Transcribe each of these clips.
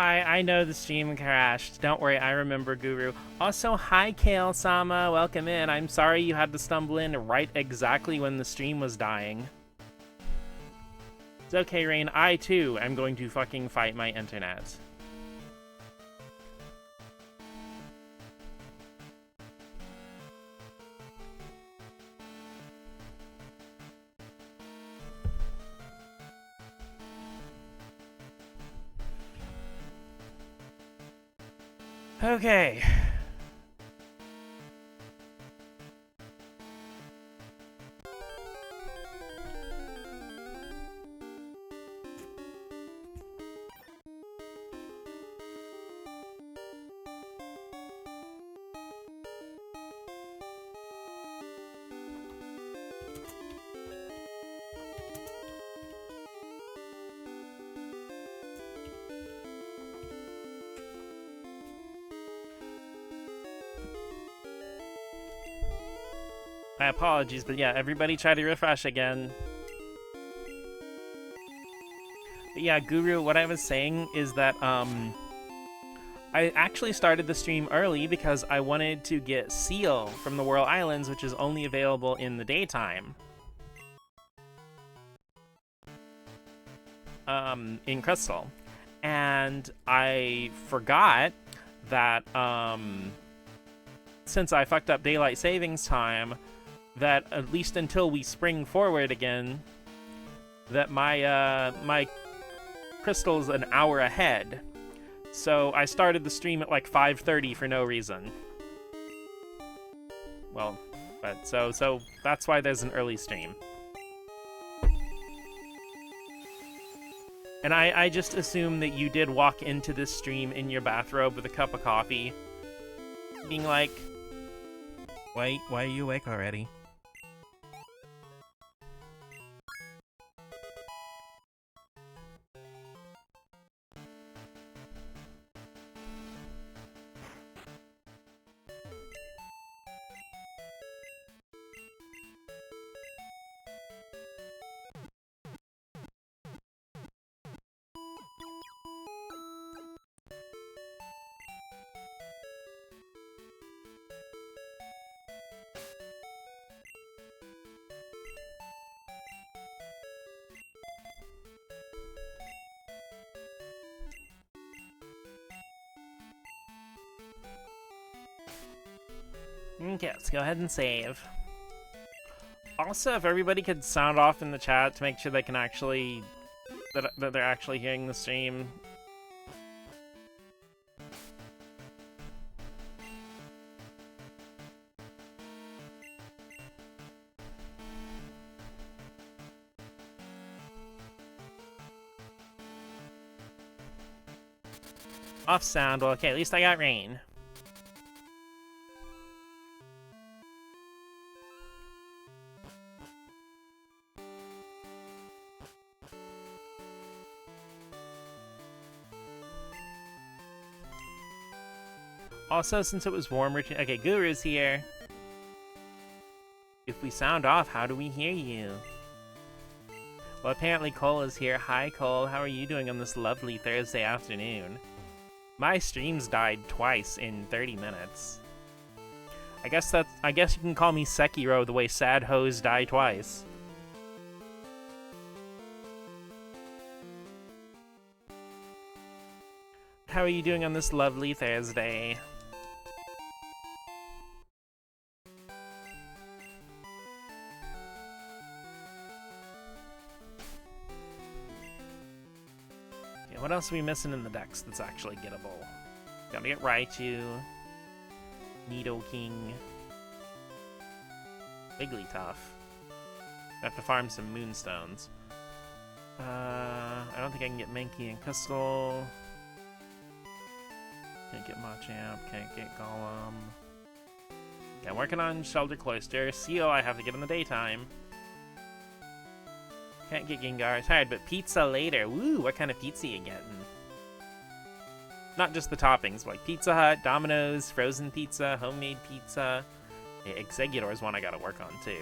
Hi, I know the stream crashed. Don't worry, I remember Guru. Also, hi Kale-sama, welcome in. I'm sorry you had to stumble in right exactly when the stream was dying. It's okay, Rain. I, too, am going to fucking fight my internet. Okay. My apologies, but yeah, everybody try to refresh again. But yeah, Guru, what I was saying is that, I actually started the stream early because I wanted to get Seal from the Whirl Islands, which is only available in the daytime. In Crystal. And I forgot that, since I fucked up daylight savings time, that at least until we spring forward again, that my crystal's an hour ahead. So I started the stream at like 5:30 for no reason. Well, but so that's why there's an early stream. And I just assume that you did walk into this stream in your bathrobe with a cup of coffee, being like, why are you awake already? Okay, let's go ahead and save. Also, if everybody could sound off in the chat to make sure they can actually... that they're actually hearing the stream. Off sound, well, okay, at least I got Rain. Also, since it was warmer... Okay, Guru's here. If we sound off, how do we hear you? Well, apparently Cole is here. Hi, Cole. How are you doing on this lovely Thursday afternoon? My streams died twice in 30 minutes. I guess you can call me Sekiro the way sad hoes die twice. How are you doing on this lovely Thursday? What else are we missing in the decks that's actually gettable? Gotta get Raichu, Nidoking, Wigglytuff. Have to farm some Moonstones. I don't think I can get Mankey and Crystal. Can't get Machamp, can't get Golem. Okay, I'm working on Shelter Cloister. Seal I have to get in the daytime. Can't get Gengar, tired, but pizza later. Woo, what kind of pizza you getting? Not just the toppings, but like Pizza Hut, Domino's, frozen pizza, homemade pizza. Yeah, Exeggutor's one I gotta work on too.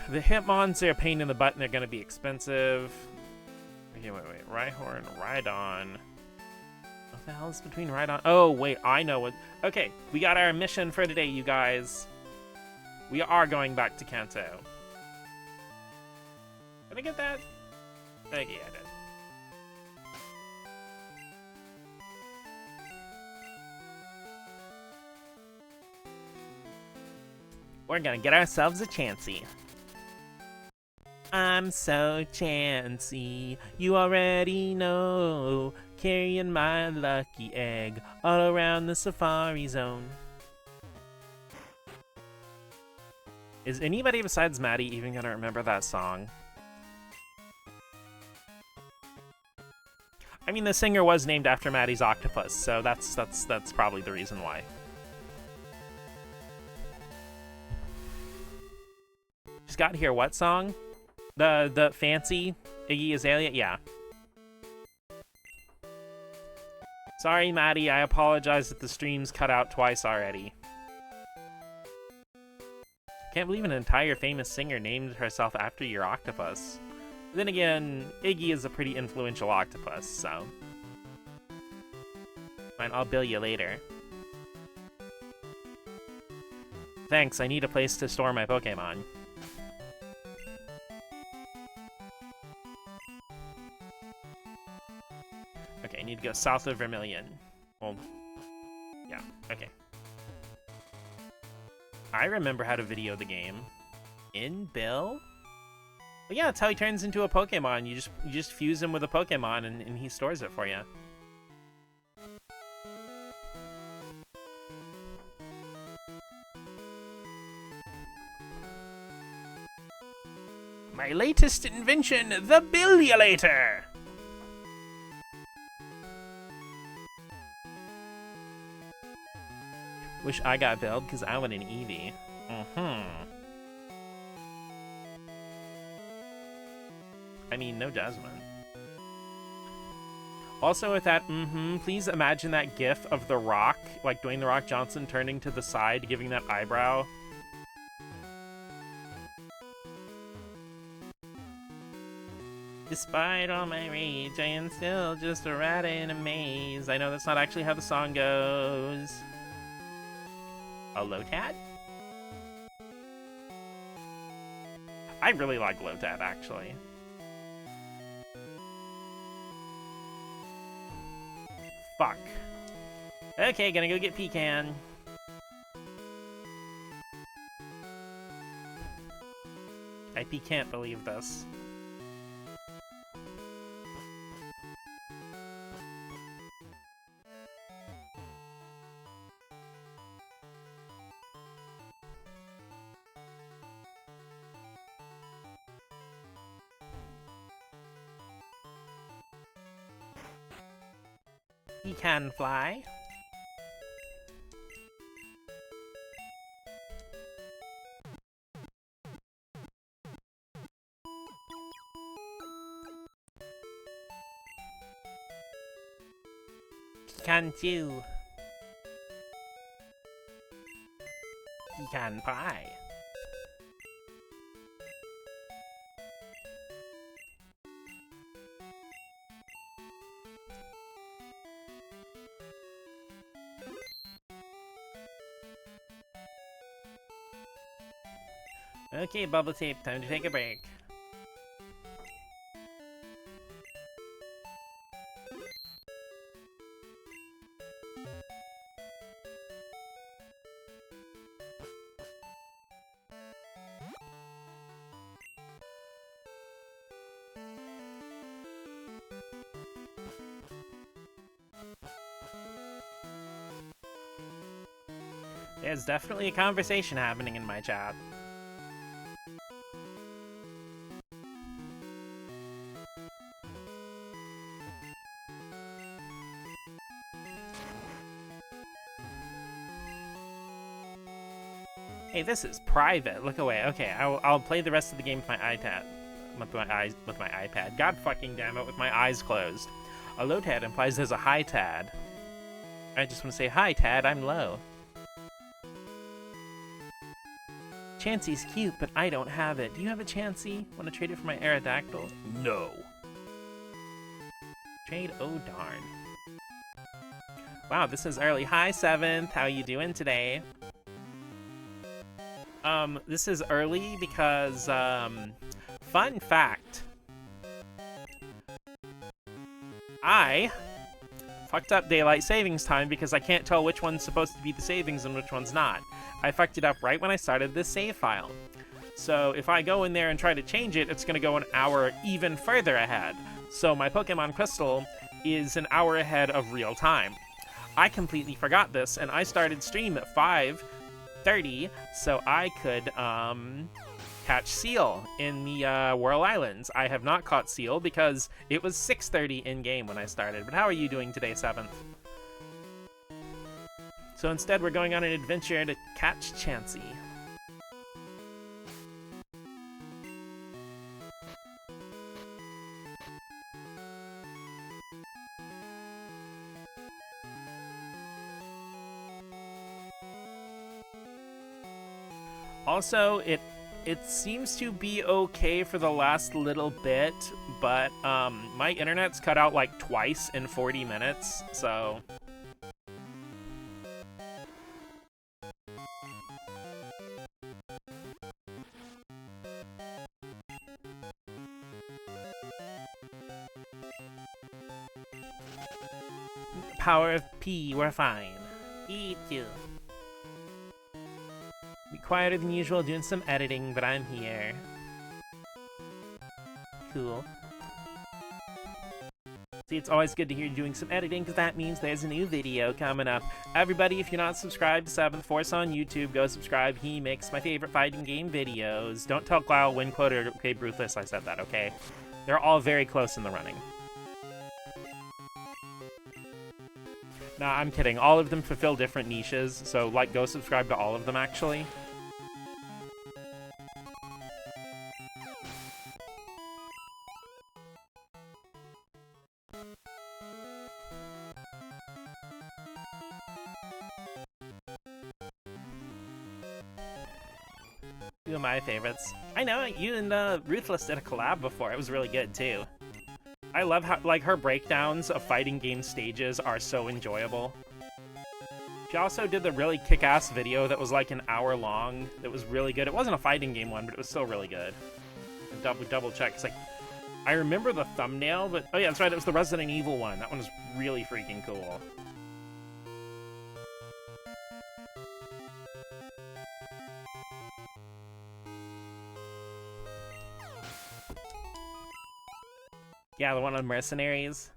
The Hitmons are a pain in the butt and they're gonna be expensive. Okay, wait. Rhyhorn, Rhydon. What the hell is between Rhydon? Oh, wait, I know what. Okay, we got our mission for today, you guys. We are going back to Kanto. Did I get that? Okay, I did. We're gonna get ourselves a Chansey. I'm so chancy, you already know. Carrying my lucky egg all around the safari zone. Is anybody besides Maddie even gonna remember that song? I mean, the singer was named after Maddie's octopus, so that's probably the reason why. Just got here. What song? The fancy Iggy Azalea? Yeah. Sorry, Maddie. I apologize that the stream's cut out twice already. Can't believe an entire famous singer named herself after your octopus. But then again, Iggy is a pretty influential octopus, so... Fine, I'll bill you later. Thanks, I need a place to store my Pokemon. Okay, I need to go south of Vermilion. Well, yeah, okay. I remember how to video the game. In Bill? Well, yeah, that's how he turns into a Pokemon. You just fuse him with a Pokemon and he stores it for you. My latest invention, the Billulator! Wish I got billed because I want an Eevee. I mean, no Jasmine. Also with that, please imagine that gif of The Rock, like Dwayne The Rock Johnson turning to the side, giving that eyebrow. Despite all my rage, I am still just a rat in a maze. I know that's not actually how the song goes. A Lotad? I really like Lotad, actually. Fuck. Okay, gonna go get Pecan. I can't believe this. He can fly. He can chew. He can pie. Okay, Bubble Tape, time to take a break. There's definitely a conversation happening in my chat. Hey, this is private. Look away. Okay, I'll play the rest of the game with my iPad. With my iPad. God fucking damn it, with my eyes closed. A low tad implies there's a high tad. I just want to say, hi Tad, I'm low. Chansey's cute, but I don't have it. Do you have a Chansey? Want to trade it for my Aerodactyl? No. Trade, oh darn. Wow, this is early. Hi, 7th. How you doing today? This is early because, fun fact. I fucked up daylight savings time because I can't tell which one's supposed to be the savings and which one's not. I fucked it up right when I started this save file. So if I go in there and try to change it, it's going to go an hour even further ahead. So my Pokemon Crystal is an hour ahead of real time. I completely forgot this, and I started stream at 5:30 so I could catch Seal in the Whirl Islands. I have not caught Seal because it was 6:30 in-game when I started. But how are you doing today, 7th? So instead, we're going on an adventure to catch Chansey. Also, it seems to be okay for the last little bit, but my internet's cut out like twice in 40 minutes, so... Power of P, we're fine. Eat you. Be quieter than usual, doing some editing, but I'm here. Cool. See, it's always good to hear you doing some editing, because that means there's a new video coming up. Everybody, if you're not subscribed to 7th Force on YouTube, go subscribe. He makes my favorite fighting game videos. Don't tell Kyle Winquote or Gabe Ruthless I said that, okay? They're all very close in the running. Nah, I'm kidding. All of them fulfill different niches, so, like, go subscribe to all of them, actually. Two of my favorites. I know, you and Ruthless did a collab before. It was really good, too. I love how, like, her breakdowns of fighting game stages are so enjoyable. She also did the really kick-ass video that was like an hour long. That was really good. It wasn't a fighting game one, but it was still really good. And double check. It's like, I remember the thumbnail, but oh yeah, that's right. It was the Resident Evil one. That one was really freaking cool. Yeah, the one on Mercenaries.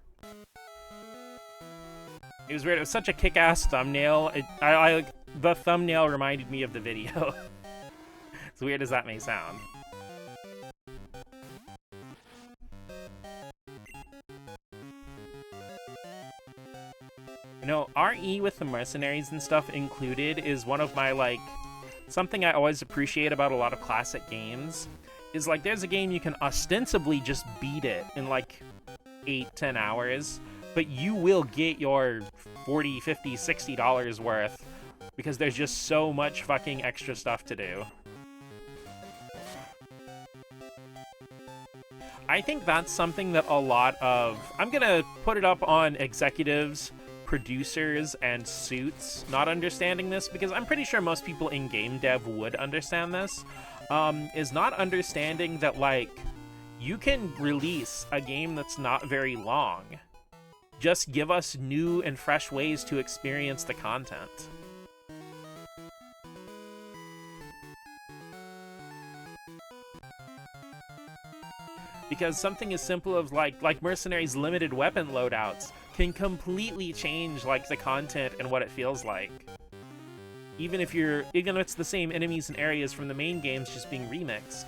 It was weird. It was such a kick-ass thumbnail. The thumbnail reminded me of the video. As weird as that may sound. You know, RE with the Mercenaries and stuff included is one of my, like, something I always appreciate about a lot of classic games. Is, like, there's a game you can ostensibly just beat it in, like, 8-10 hours, but you will get your $40, $50, $60 worth because there's just so much fucking extra stuff to do. I think that's something that a lot of... I'm gonna put it up on executives, producers, and suits not understanding this, because I'm pretty sure most people in game dev would understand this. Is not understanding that, like, you can release a game that's not very long. Just give us new and fresh ways to experience the content. Because something as simple as, like Mercenaries' limited weapon loadouts can completely change, like, the content and what it feels like. Even if it's the same enemies and areas from the main games just being remixed.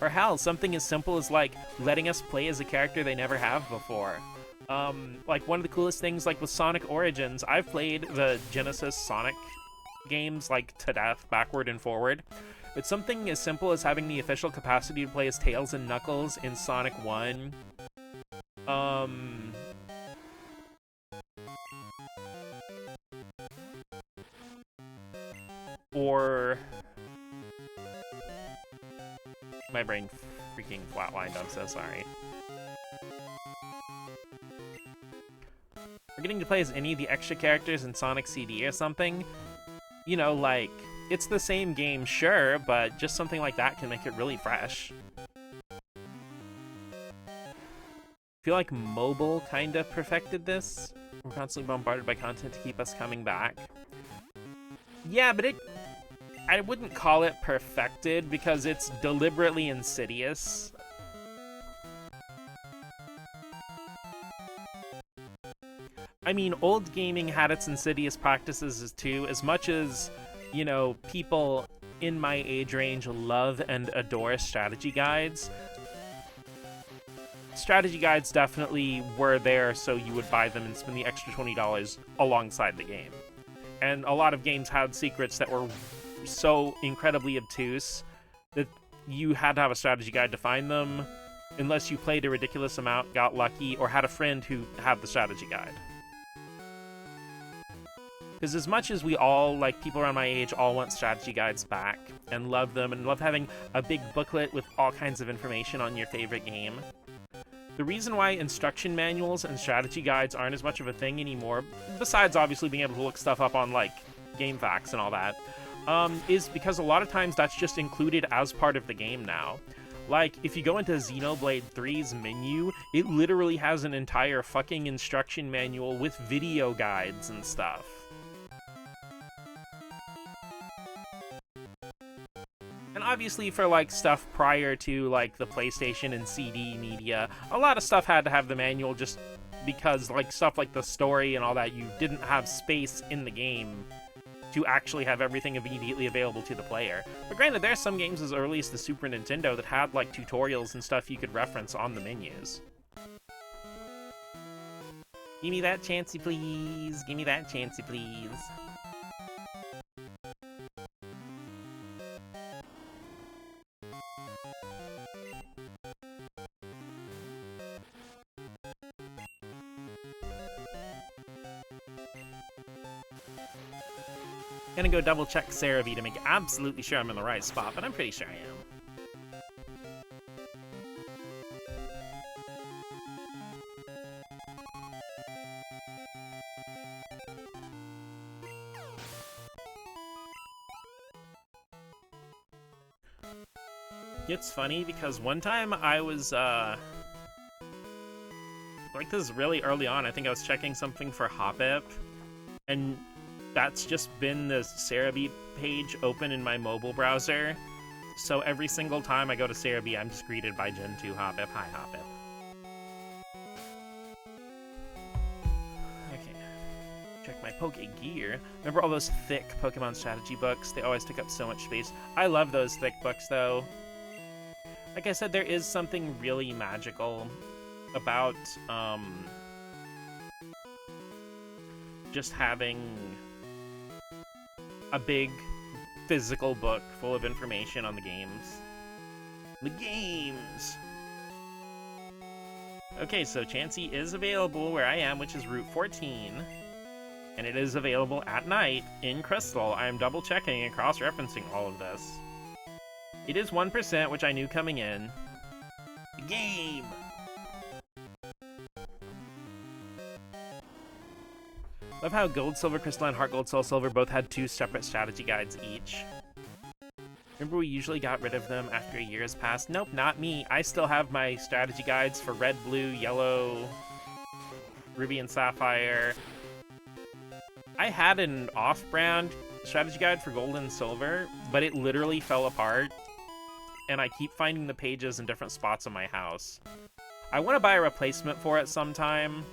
Or hell, something as simple as, like, letting us play as a character they never have before. Like, one of the coolest things, like, with Sonic Origins, I've played the Genesis Sonic games, like, to death, backward and forward. But something as simple as having the official capacity to play as Tails and Knuckles in Sonic 1. Or... My brain freaking flatlined, I'm so sorry. Forgetting to play as any of the extra characters in Sonic CD or something. You know, like, it's the same game, sure, but just something like that can make it really fresh. I feel like mobile kind of perfected this. We're constantly bombarded by content to keep us coming back. Yeah, but I wouldn't call it perfected because it's deliberately insidious. I mean, old gaming had its insidious practices too, as much as, you know, people in my age range love and adore strategy guides. Strategy guides definitely were there so you would buy them and spend the extra $20 alongside the game. And a lot of games had secrets that were so incredibly obtuse that you had to have a strategy guide to find them, unless you played a ridiculous amount, got lucky, or had a friend who had the strategy guide. Because as much as we all, like people around my age, all want strategy guides back and love them and love having a big booklet with all kinds of information on your favorite game, the reason why instruction manuals and strategy guides aren't as much of a thing anymore, besides obviously being able to look stuff up on, like, GameFAQs and all that, is because a lot of times that's just included as part of the game now. Like, if you go into Xenoblade 3's menu, it literally has an entire fucking instruction manual with video guides and stuff. And obviously for, like, stuff prior to, like, the PlayStation and CD media, a lot of stuff had to have the manual just because, like, stuff like the story and all that, you didn't have space in the game to actually have everything immediately available to the player. But granted, there are some games as early as the Super Nintendo that had, like, tutorials and stuff you could reference on the menus. Give me that Chansey, please. Give me that Chansey, please. Gonna go double check Cerebi to make absolutely sure I'm in the right spot, but I'm pretty sure I am. It's funny because one time I was, like, this is really early on, I think I was checking something for Hoppip, and that's just been the Cerebi page open in my mobile browser. So every single time I go to Cerebi, I'm just greeted by Gen 2 Hoppip. Hi, Hoppip. Okay. Check my Poke Gear. Remember all those thick Pokemon strategy books? They always took up so much space. I love those thick books, though. Like I said, there is something really magical about, just having a big physical book full of information on the games. The games! Okay, so Chansey is available where I am, which is Route 14. And it is available at night in Crystal. I am double checking and cross-referencing all of this. It is 1%, which I knew coming in. The game! Love how Gold, Silver, Crystalline, Heart Gold, Soul Silver both had 2 separate strategy guides each. Remember we usually got rid of them after a year has passed? Nope, not me. I still have my strategy guides for Red, Blue, Yellow, Ruby and Sapphire. I had an off-brand strategy guide for Gold and Silver, but it literally fell apart, and I keep finding the pages in different spots of my house. I want to buy a replacement for it sometime,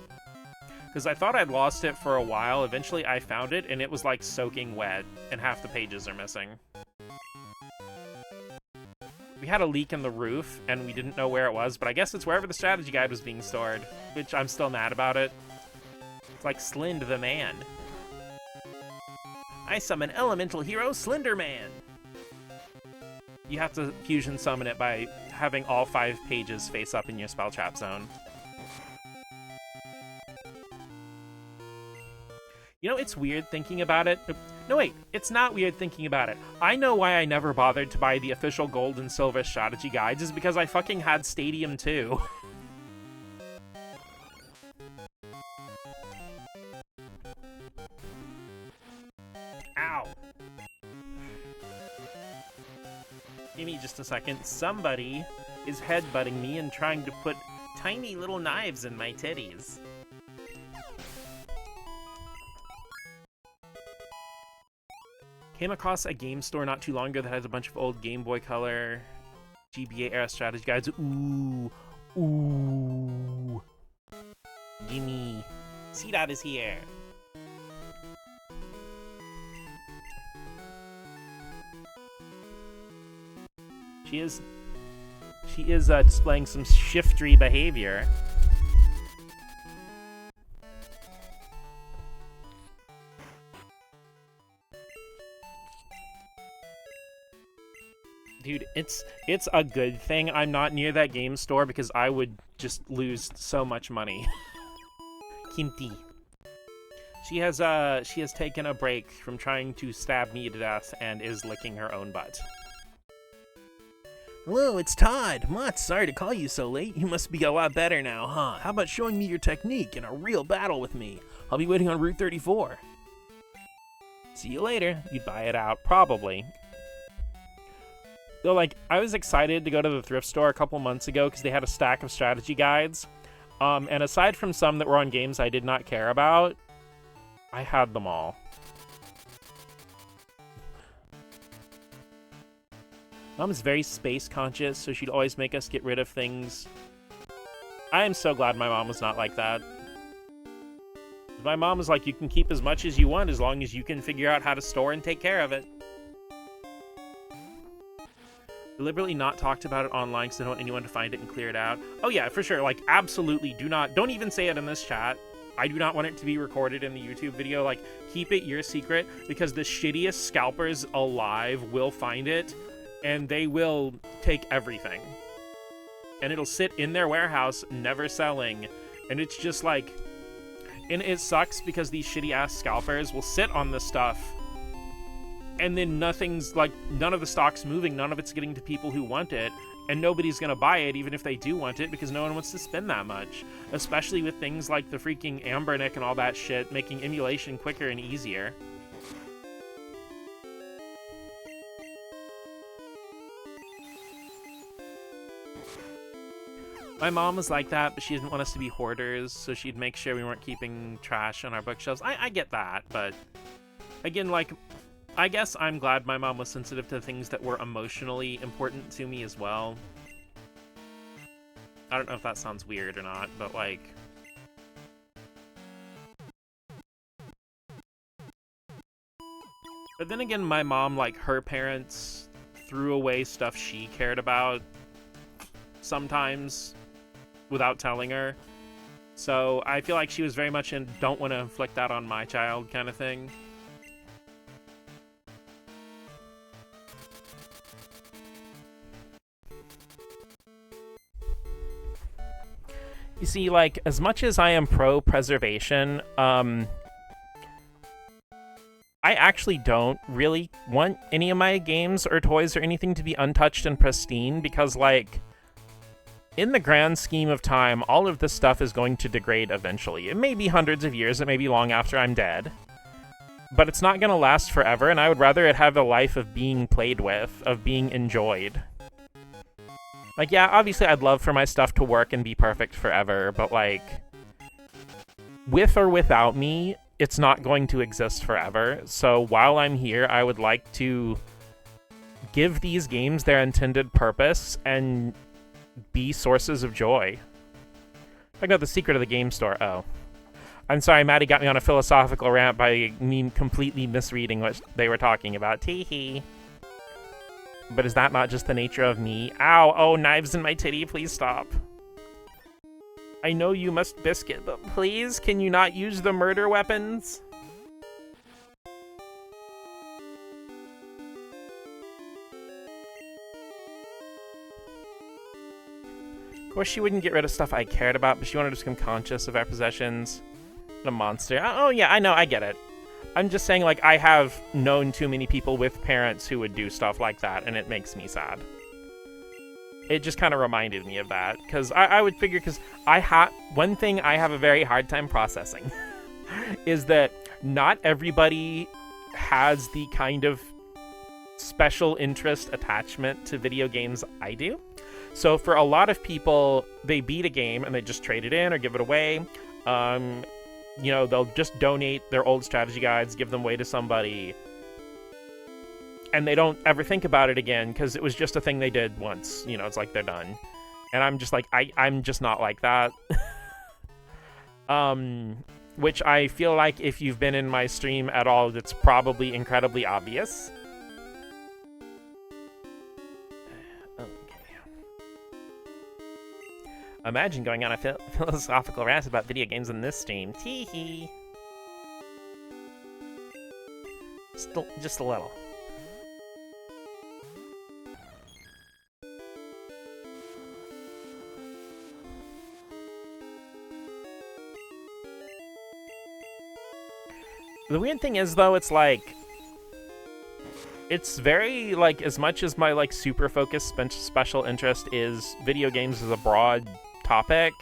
because I thought I'd lost it for a while. Eventually I found it, and it was like soaking wet, and half the pages are missing. We had a leak in the roof, and we didn't know where it was, but I guess it's wherever the strategy guide was being stored, which I'm still mad about it. It's like Slind the Man. I summon elemental hero Slenderman! You have to fusion summon it by having all 5 pages face up in your spell trap zone. You know, it's weird thinking about it. No, wait, it's not weird thinking about it. I know why I never bothered to buy the official Gold and Silver strategy guides is because I fucking had Stadium 2. Give me just a second. Somebody is headbutting me and trying to put tiny little knives in my titties. Came across a game store not too long ago that has a bunch of old Game Boy Color GBA era strategy guides. Ooh. Ooh. Gimme. C-Dot is here. She is displaying some shifty behavior. Dude, it's a good thing I'm not near that game store because I would just lose so much money. Kimti. She has taken a break from trying to stab me to death and is licking her own butt. Hello, it's Todd. Mott, sorry to call you so late. You must be a lot better now, huh? How about showing me your technique in a real battle with me? I'll be waiting on Route 34. See you later. You'd buy it out, probably. Though, like, I was excited to go to the thrift store a couple months ago because they had a stack of strategy guides. And aside from some that were on games I did not care about, I had them all. Mom is very space conscious, so she'd always make us get rid of things. I am so glad my mom was not like that. My mom was like, you can keep as much as you want as long as you can figure out how to store and take care of it. Deliberately not talked about it online because I don't want anyone to find it and clear it out. Oh yeah, for sure. Like, absolutely don't even say it in this chat. I do not want it to be recorded in the YouTube video. Like, keep it your secret because the shittiest scalpers alive will find it and they will take everything. And it'll sit in their warehouse, never selling. And it's just like, and it sucks because these shitty ass scalpers will sit on this stuff and then nothing's, like, none of the stock's moving, none of it's getting to people who want it, and nobody's gonna buy it even if they do want it because no one wants to spend that much. Especially with things like the freaking Ambernick and all that shit, making emulation quicker and easier. My mom was like that, but she didn't want us to be hoarders, so she'd make sure we weren't keeping trash on our bookshelves. I get that, but again, like, I guess I'm glad my mom was sensitive to things that were emotionally important to me as well. I don't know if that sounds weird or not, but like... But then again, my mom, like, her parents threw away stuff she cared about sometimes without telling her. So I feel like she was very much in don't want to inflict that on my child kind of thing. You see, like, as much as I am pro-preservation, I actually don't really want any of my games or toys or anything to be untouched and pristine because, like, in the grand scheme of time, all of this stuff is going to degrade eventually. It may be hundreds of years, it may be long after I'm dead, but it's not going to last forever, and I would rather it have a life of being played with, of being enjoyed. Like, yeah, obviously I'd love for my stuff to work and be perfect forever, but, like, with or without me, it's not going to exist forever. So while I'm here, I would like to give these games their intended purpose and be sources of joy. I know the secret of the game store. Oh. I'm sorry, Maddie got me on a philosophical rant by me completely misreading what they were talking about. Tee-hee. But is that not just the nature of me? Ow! Oh, knives in my titty, please stop. I know you must biscuit, but please, can you not use the murder weapons? Of course, she wouldn't get rid of stuff I cared about, but she wanted to become conscious of our possessions. What a monster. Oh, yeah, I know, I get it. I'm just saying, like, I have known too many people with parents who would do stuff like that, and it makes me sad. It just kind of reminded me of that, because I would figure, because one thing I have a very hard time processing is that not everybody has the kind of special interest attachment to video games I do. So for a lot of people, they beat a game and they just trade it in or give it away. You know, they'll just donate their old strategy guides, give them away to somebody, and they don't ever think about it again because it was just a thing they did once. You know, it's like they're done. And I'm just like, I'm just not like that. Which I feel like if you've been in my stream at all, it's probably incredibly obvious. Imagine going on a philosophical rant about video games in this stream. Tee-hee. Just a little. The weird thing is, though, it's like... It's very, like, as much as my, like, super focused special interest is video games as a broad topic,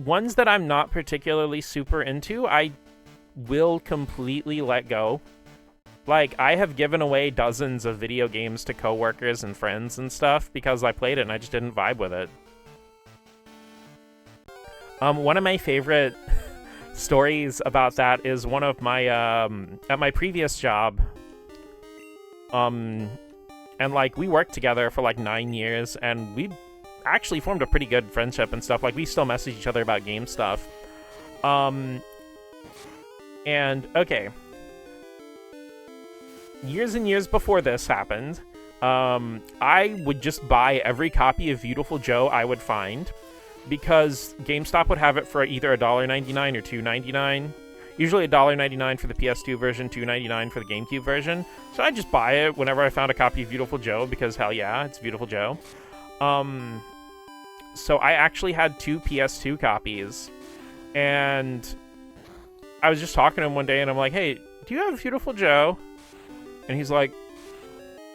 ones that I'm not particularly super into, I will completely let go. Like, I have given away dozens of video games to coworkers and friends and stuff because I played it and I just didn't vibe with it. One of my favorite stories about that is one of my, at my previous job, and, like, we worked together for, like, 9 years, and we actually formed a pretty good friendship and stuff. Like, we still message each other about game stuff. And, okay. Years and years before this happened, I would just buy every copy of Beautiful Joe I would find, because GameStop would have it for either $1.99 or $2.99. Usually $1.99 for the PS2 version, $2.99 for the GameCube version. So I'd just buy it whenever I found a copy of Beautiful Joe, because hell yeah, it's Beautiful Joe. So I actually had 2 PS2 copies, and I was just talking to him one day, and I'm like, hey, do you have Beautiful Joe? And he's like,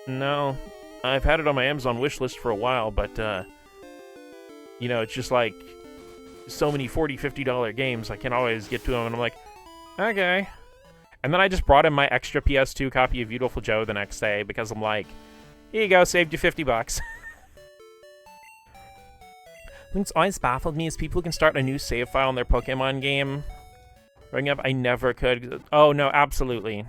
no, I've had it on my Amazon wishlist for a while, but, you know, it's just like so many $40, $50 games, I can't always get to them. And I'm like, okay. And then I just brought him my extra PS2 copy of Beautiful Joe the next day because I'm like, here you go, saved you $50. What's always baffled me is people who can start a new save file in their Pokemon game. Growing up, I never could. Oh, no, absolutely.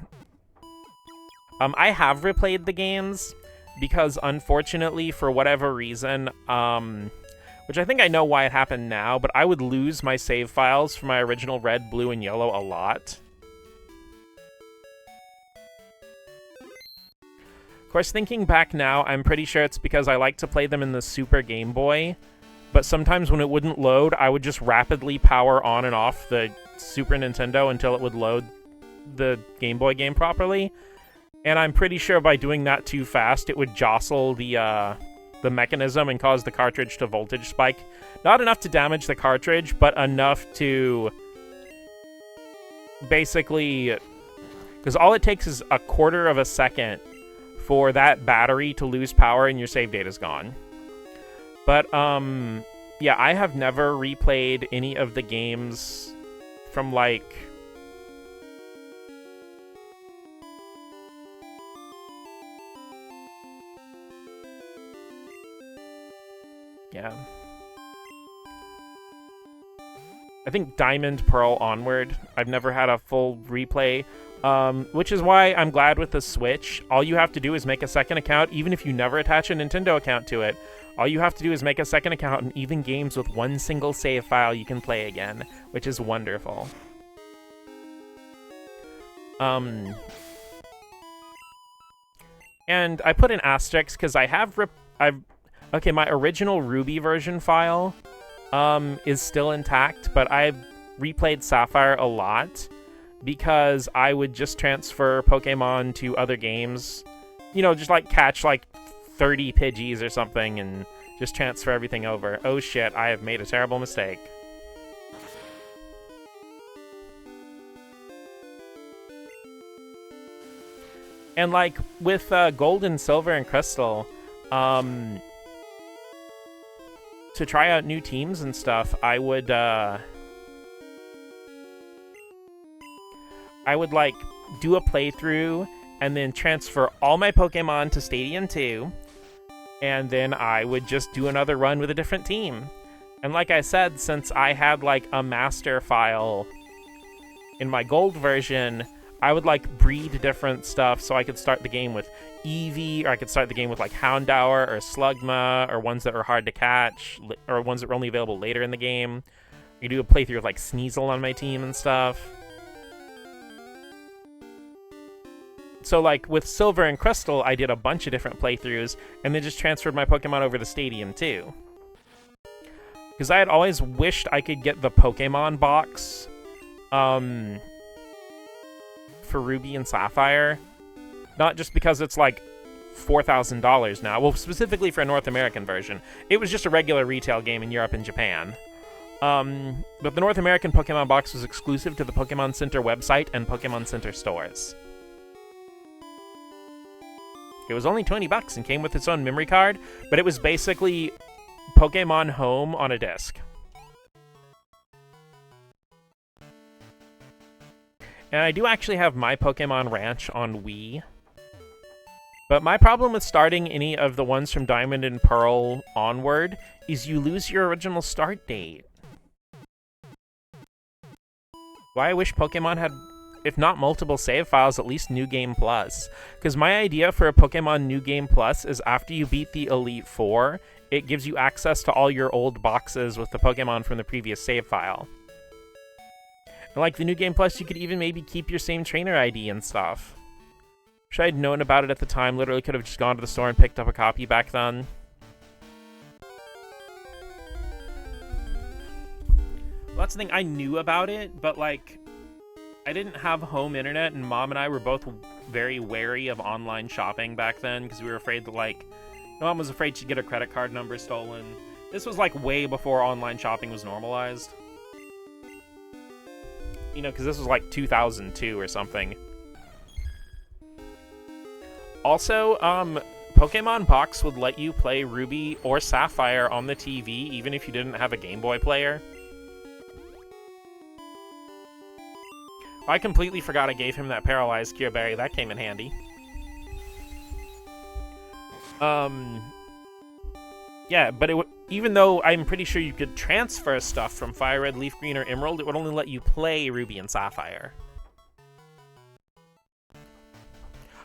I have replayed the games because, unfortunately, for whatever reason, which I think I know why it happened now, but I would lose my save files for my original Red, Blue, and Yellow a lot. Of course, thinking back now, I'm pretty sure it's because I like to play them in the Super Game Boy, but sometimes when it wouldn't load, I would just rapidly power on and off the Super Nintendo until it would load the Game Boy game properly. And I'm pretty sure by doing that too fast, it would jostle the mechanism and cause the cartridge to voltage spike. Not enough to damage the cartridge, but enough to basically... Because all it takes is a quarter of a second for that battery to lose power and your save data's gone. But, yeah, I have never replayed any of the games from, like... Yeah. I think Diamond, Pearl onward. I've never had a full replay, which is why I'm glad with the Switch. All you have to do is make a second account, even if you never attach a Nintendo account to it. All you have to do is make a second account, and even games with one single save file you can play again, which is wonderful. And I put an asterisk because I have okay, my original Ruby version file is still intact, but I've replayed Sapphire a lot because I would just transfer Pokemon to other games. You know, just like catch like 30 Pidgeys or something and just transfer everything over. Oh shit, I have made a terrible mistake. And like with Gold and Silver and Crystal, to try out new teams and stuff, I would like do a playthrough and then transfer all my Pokemon to Stadium 2, and then I would just do another run with a different team. And like I said, since I had like a master file in my gold version, I would like breed different stuff so I could start the game with Eevee, or I could start the game with like Houndour or Slugma, or ones that are hard to catch, or ones that were only available later in the game. You do a playthrough with like Sneasel on my team and stuff. So like with Silver and Crystal, I did a bunch of different playthroughs and then just transferred my Pokemon over to Stadium 2. Because I had always wished I could get the Pokemon box for Ruby and Sapphire. Not just because it's like $4,000 now. Well, specifically for a North American version. It was just a regular retail game in Europe and Japan. But the North American Pokemon box was exclusive to the Pokemon Center website and Pokemon Center stores. It was only $20 and came with its own memory card, but it was basically Pokemon Home on a disc. And I do actually have My Pokemon Ranch on Wii. But my problem with starting any of the ones from Diamond and Pearl onward is you lose your original start date. Why I wish Pokemon had, if not multiple save files, at least New Game Plus. Because my idea for a Pokemon New Game Plus is after you beat the Elite Four, it gives you access to all your old boxes with the Pokemon from the previous save file. And like the New Game Plus, you could even maybe keep your same trainer ID and stuff. Wish I had known about it at the time, literally could have just gone to the store and picked up a copy back then. Well, that's the thing, I knew about it, but like, I didn't have home internet, and Mom and I were both very wary of online shopping back then, because we were afraid that, like, Mom was afraid she'd get her credit card number stolen. This was, like, way before online shopping was normalized. You know, because this was, like, 2002 or something. Also, Pokemon Box would let you play Ruby or Sapphire on the TV, even if you didn't have a Game Boy player. I completely forgot I gave him that paralyzed Cure Berry. That came in handy. Yeah, but even though I'm pretty sure you could transfer stuff from Fire Red, Leaf Green, or Emerald, it would only let you play Ruby and Sapphire.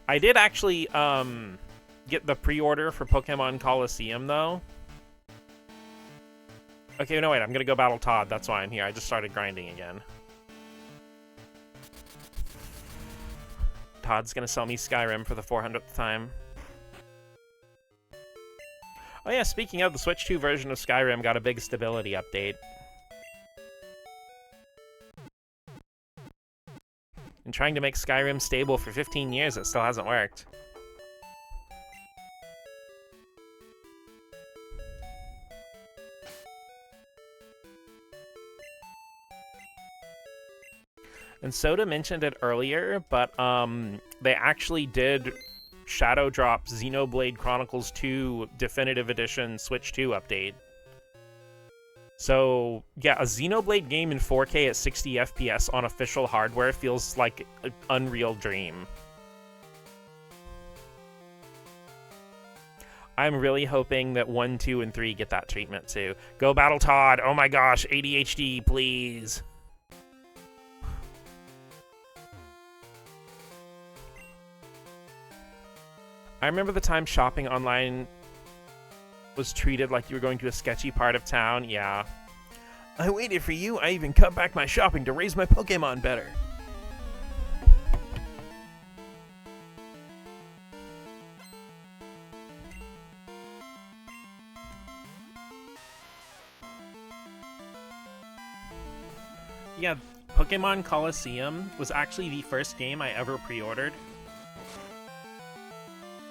I did actually get the pre-order for Pokemon Coliseum, though. Okay, no, wait, I'm gonna go battle Todd. That's why I'm here. I just started grinding again. Todd's gonna sell me Skyrim for the 400th time. Oh yeah, speaking of, the Switch 2 version of Skyrim got a big stability update. And trying to make Skyrim stable for 15 years, it still hasn't worked. And Soda mentioned it earlier, but they actually did Shadow drop Xenoblade Chronicles 2 Definitive Edition Switch 2 update. So, yeah, a Xenoblade game in 4K at 60 FPS on official hardware feels like an unreal dream. I'm really hoping that 1, 2, and 3 get that treatment too. Go battle Todd! Oh my gosh, ADHD, please! I remember the time shopping online was treated like you were going to a sketchy part of town. Yeah. I waited for you. I even cut back my shopping to raise my Pokemon better. Yeah, Pokemon Coliseum was actually the first game I ever pre-ordered.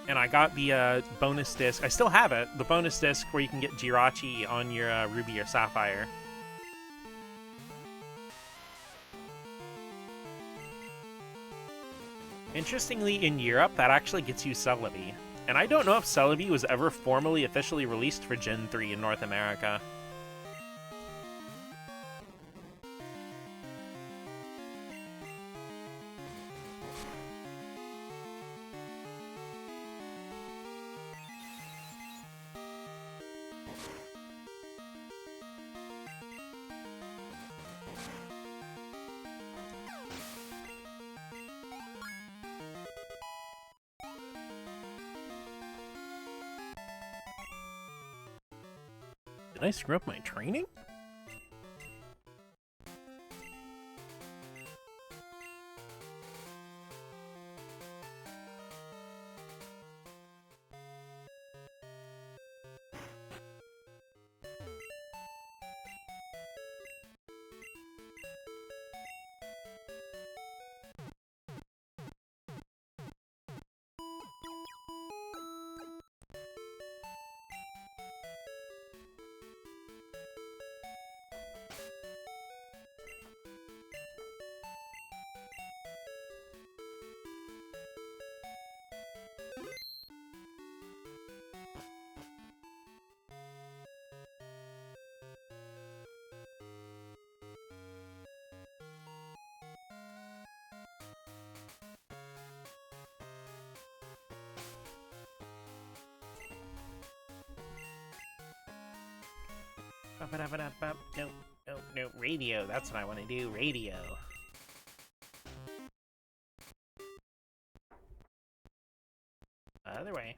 And I got the bonus disc. I still have it. The bonus disc where you can get Jirachi on your Ruby or Sapphire. Interestingly, in Europe, that actually gets you Celebi. And I don't know if Celebi was ever formally officially released for Gen 3 in North America. Did I screw up my training? No, no, radio. That's what I want to do, radio. Other way.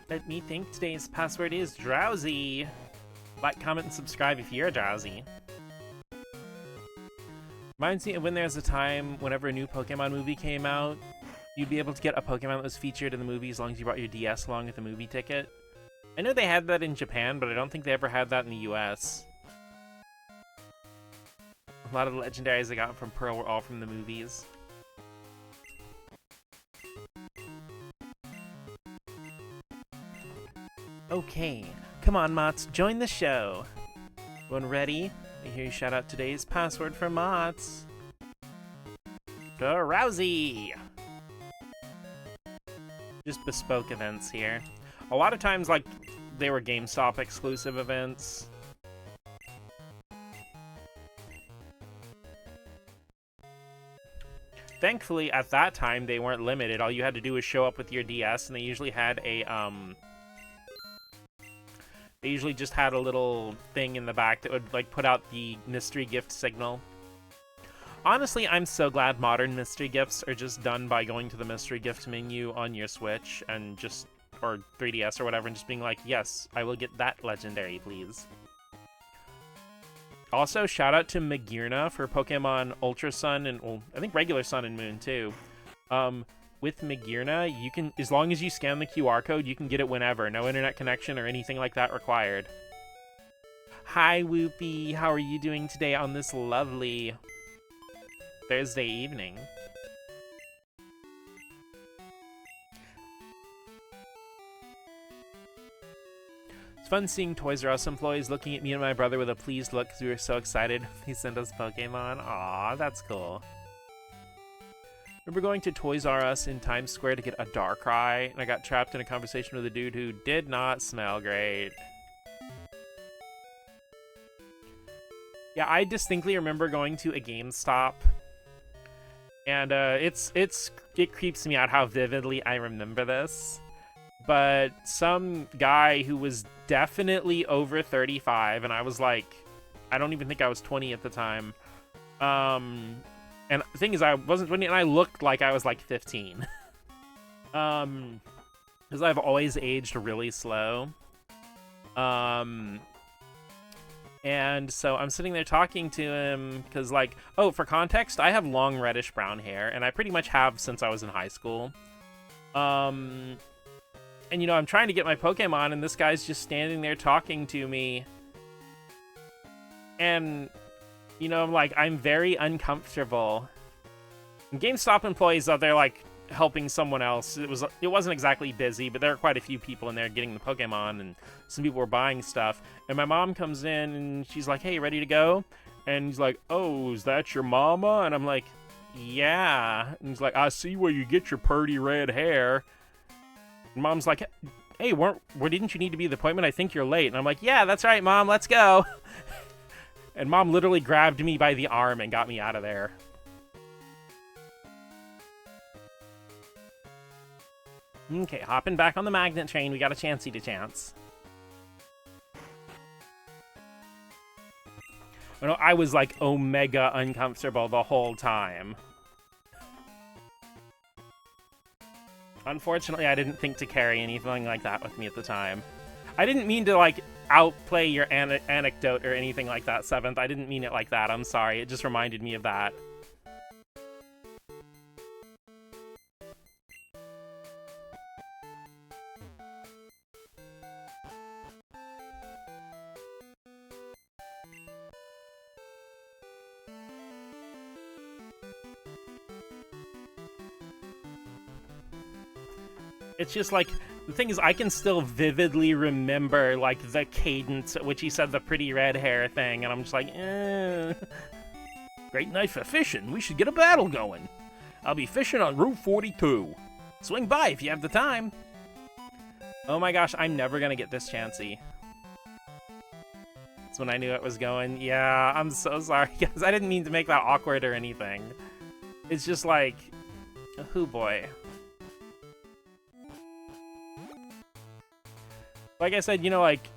Let me think. Today's password is drowsy. Like, comment, and subscribe if you're drowsy. Reminds me of when there's a time whenever a new Pokemon movie came out, you'd be able to get a Pokemon that was featured in the movie as long as you brought your DS along with the movie ticket. I know they had that in Japan, but I don't think they ever had that in the US. A lot of the legendaries I got from Pearl were all from the movies. Okay, come on, Mots, join the show. Everyone ready? I hear you shout out today's password for Mots. Drowsy! Just bespoke events here. A lot of times, like, they were GameStop exclusive events. Thankfully, at that time, they weren't limited. All you had to do was show up with your DS, and they usually had a, They usually just had a little thing in the back that would, like, put out the mystery gift signal. Honestly, I'm so glad modern mystery gifts are just done by going to the mystery gift menu on your Switch and just, or 3DS or whatever, and just being like, yes, I will get that legendary, please. Also, shout out to Magearna for Pokemon Ultra Sun and, well, I think regular Sun and Moon too. With Magearna, you can, as long as you scan the QR code, you can get it whenever. No internet connection or anything like that required. Hi, Whoopie. How are you doing today on this lovely Thursday evening? It's fun seeing Toys R Us employees looking at me and my brother with a pleased look because we were so excited he sent us Pokemon. Aw, that's cool. Remember going to Toys R Us in Times Square to get a Darkrai, and I got trapped in a conversation with a dude who did not smell great. Yeah, I distinctly remember going to a GameStop, and it creeps me out how vividly I remember this. But some guy who was definitely over 35, and I was like, I don't even think I was 20 at the time. And the thing is, I wasn't 20, and I looked like I was like 15. Because I've always aged really slow. And so I'm sitting there talking to him, because, like, oh, for context, I have long reddish brown hair, and I pretty much have since I was in high school. And, you know, I'm trying to get my Pokemon, and this guy's just standing there talking to me. And, you know, I'm like, I'm very uncomfortable. And GameStop employees out there, like, helping someone else. It wasn't exactly busy, but there were quite a few people in there getting the Pokemon, and some people were buying stuff. And my mom comes in, and she's like, hey, ready to go? And he's like, oh, is that your mama? And I'm like, yeah. And he's like, I see where you get your purty red hair. And Mom's like, hey, didn't you need to be at the appointment? I think you're late. And I'm like, yeah, that's right, Mom, let's go. And Mom literally grabbed me by the arm and got me out of there. Okay, hopping back on the magnet train. We got a Chansey to chance. Oh, no, I was like omega uncomfortable the whole time. Unfortunately, I didn't think to carry anything like that with me at the time. I didn't mean to, like, outplay your anecdote or anything like that, Seventh. I didn't mean it like that. I'm sorry. It just reminded me of that. It's just like, the thing is, I can still vividly remember, like, the cadence at which he said the pretty red hair thing, and I'm just like, eh. Great night for fishing. We should get a battle going. I'll be fishing on Route 42. Swing by if you have the time. Oh my gosh, I'm never gonna get this Chansey. That's when I knew it was going. Yeah, I'm so sorry, guys. I didn't mean to make that awkward or anything. It's just like, oh boy. Like I said, you know, like,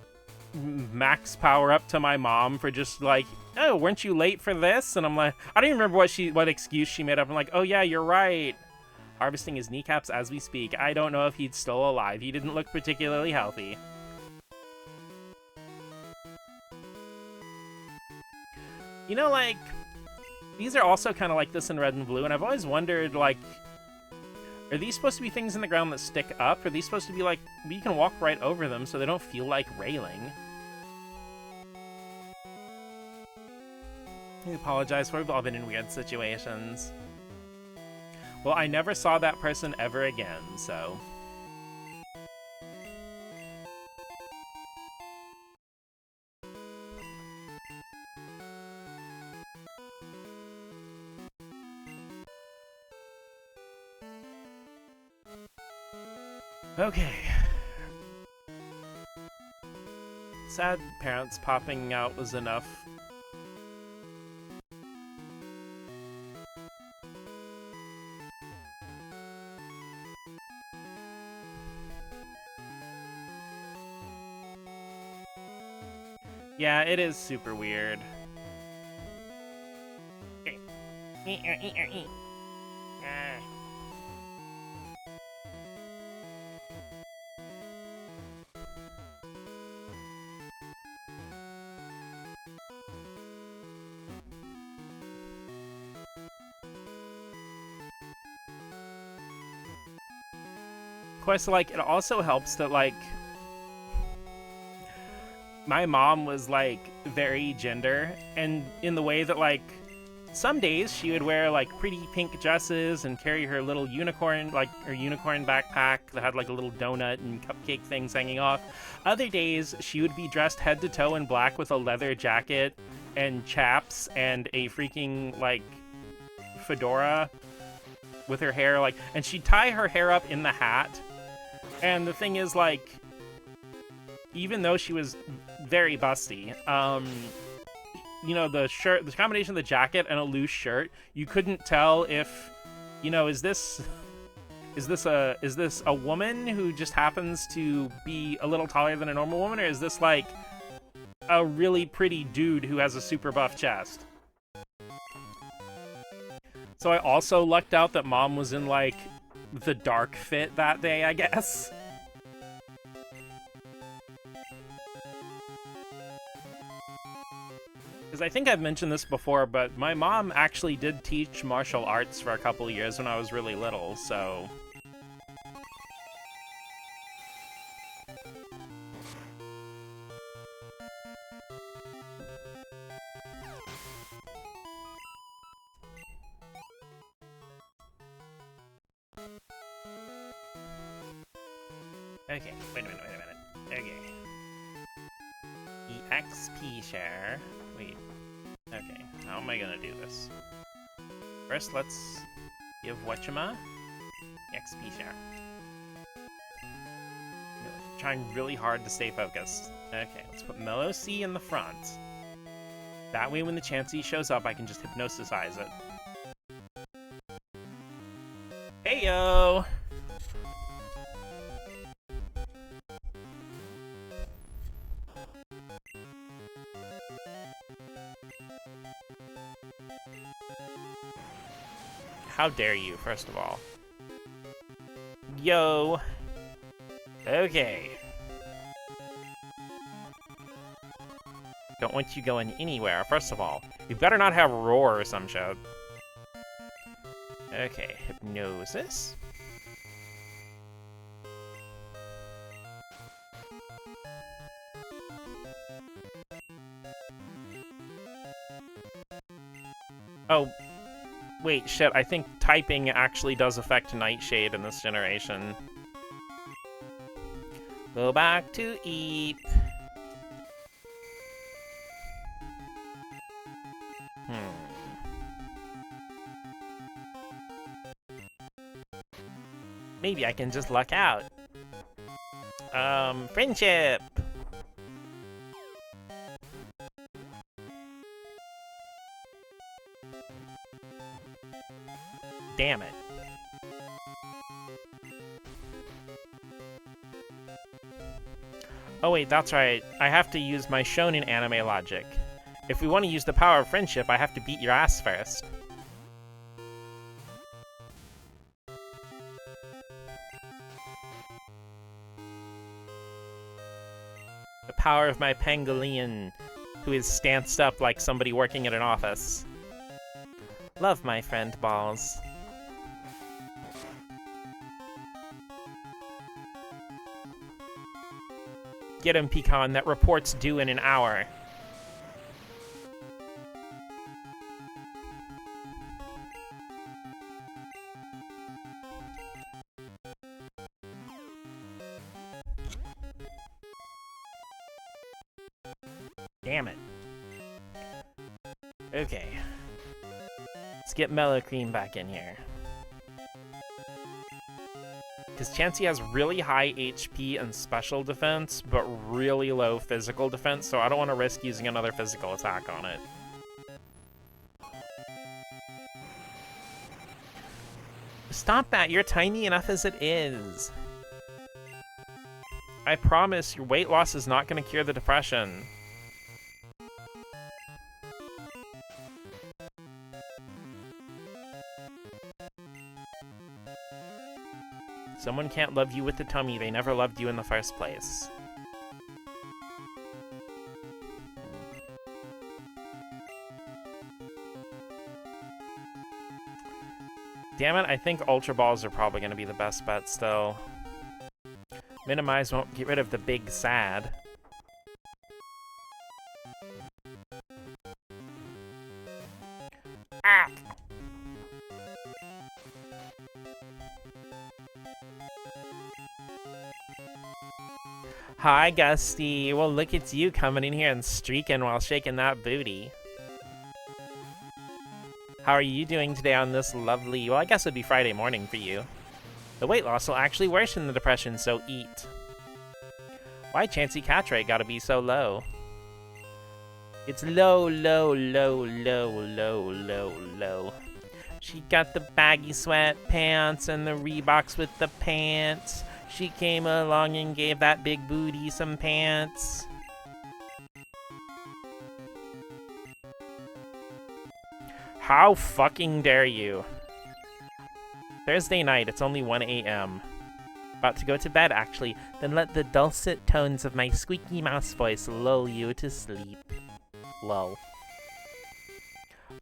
max power up to my mom for just like, oh, weren't you late for this? And I'm like, I don't even remember what excuse she made up. I'm like, oh yeah, you're right. Harvesting his kneecaps as we speak. I don't know if he's still alive. He didn't look particularly healthy. You know, like, these are also kind of like this in Red and Blue, and I've always wondered, like, are these supposed to be things in the ground that stick up? Are these supposed to be like, you can walk right over them so they don't feel like railing? I apologize, we've all been in weird situations. Well, I never saw that person ever again, so... Okay. Sad parents popping out was enough. Yeah, it is super weird. Of course, like, it also helps that, like, my mom was, like, very gender, and in the way that, like, some days she would wear, like, pretty pink dresses and carry her little unicorn, like, her unicorn backpack that had, like, a little donut and cupcake things hanging off. Other days, she would be dressed head to toe in black with a leather jacket and chaps and a freaking, like, fedora with her hair, like, and she'd tie her hair up in the hat. And the thing is, like, even though she was very busty, you know, the shirt, the combination of the jacket and a loose shirt, you couldn't tell if, you know, is this a woman who just happens to be a little taller than a normal woman, or is this like a really pretty dude who has a super buff chest? So I also lucked out that Mom was in, like, the dark fit that day, I guess. Because I think I've mentioned this before, but my mom actually did teach martial arts for a couple years when I was really little, so... Okay, wait a minute. Okay. The XP share. Wait. Okay, how am I gonna do this? First, let's give Wachama XP share. Trying really hard to stay focused. Okay, let's put Mellow C in the front. That way when the Chansey shows up, I can just hypnosisize it. Heyo! How dare you, first of all. Yo. Okay. Don't want you going anywhere, first of all. You better not have roar or some shit. Okay, hypnosis. Oh, wait, shit, I think typing actually does affect Nightshade in this generation. Go back to eat. Maybe I can just luck out. Friendship! Damn it. Oh wait, that's right. I have to use my shonen anime logic. If we want to use the power of friendship, I have to beat your ass first. The power of my pangolian, who is stanced up like somebody working at an office. Love my friend, Balls. Get him, Pecan. That report's due in an hour. Damn it. Okay. Let's get Mellow Cream back in here. Because Chansey has really high HP and special defense, but really low physical defense, so I don't want to risk using another physical attack on it. Stop that! You're tiny enough as it is! I promise your weight loss is not going to cure the depression. Someone can't love you with the tummy, they never loved you in the first place. Damn it, I think Ultra Balls are probably going to be the best bet still. Minimize won't get rid of the big sad. Ah! Hi, Gusty. Well, look at you coming in here and streaking while shaking that booty. How are you doing today on this lovely... Well, I guess it'd be Friday morning for you. The weight loss will actually worsen the depression, so eat. Why Chansey catch rate gotta be so low? It's low, low, low, low, low, low, low. She got the baggy sweatpants and the Reeboks with the pants. She came along and gave that big booty some pants. How fucking dare you? Thursday night, it's only 1 a.m. About to go to bed, actually. Then let the dulcet tones of my squeaky mouse voice lull you to sleep. Lull.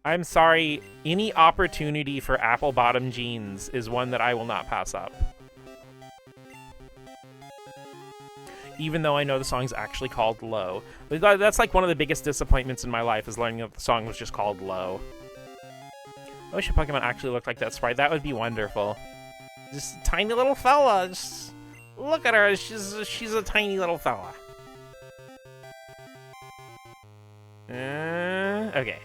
I'm sorry, any opportunity for apple bottom jeans is one that I will not pass up. Even though I know the song's actually called Low. That's like one of the biggest disappointments in my life, is learning that the song was just called Low. I wish a Pokemon actually looked like that sprite. That would be wonderful. Just a tiny little fella. Just look at her. She's a tiny little fella. Okay.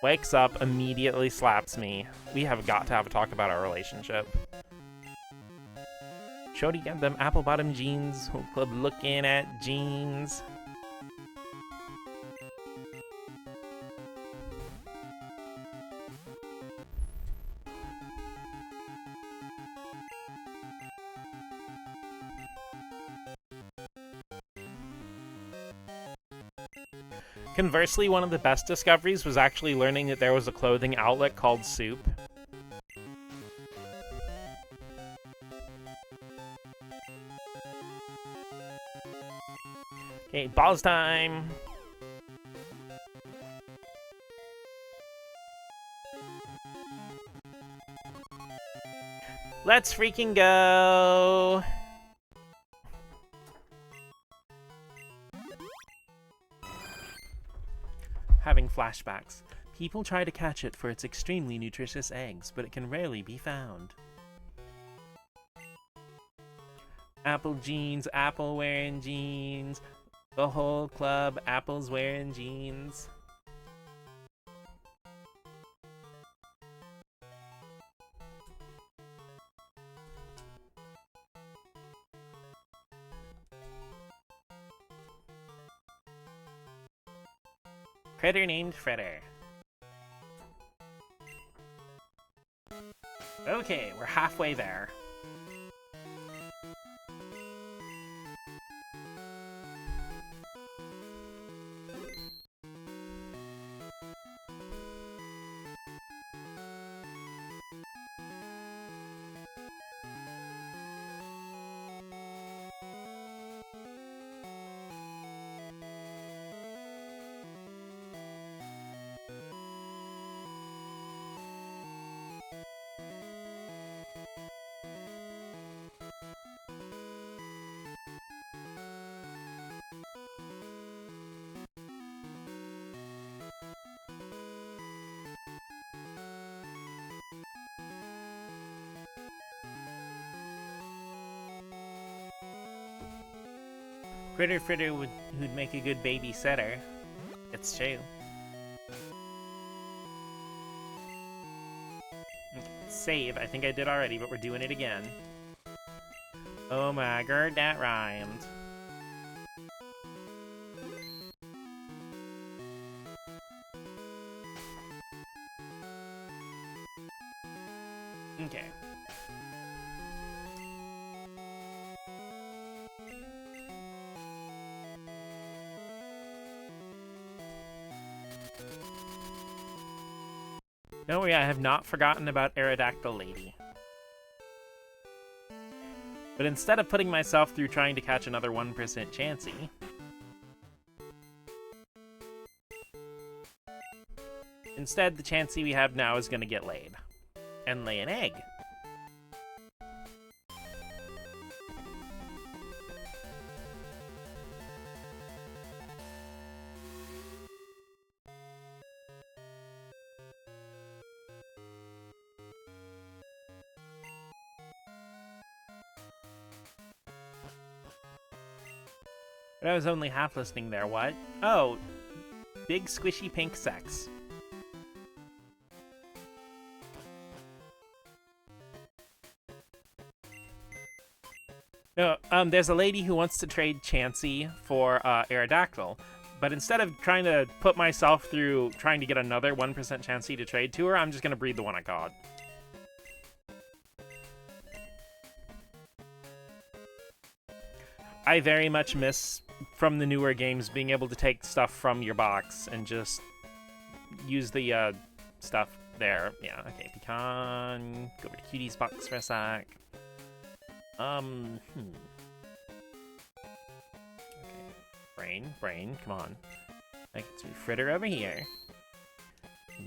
Wakes up, immediately slaps me. We have got to have a talk about our relationship. Shorty got them apple bottom jeans. Whole club looking at jeans. Conversely, one of the best discoveries was actually learning that there was a clothing outlet called Soup. Hey, balls time! Let's freaking go! Having flashbacks. People try to catch it for its extremely nutritious eggs, but it can rarely be found. Apple jeans, Apple wearing jeans. The whole club, Apple's wearing jeans. Critter named Fritter. Okay, we're halfway there. Critter Fritter would make a good babysitter. It's true. Save. I think I did already, but we're doing it again. Oh my god, that rhymed. Okay. Don't worry, I have not forgotten about Aerodactyl Lady. But instead of putting myself through trying to catch another 1% Chansey, instead the Chansey we have now is going to get laid. And lay an egg. But I was only half listening there, what? Oh, big squishy pink sex. No, there's a lady who wants to trade Chansey for Aerodactyl, but instead of trying to put myself through trying to get another 1% Chansey to trade to her, I'm just going to breed the one I got. I very much miss, from the newer games, being able to take stuff from your box and just use the stuff there. Yeah, okay, Pecan, go over to Cutie's box for a sec. Okay. Brain, come on. I can see Fritter over here.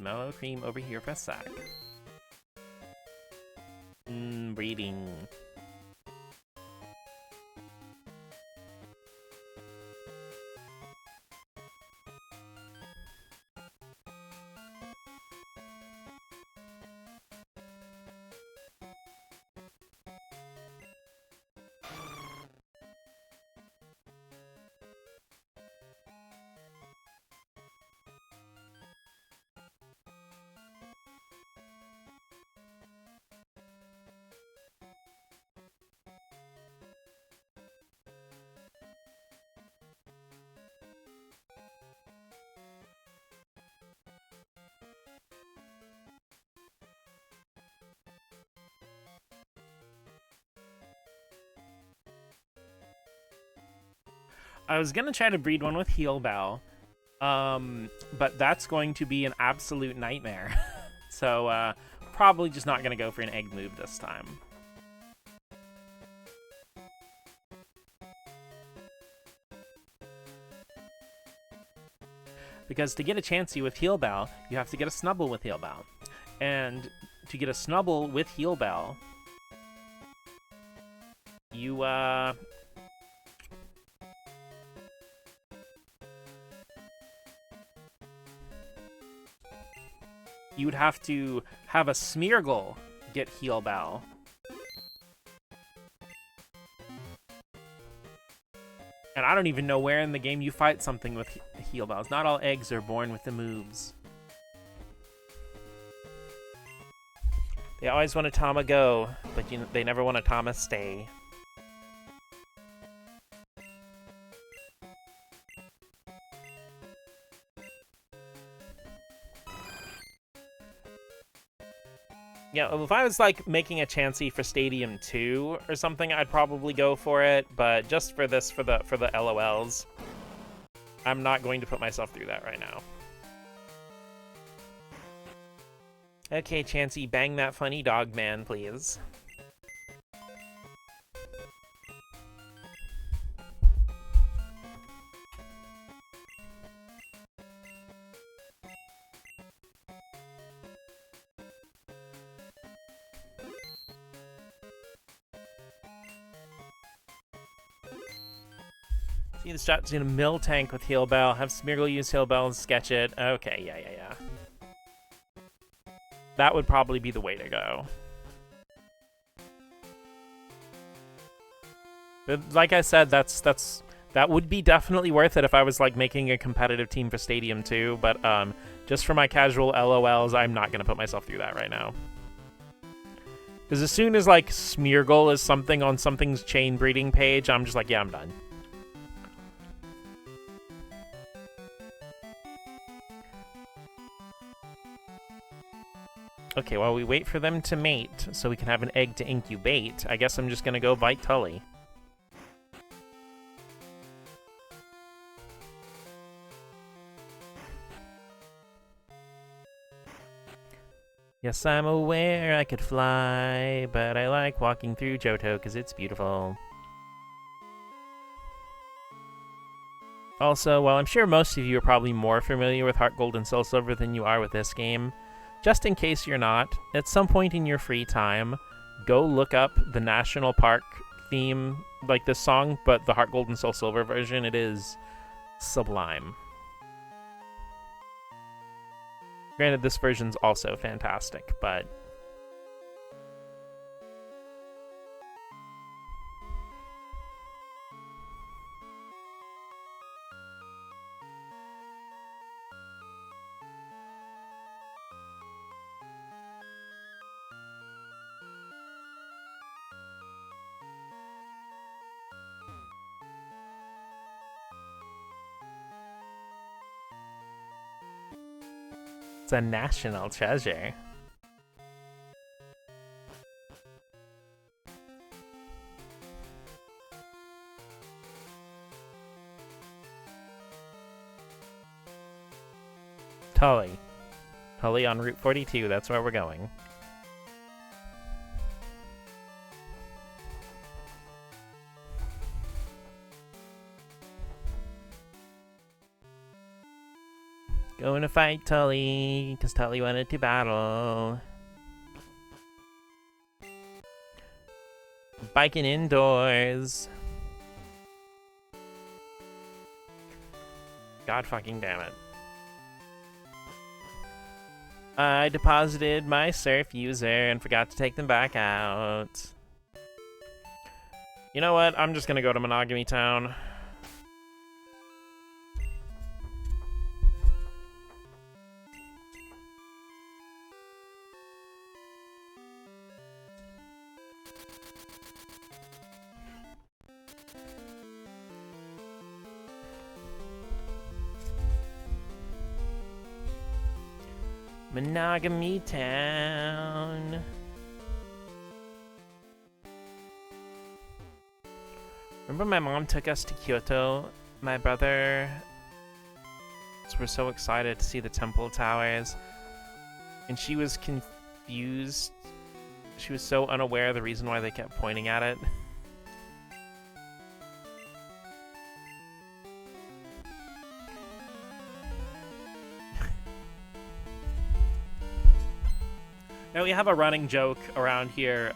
Mellow Cream over here for a sec. Breeding. I was gonna try to breed one with Heal Bell, but that's going to be an absolute nightmare. So, probably just not gonna go for an egg move this time. Because to get a Chansey with Heal Bell, you have to get a Snubbull with Heal Bell. And to get a Snubbull with Heal Bell, you, you would have to have a Smeargle get Heal Bell. And I don't even know where in the game you fight something with Heal Bells. Not all eggs are born with the moves. They always want a Tama go, but they never want a Tama stay. Yeah, if I was like making a Chansey for Stadium 2 or something, I'd probably go for it, but just for this, for the LOLs, I'm not going to put myself through that right now. Okay, Chansey, bang that funny dog man, please. See, the shot's gonna Miltank with Heal Bell, have Smeargle use Heal Bell and sketch it. Okay, yeah. That would probably be the way to go. But like I said, that would be definitely worth it if I was like making a competitive team for Stadium 2, but just for my casual LOLs, I'm not gonna put myself through that right now. Because as soon as like Smeargle is something on something's chain breeding page, I'm just like, yeah, I'm done. Okay, while we wait for them to mate so we can have an egg to incubate, I guess I'm just gonna go bite Tully. Yes, I'm aware I could fly, but I like walking through Johto because it's beautiful. Also, while I'm sure most of you are probably more familiar with Heart Gold and Soul Silver than you are with this game, just in case you're not, at some point in your free time, go look up the National Park theme, like this song, but the Heart Gold and Soul Silver version. It is sublime. Granted, this version's also fantastic, but... it's a national treasure. Tully. Tully on Route 42, that's where we're going. Going to fight Tully, because Tully wanted to battle. Biking indoors. God fucking damn it. I deposited my surf user and forgot to take them back out. You know what? I'm just gonna go to Monogamy Town. Monogamy Town. Remember my mom took us to Kyoto? My brother were so excited to see the temple towers, and she was confused. She was so unaware of the reason why they kept pointing at it. Now we have a running joke around here.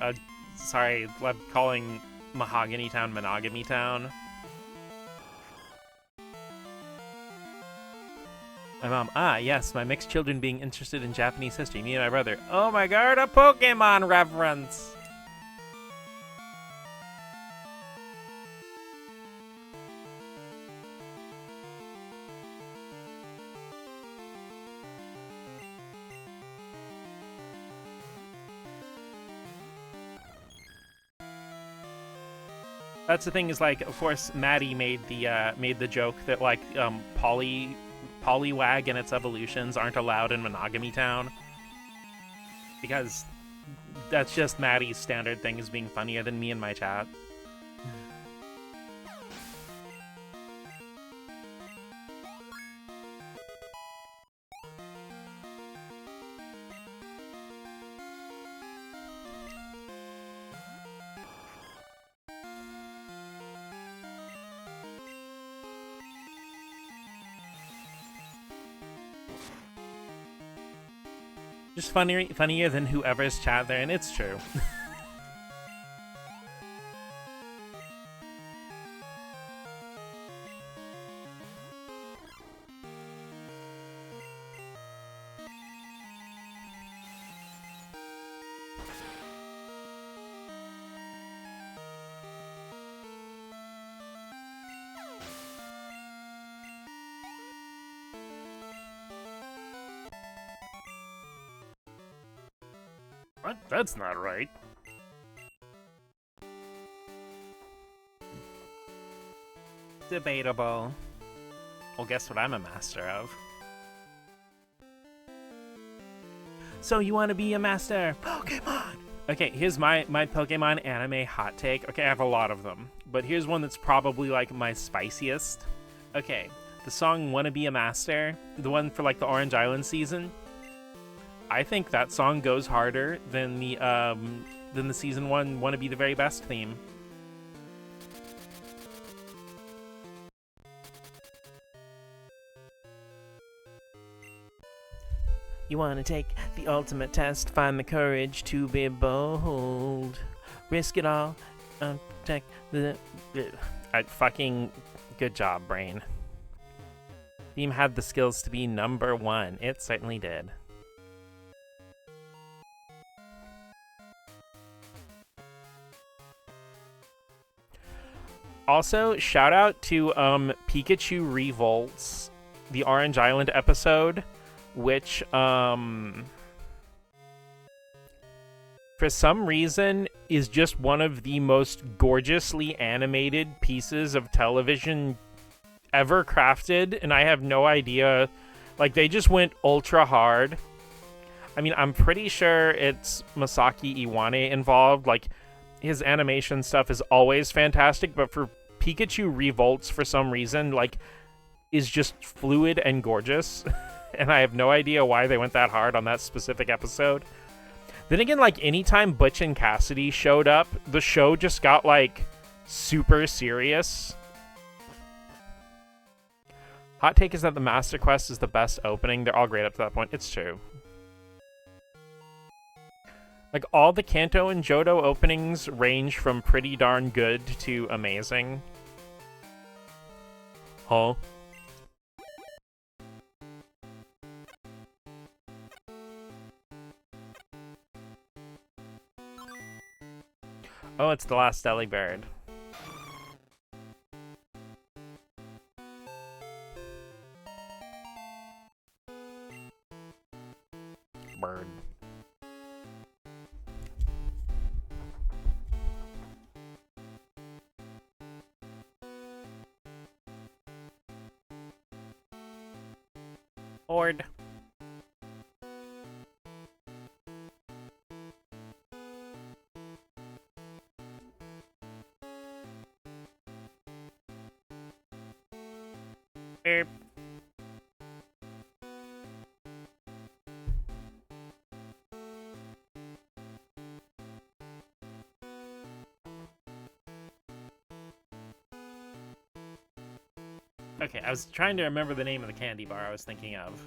Sorry, I'm calling Mahogany Town Monogamy Town. My mom, yes, my mixed children being interested in Japanese history. Me and my brother, oh my god, a Pokemon reference! That's the thing is, like, of course, Maddie made the joke that, like, Poliwag and its evolutions aren't allowed in Monogamy Town. Because that's just Maddie's standard thing, is being funnier than me in my chat. Just funnier than whoever's chat there, and it's true. What? That's not right. Debatable. Well, guess what I'm a master of? So you want to be a master? Pokemon! Okay, here's my Pokemon anime hot take. Okay, I have a lot of them, but here's one that's probably, like, my spiciest. Okay, the song Wanna Be a Master, the one for, like, the Orange Island season, I think that song goes harder than the season 1 Wanna Be the Very Best theme. You wanna take the ultimate test, find the courage to be bold, risk it all, protect the... fucking good job, brain. Theme had the skills to be #1. It certainly did. Also, shout out to Pikachu Revolts, the Orange Island episode, which for some reason is just one of the most gorgeously animated pieces of television ever crafted, and I have no idea, like, they just went ultra hard. I mean, I'm pretty sure it's Masaki Iwane involved, like, his animation stuff is always fantastic, but for Pikachu Revolts, for some reason, like, is just fluid and gorgeous. And I have no idea why they went that hard on that specific episode. Then again, like, anytime Butch and Cassidy showed up, the show just got, like, super serious. Hot take is that the Master Quest is the best opening. They're all great up to that point. It's true. Like, all the Kanto and Johto openings range from pretty darn good to amazing. Huh? Oh, it's the last Delibird. Bird. Ord. Beep. Okay, I was trying to remember the name of the candy bar I was thinking of.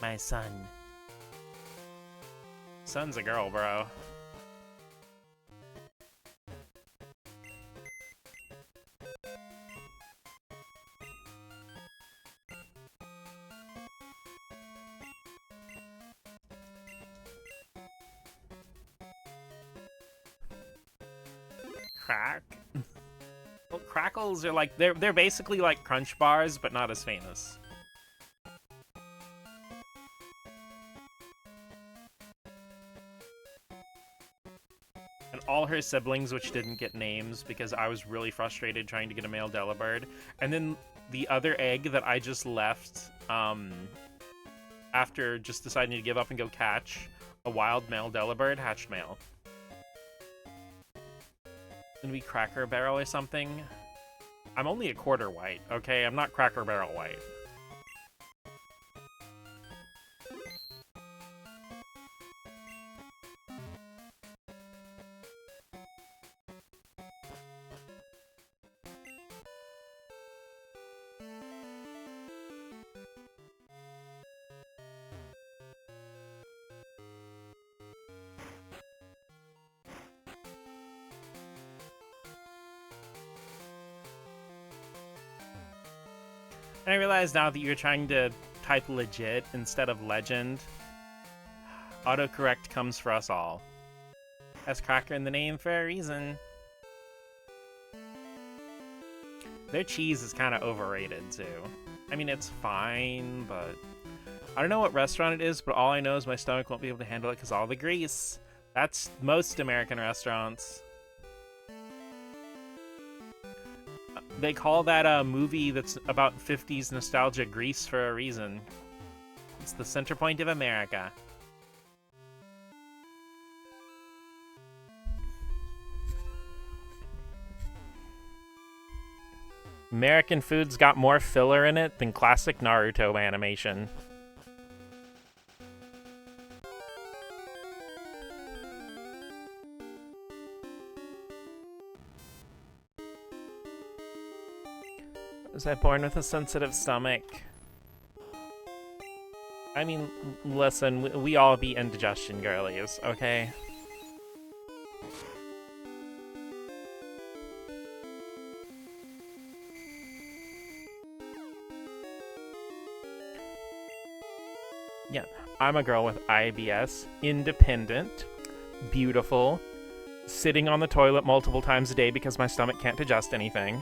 My son. Son's a girl, bro. Crack? Well, crackles are like, they're basically like Crunch bars, but not as famous. And all her siblings, which didn't get names because I was really frustrated trying to get a male Delibird. And then the other egg that I just left after just deciding to give up and go catch a wild male Delibird hatched male. Gonna be Cracker Barrel or something? I'm only a quarter white, okay? I'm not Cracker Barrel white. And I realize now that you're trying to type legit instead of legend. Autocorrect comes for us all. Has Cracker in the name for a reason. Their cheese is kind of overrated, too. I mean, it's fine, but... I don't know what restaurant it is, but all I know is my stomach won't be able to handle it because all the grease. That's most American restaurants. They call that a movie that's about 50s nostalgia Grease for a reason. It's the center point of America. American food's got more filler in it than classic Naruto animation. Was I born with a sensitive stomach? I mean, listen, we all be indigestion girlies, okay? Yeah, I'm a girl with IBS, independent, beautiful, sitting on the toilet multiple times a day because my stomach can't digest anything.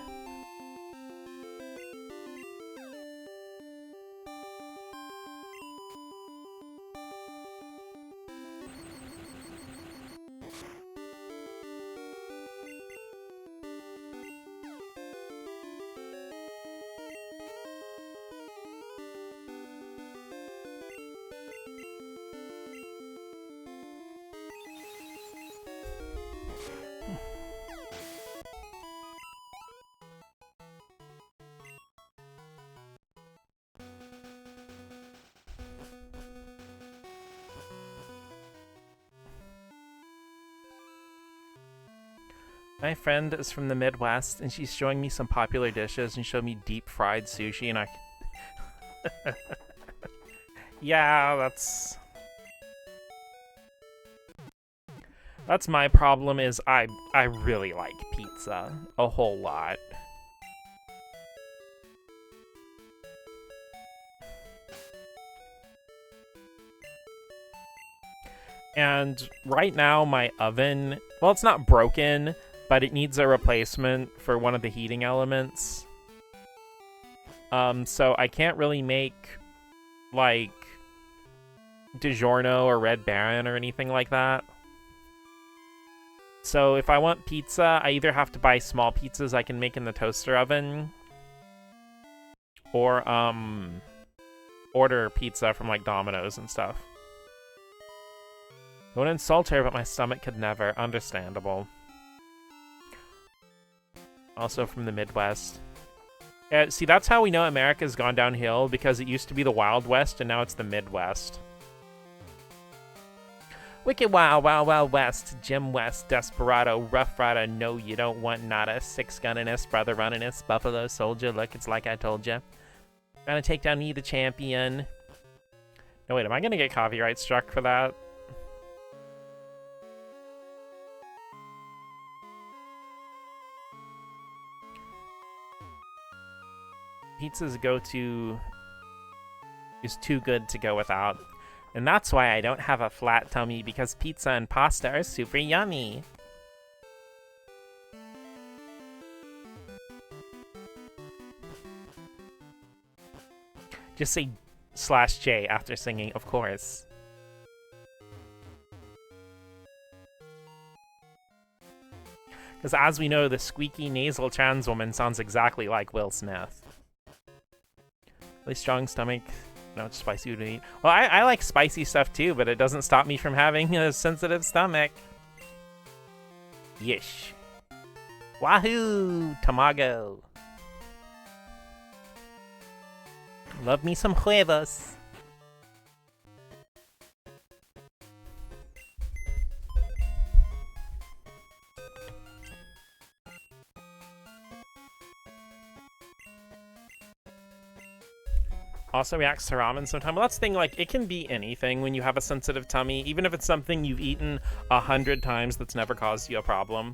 My friend is from the Midwest, and she's showing me some popular dishes and showed me deep-fried sushi, and I... Yeah, that's my problem, is I really like pizza. A whole lot. And right now, my oven... Well, it's not broken, but it needs a replacement for one of the heating elements. So I can't really make, like, DiGiorno or Red Baron or anything like that. So if I want pizza, I either have to buy small pizzas I can make in the toaster oven, or, order pizza from, like, Domino's and stuff. I would insult her, but my stomach could never. Understandable. Also from the Midwest. See, that's how we know America's gone downhill, because it used to be the Wild West, and now it's the Midwest. Wicked Wild, Wild, Wild West, Jim West, Desperado, Rough Rider, no you don't want nada, six gunnin'ist, brother runnin'ist, Buffalo Soldier, look, it's like I told ya. Gonna take down me, the champion. No, wait, am I gonna get copyright struck for that? Pizza's go-to is too good to go without. And that's why I don't have a flat tummy, because pizza and pasta are super yummy. Just say /J after singing, of course. Because as we know, the squeaky nasal trans woman sounds exactly like Will Smith. Really strong stomach, not spicy food to eat. Well, I like spicy stuff too, but it doesn't stop me from having a sensitive stomach. Yeesh. Wahoo! Tamago. Love me some huevos. Also reacts to ramen sometimes. Well, that's the thing, like, it can be anything when you have a sensitive tummy, even if it's something you've eaten 100 times that's never caused you a problem.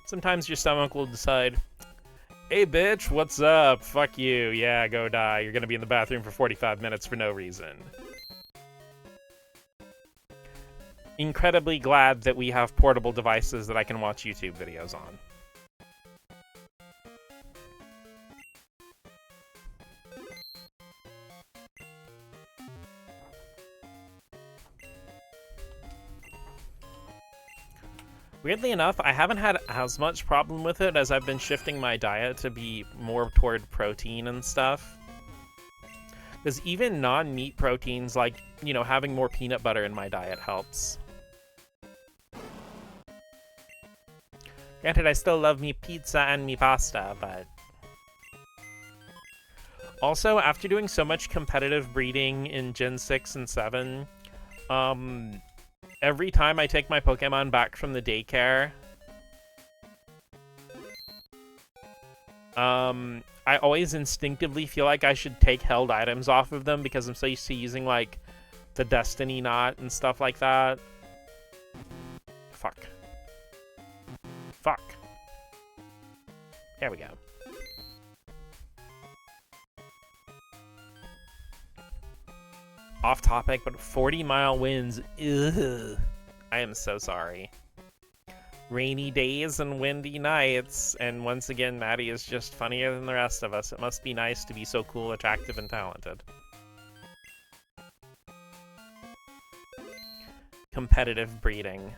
Sometimes your stomach will decide, hey, bitch, what's up? Fuck you. Yeah, go die. You're gonna be in the bathroom for 45 minutes for no reason. Incredibly glad that we have portable devices that I can watch YouTube videos on. Weirdly enough, I haven't had as much problem with it as I've been shifting my diet to be more toward protein and stuff. Because even non-meat proteins, like, you know, having more peanut butter in my diet helps. Granted, I still love me pizza and me pasta, but... Also, after doing so much competitive breeding in Gen 6 and 7, every time I take my Pokemon back from the daycare, I always instinctively feel like I should take held items off of them because I'm so used to using, like, the Destiny Knot and stuff like that. Fuck. Fuck. There we go. Off topic, but 40-mile winds. Ugh. I am so sorry. Rainy days and windy nights, and once again, Maddie is just funnier than the rest of us. It must be nice to be so cool, attractive, and talented. Competitive breeding.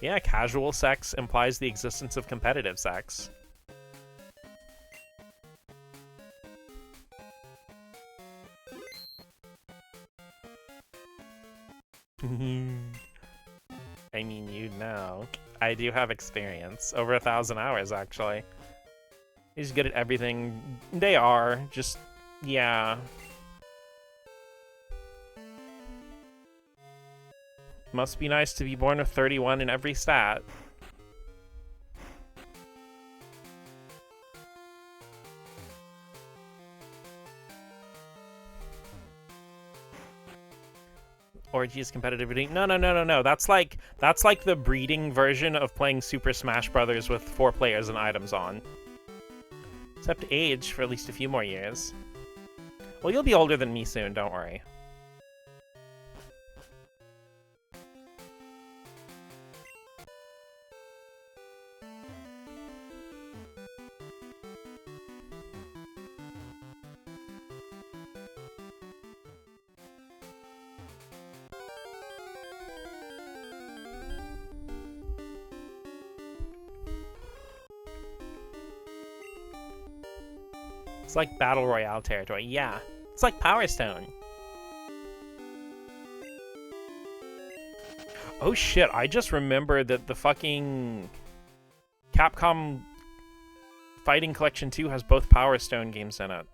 Yeah, casual sex implies the existence of competitive sex. I mean, you know. I do have experience. Over 1,000 hours, actually. He's good at everything. They are. Just, yeah. Must be nice to be born with 31 in every stat. Orgies, competitive breeding. No. That's like the breeding version of playing Super Smash Brothers with 4 players and items on. Except age for at least a few more years. Well, you'll be older than me soon, don't worry. It's like Battle Royale territory. Yeah, it's like Power Stone. Oh shit, I just remembered that the fucking Capcom Fighting Collection 2 has both Power Stone games in it.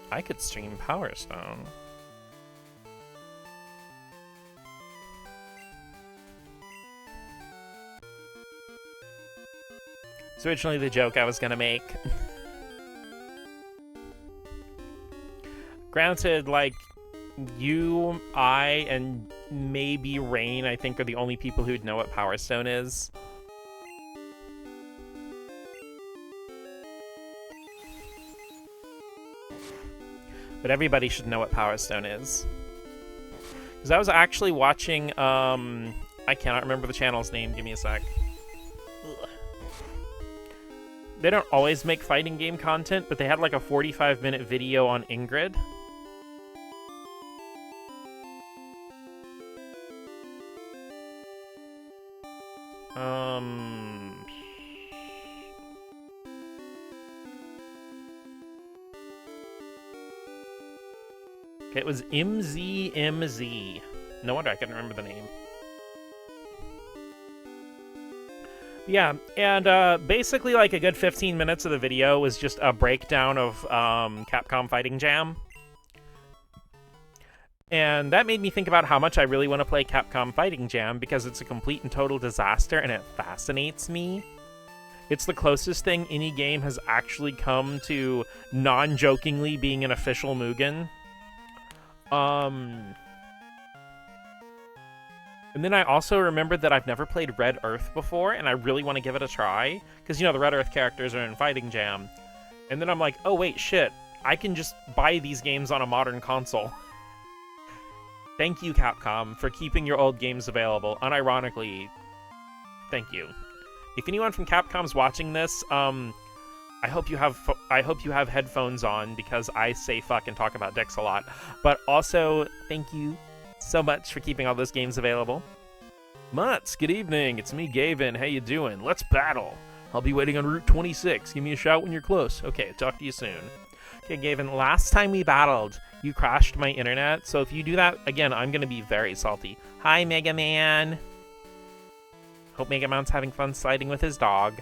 I could stream Power Stone. It's originally the joke I was gonna make. Granted, like, you, I, and maybe Rain, I think, are the only people who'd know what Power Stone is. But everybody should know what Power Stone is. Because I was actually watching, I cannot remember the channel's name, give me a sec. Ugh. They don't always make fighting game content, but they had like a 45-minute video on Ingrid. Okay, it was MZMZ. No wonder I couldn't remember the name. Yeah, and basically like a good 15 minutes of the video was just a breakdown of Capcom Fighting Jam. And that made me think about how much I really want to play Capcom Fighting Jam because it's a complete and total disaster and it fascinates me. It's the closest thing any game has actually come to non-jokingly being an official Mugen. And then I also remembered that I've never played Red Earth before, and I really want to give it a try. Because, you know, the Red Earth characters are in Fighting Jam. And then I'm like, oh wait, shit. I can just buy these games on a modern console. Thank you, Capcom, for keeping your old games available. Unironically, thank you. If anyone from Capcom's watching this, I hope you have headphones on because I say fuck and talk about dicks a lot. But also, thank you so much for keeping all those games available. Mutts, good evening. It's me, Gavin. How you doing? Let's battle. I'll be waiting on Route 26. Give me a shout when you're close. Okay, talk to you soon. Okay, Gavin, last time we battled, you crashed my internet. So if you do that again, I'm going to be very salty. Hi, Mega Man. Hope Mega Man's having fun sliding with his dog.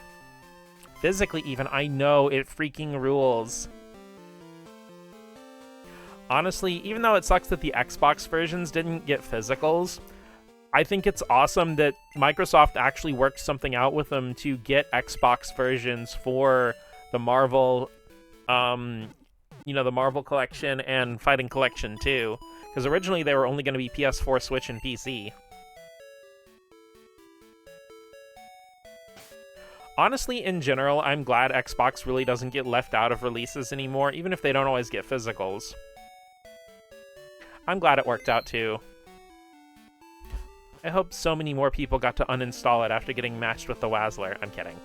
Physically even, I know, it freaking rules. Honestly, even though it sucks that the Xbox versions didn't get physicals, I think it's awesome that Microsoft actually worked something out with them to get Xbox versions for the Marvel, you know, the Marvel Collection and Fighting Collection too. Because originally they were only going to be PS4, Switch, and PC. Honestly, in general, I'm glad Xbox really doesn't get left out of releases anymore, even if they don't always get physicals. I'm glad it worked out, too. I hope so many more people got to uninstall it after getting matched with the Wazzler. I'm kidding.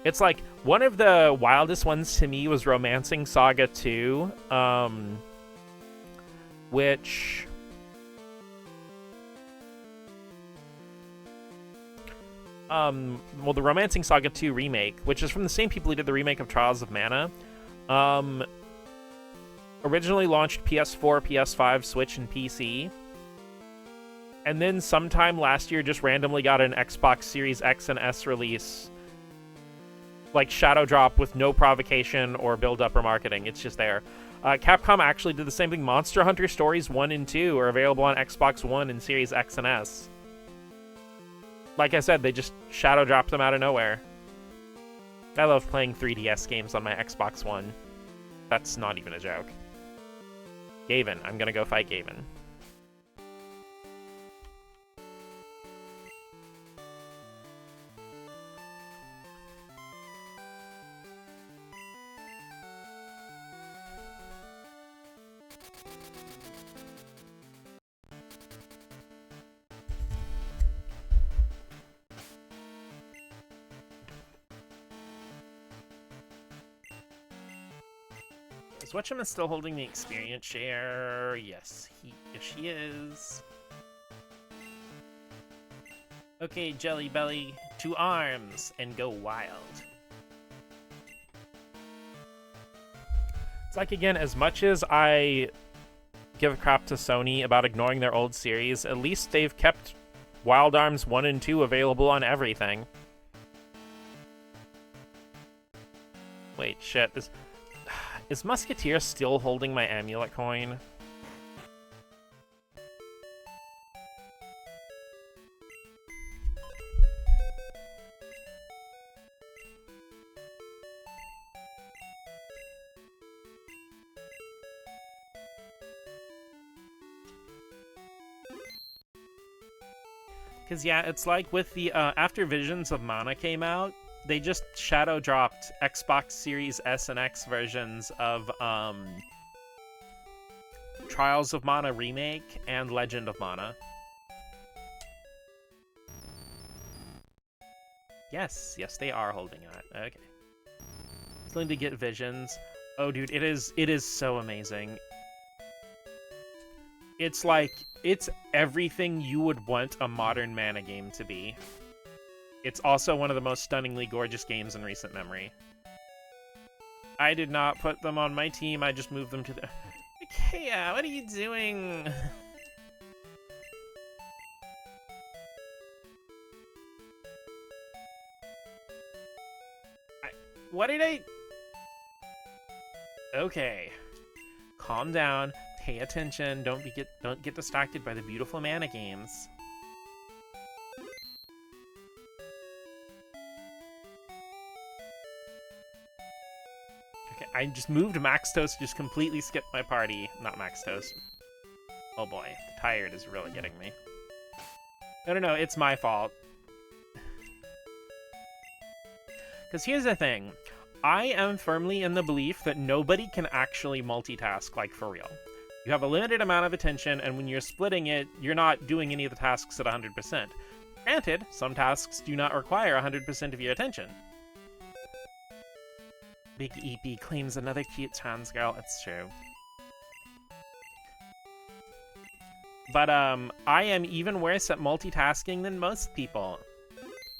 It's like, one of the wildest ones to me was Romancing Saga 2, which... well, the Romancing Saga 2 remake, which is from the same people who did the remake of Trials of Mana, originally launched PS4, PS5, Switch, and PC, and then sometime last year just randomly got an Xbox Series X and S release, like Shadow Drop with no provocation or build-up or marketing. It's just there. Capcom actually did the same thing. Monster Hunter Stories 1 and 2 are available on Xbox One and Series X and S. Like I said, they just shadow dropped them out of nowhere. I love playing 3DS games on my Xbox One. That's not even a joke. Gavin. I'm gonna go fight Gavin. Is Wetchum still holding the experience share? Yes, she is. Okay, Jelly Belly, to arms and go wild. It's like, again, as much as I give crap to Sony about ignoring their old series, at least they've kept Wild Arms 1 and 2 available on everything. Wait, shit, is Musketeer still holding my amulet coin? Because, yeah, it's like with the, after Visions of Mana came out, they just shadow dropped Xbox Series S and X versions of, Trials of Mana Remake and Legend of Mana. Yes, they are holding it. Okay. Going to get Visions. Oh, dude, it is so amazing. It's like, it's everything you would want a modern Mana game to be. It's also one of the most stunningly gorgeous games in recent memory. I did not put them on my team, I just moved them to the... Ikea, what are you doing? What did I... Okay. Calm down, pay attention, don't get distracted by the beautiful Mana games. Okay, I just moved Max Toast, just completely skipped my party. Not Max Toast. Oh boy, the tired is really getting me. No, it's my fault. Because here's the thing. I am firmly in the belief that nobody can actually multitask, like, for real. You have a limited amount of attention, and when you're splitting it, you're not doing any of the tasks at 100%. Granted, some tasks do not require 100% of your attention. Big EP claims another cute trans girl. It's true. But, I am even worse at multitasking than most people.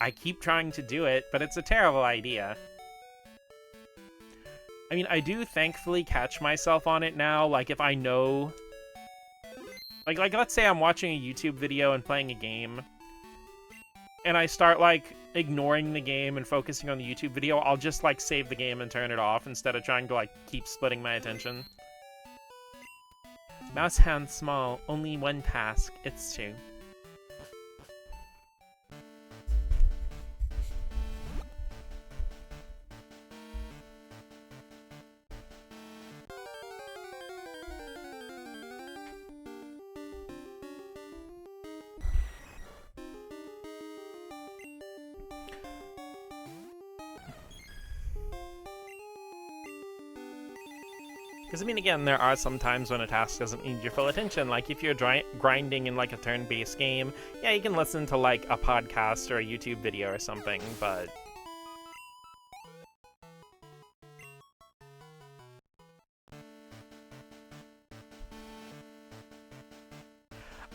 I keep trying to do it, but it's a terrible idea. I mean, I do thankfully catch myself on it now, like if I know... Like let's say I'm watching a YouTube video and playing a game, and I start, like, ignoring the game and focusing on the YouTube video, I'll just, like, save the game and turn it off instead of trying to, like, keep splitting my attention. Mouse hand small, only one task, it's true. Because, I mean, again, there are some times when a task doesn't need your full attention. Like, if you're grinding in, like, a turn-based game, yeah, you can listen to, like, a podcast or a YouTube video or something, but...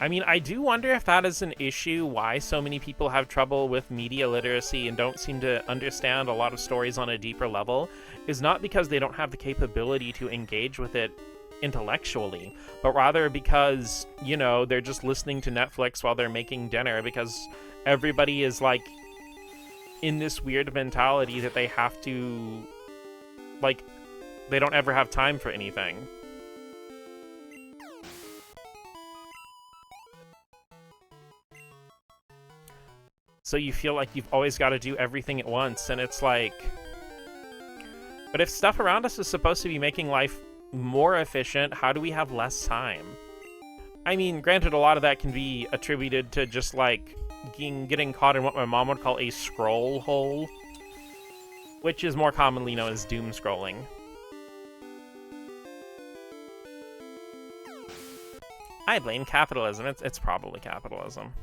I mean, I do wonder if that is an issue, why so many people have trouble with media literacy and don't seem to understand a lot of stories on a deeper level, is not because they don't have the capability to engage with it intellectually, but rather because, you know, they're just listening to Netflix while they're making dinner, because everybody is, like, in this weird mentality that they have to, like, they don't ever have time for anything. So you feel like you've always got to do everything at once, and it's like... But if stuff around us is supposed to be making life more efficient, how do we have less time? I mean, granted, a lot of that can be attributed to just, like, getting caught in what my mom would call a scroll hole, which is more commonly known as doom scrolling. I blame capitalism. It's probably capitalism.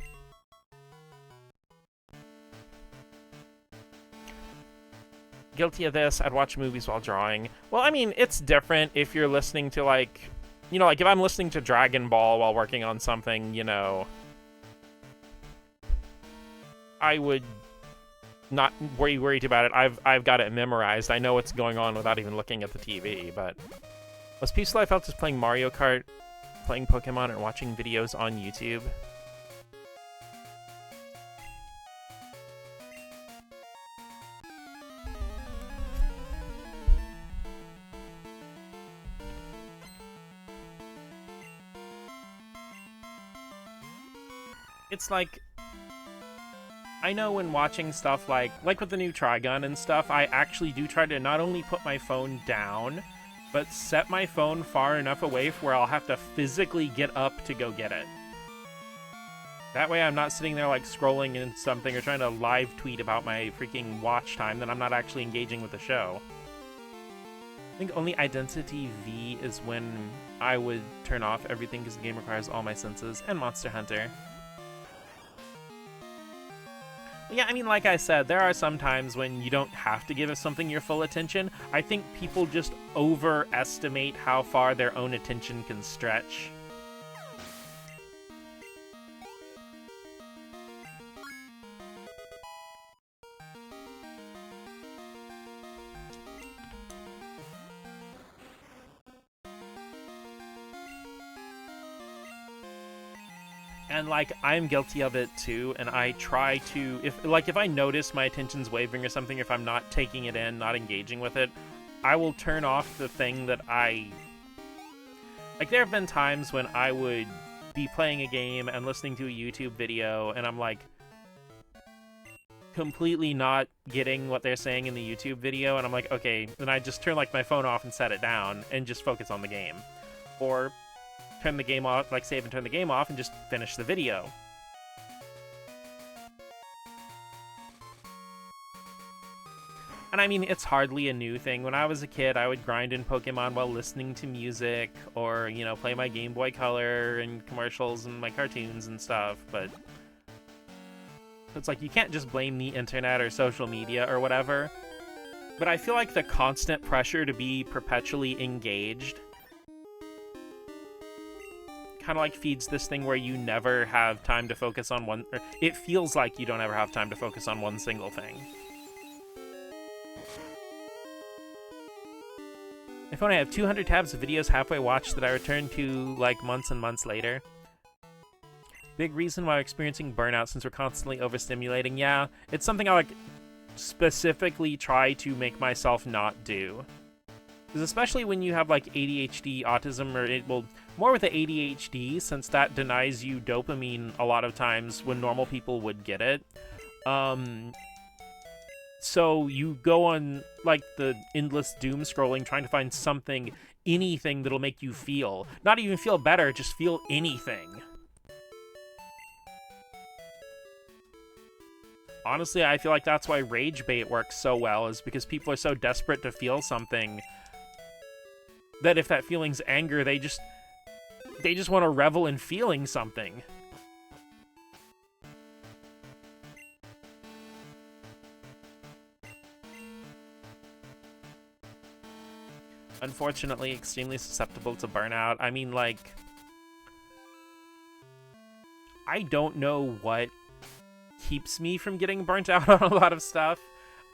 Guilty of this, I'd watch movies while drawing. Well, I mean, it's different if you're listening to, like... You know, like, if I'm listening to Dragon Ball while working on something, you know... I would not worried about it. I've got it memorized. I know what's going on without even looking at the TV, but... Most peaceful I felt is playing Mario Kart, playing Pokemon, or watching videos on YouTube. It's like, I know when watching stuff like with the new Trigun and stuff, I actually do try to not only put my phone down, but set my phone far enough away where I'll have to physically get up to go get it. That way I'm not sitting there like scrolling in something or trying to live tweet about my freaking watch time, then I'm not actually engaging with the show. I think only Identity V is when I would turn off everything because the game requires all my senses, and Monster Hunter. But yeah, I mean, like I said, there are some times when you don't have to give something your full attention. I think people just overestimate how far their own attention can stretch. And, like, I'm guilty of it, too, and I try to... If I notice my attention's wavering or something, if I'm not taking it in, not engaging with it, I will turn off the thing that I... Like, there have been times when I would be playing a game and listening to a YouTube video, and I'm, like, completely not getting what they're saying in the YouTube video, and I'm like, okay, then I just turn, like, my phone off and set it down, and just focus on the game. Or... turn the game off, like save and turn the game off, and just finish the video. And I mean, it's hardly a new thing. When I was a kid, I would grind in Pokemon while listening to music, or, you know, play my Game Boy Color and commercials and my cartoons and stuff, but... it's like, you can't just blame the internet or social media or whatever. But I feel like the constant pressure to be perpetually engaged kind of like feeds this thing where you never have time to focus on one, or it feels like you don't ever have time to focus on one single thing. If only I have 200 tabs of videos halfway watched that I return to like months and months later. Big reason why I'm experiencing burnout since we're constantly overstimulating. Yeah, it's something I like specifically try to make myself not do. Because especially when you have, like, ADHD, autism, or more with the ADHD, since that denies you dopamine a lot of times when normal people would get it. So you go on, like, the endless doom scrolling, trying to find something, anything that'll make you feel. Not even feel better, just feel anything. Honestly, I feel like that's why rage bait works so well, is because people are so desperate to feel something that if that feeling's anger, they just want to revel in feeling something. Unfortunately, extremely susceptible to burnout. I mean, like, I don't know what keeps me from getting burnt out on a lot of stuff.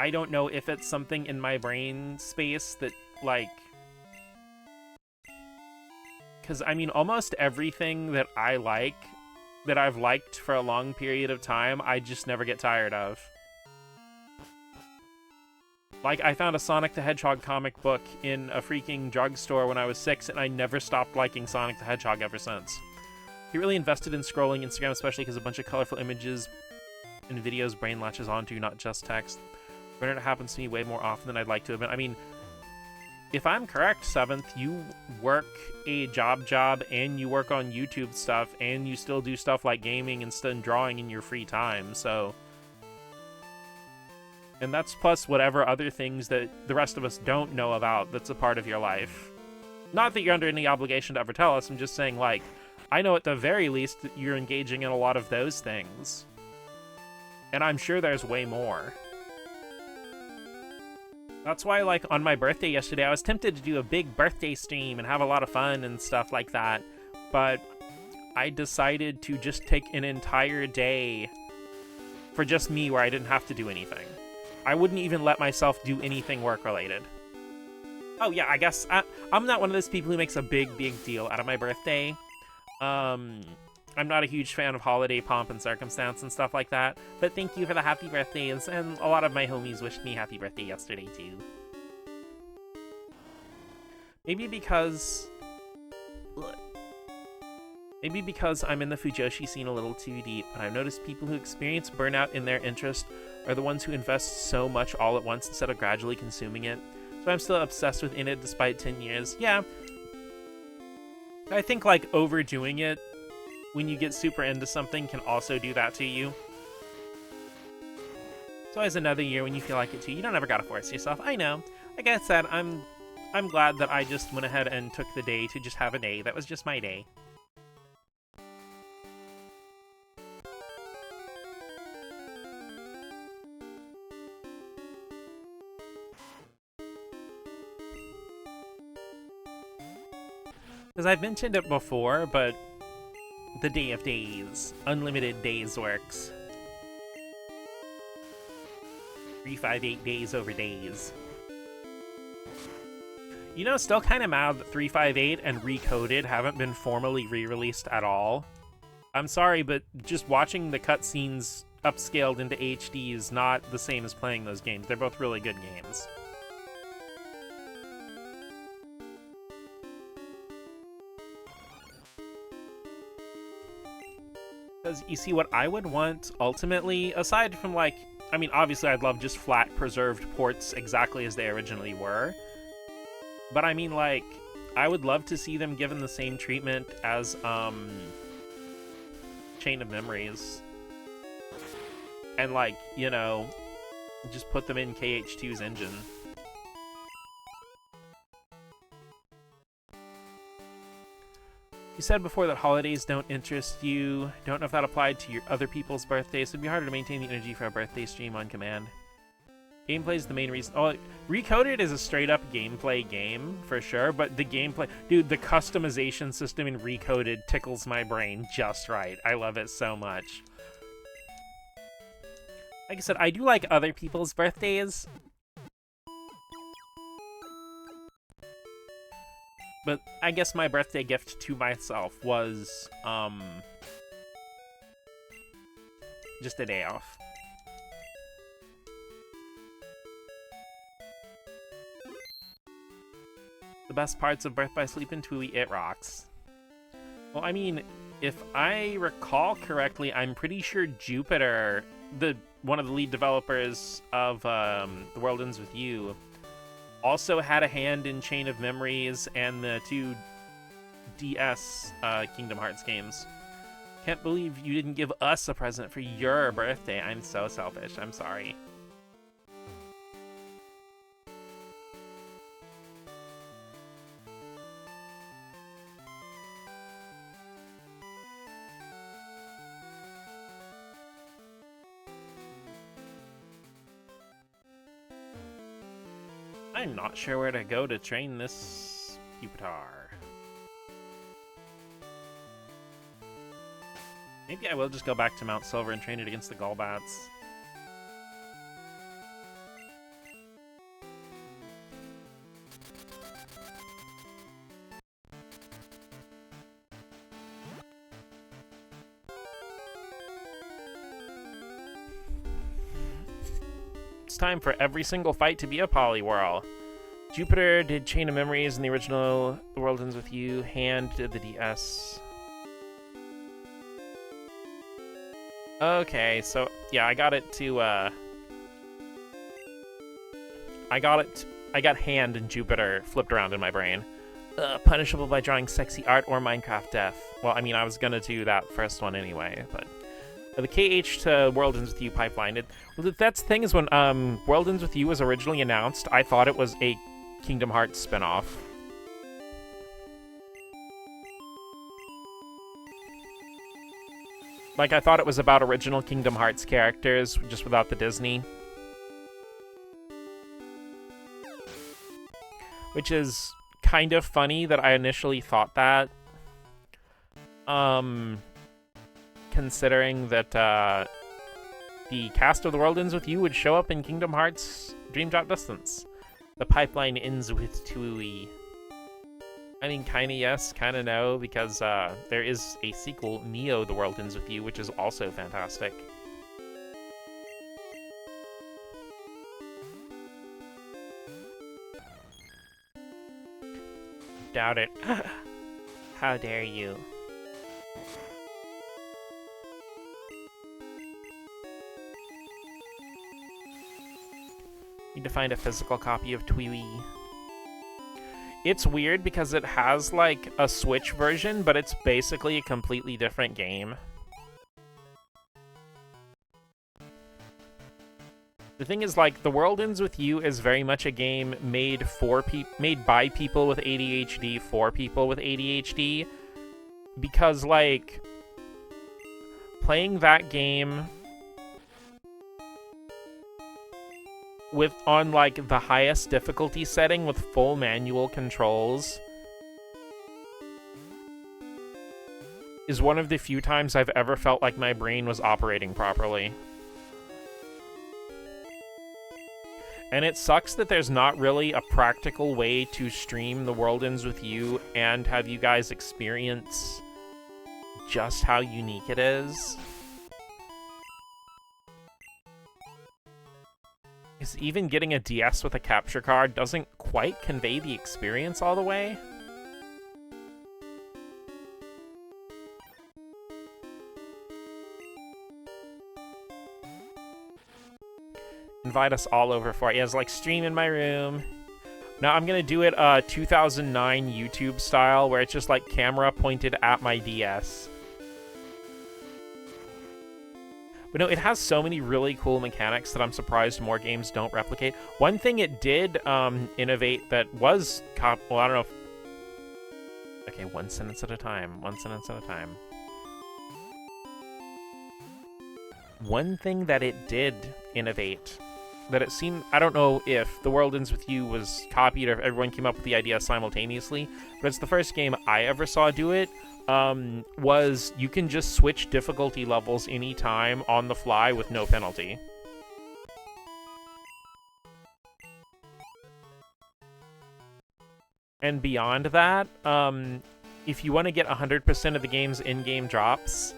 I don't know if it's something in my brain space that, like... because, I mean, almost everything that I like, that I've liked for a long period of time, I just never get tired of. Like, I found a Sonic the Hedgehog comic book in a freaking drugstore when I was 6, and I never stopped liking Sonic the Hedgehog ever since. He really invested in scrolling Instagram, especially because a bunch of colorful images and videos brain latches onto, not just text. Burnout happens to me way more often than I'd like to admit. I mean... if I'm correct, 7th, you work a job and you work on YouTube stuff, and you still do stuff like gaming and drawing in your free time, so... and that's plus whatever other things that the rest of us don't know about that's a part of your life. Not that you're under any obligation to ever tell us, I'm just saying, like, I know at the very least that you're engaging in a lot of those things. And I'm sure there's way more. That's why, like, on my birthday yesterday, I was tempted to do a big birthday stream and have a lot of fun and stuff like that, but I decided to just take an entire day for just me where I didn't have to do anything. I wouldn't even let myself do anything work-related. Oh, yeah, I guess I'm not one of those people who makes a big deal out of my birthday. I'm not a huge fan of holiday pomp and circumstance and stuff like that, but thank you for the happy birthdays, and a lot of my homies wished me happy birthday yesterday, too. Maybe because I'm in the Fujoshi scene a little too deep, but I've noticed people who experience burnout in their interest are the ones who invest so much all at once instead of gradually consuming it. So I'm still obsessed with it despite 10 years. Yeah. I think, like, overdoing it when you get super into something, can also do that to you. It's always another year when you feel like it too. You don't ever gotta force yourself. I know. Like I said, I'm glad that I just went ahead and took the day to just have a day. That was just my day. Because I've mentioned it before, but the Day of Days. Unlimited days works. 358 days over days. You know, still kind of mad that 358 and Recoded haven't been formally re-released at all. I'm sorry, but just watching the cutscenes upscaled into HD is not the same as playing those games. They're both really good games. Because you see, what I would want ultimately, aside from like, I mean, obviously I'd love just flat preserved ports exactly as they originally were. But I mean, like, I would love to see them given the same treatment as Chain of Memories. And like, you know, just put them in KH2's engine. You said before that holidays don't interest you. Don't know if that applied to your other people's birthdays. It'd be harder to maintain the energy for a birthday stream on command. Gameplay is the main reason. Oh, Recoded is a straight-up gameplay game, for sure, but the gameplay... Dude, the customization system in Recoded tickles my brain just right. I love it so much. Like I said, I do like other people's birthdays. But I guess my birthday gift to myself was, just a day off. The best parts of Birth by Sleep and Tooie, it rocks. Well, I mean, if I recall correctly, I'm pretty sure Jupiter, one of the lead developers of The World Ends With You, also had a hand in Chain of Memories and the 2 DS Kingdom Hearts games. Can't believe you didn't give us a present for your birthday. I'm so selfish. I'm sorry. I'm not sure where to go to train this Pupitar. Maybe I will just go back to Mount Silver and train it against the Golbats. It's time for every single fight to be a Poliwhirl. Jupiter did Chain of Memories in the original The World Ends With You. Hand did the DS. Okay, so yeah, I got it to I got Hand and Jupiter flipped around in my brain. Punishable by drawing sexy art or Minecraft death. Well, I mean, I was gonna do that first one anyway, but the KH to World Ends With You pipeline. That's the thing is when World Ends With You was originally announced, I thought it was a Kingdom Hearts spinoff. Like, I thought it was about original Kingdom Hearts characters, just without the Disney. Which is kind of funny that I initially thought that. Considering that the cast of The World Ends With You would show up in Kingdom Hearts Dream Drop Distance. The pipeline ends with Tooie. I mean, kinda yes, kinda no, because there is a sequel, Neo The World Ends With You, which is also fantastic. Doubt it. How dare you. Need to find a physical copy of Tooie. It's weird because it has, like, a Switch version, but it's basically a completely different game. The thing is, like, The World Ends With You is very much a game made by people with ADHD for people with ADHD. Because, like, playing that game on like the highest difficulty setting with full manual controls is one of the few times I've ever felt like my brain was operating properly. And it sucks that there's not really a practical way to stream The World Ends With You and have you guys experience just how unique it is. Because even getting a DS with a capture card doesn't quite convey the experience all the way. Invite us all over for it. Yeah, it's like stream in my room. Now I'm gonna do it 2009 YouTube style, where it's just like camera pointed at my DS. But no, it has so many really cool mechanics that I'm surprised more games don't replicate. One thing it did innovate that was well, I don't know if... Okay, one sentence at a time. One sentence at a time. One thing that it did innovate, that it seemed... I don't know if The World Ends With You was copied or if everyone came up with the idea simultaneously, but it's the first game I ever saw do it. Was you can just switch difficulty levels anytime on the fly with no penalty. And beyond that, if you want to get 100% of the game's in-game drops,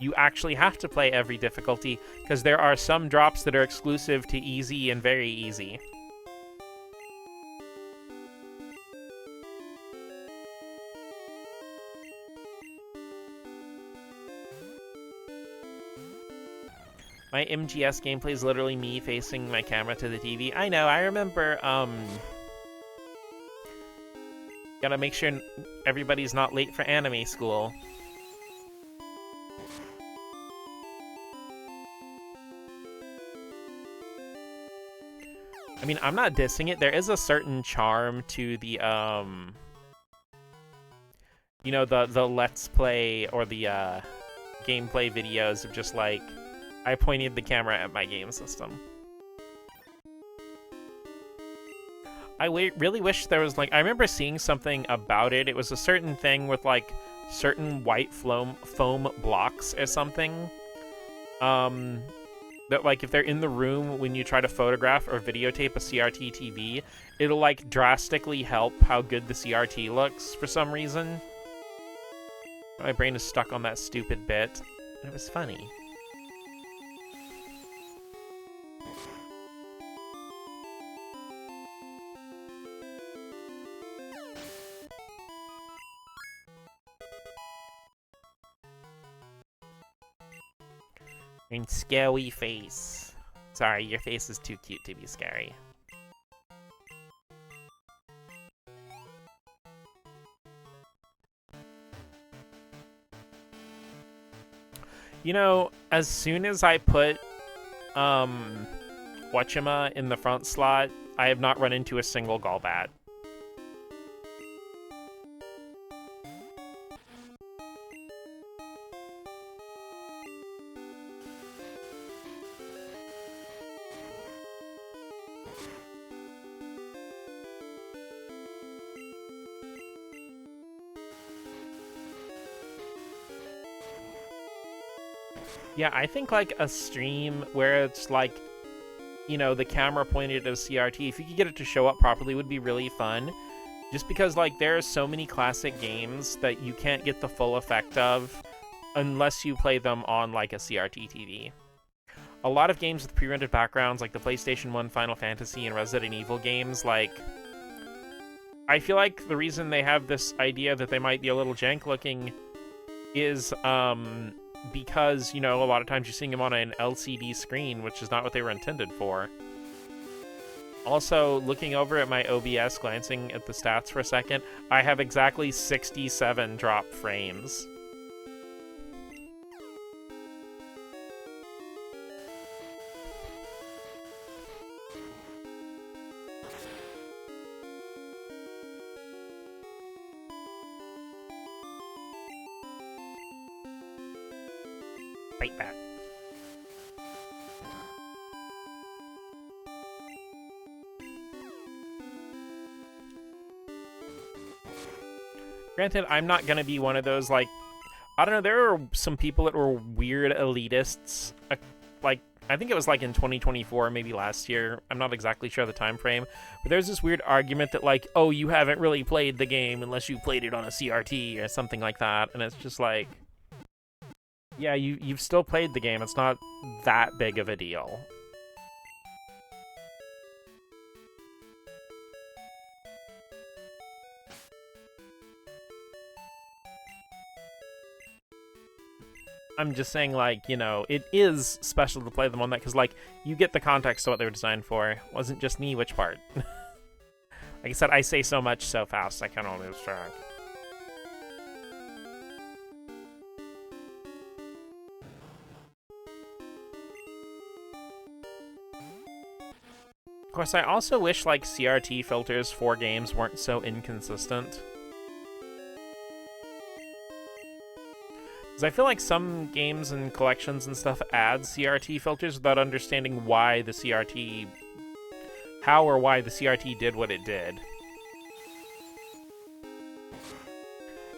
you actually have to play every difficulty, because there are some drops that are exclusive to easy and very easy. My MGS gameplay is literally me facing my camera to the TV. I know, I remember, gotta make sure everybody's not late for anime school. I mean, I'm not dissing it. There is a certain charm to the, you know, the Let's Play or the, gameplay videos of just, like, I pointed the camera at my game system. I really wish there was, like... I remember seeing something about it. It was a certain thing with, like, certain white foam blocks or something. That, like, if they're in the room when you try to photograph or videotape a CRT TV, it'll, like, drastically help how good the CRT looks for some reason. My brain is stuck on that stupid bit. And it was funny. And scary face. Sorry, your face is too cute to be scary. You know, as soon as I put, Whatchama in the front slot, I have not run into a single Golbat. Yeah, I think, like, a stream where it's, like, you know, the camera pointed at a CRT, if you could get it to show up properly, would be really fun. Just because, like, there are so many classic games that you can't get the full effect of unless you play them on, like, a CRT TV. A lot of games with pre-rendered backgrounds, like the PlayStation 1 Final Fantasy and Resident Evil games, like... I feel like the reason they have this idea that they might be a little jank-looking is, because, you know, a lot of times you're seeing them on an LCD screen, which is not what they were intended for. Also, looking over at my OBS, glancing at the stats for a second, I have exactly 67 drop frames. Bite that. Granted, I'm not gonna be one of those, like, I don't know, there are some people that were weird elitists, like, I think it was like in 2024, maybe last year, I'm not exactly sure the time frame, but there's this weird argument that, like, oh, you haven't really played the game unless you played it on a CRT or something like that, and it's just like, yeah, you've still played the game, it's not that big of a deal. I'm just saying, like, you know, it is special to play them on that, because, like, you get the context of what they were designed for. It wasn't just me, which part? Like I said, I say so much so fast, I kind of lose track. Of course, I also wish, like, CRT filters for games weren't so inconsistent. I feel like some games and collections and stuff add CRT filters without understanding why the CRT... how or why the CRT did what it did.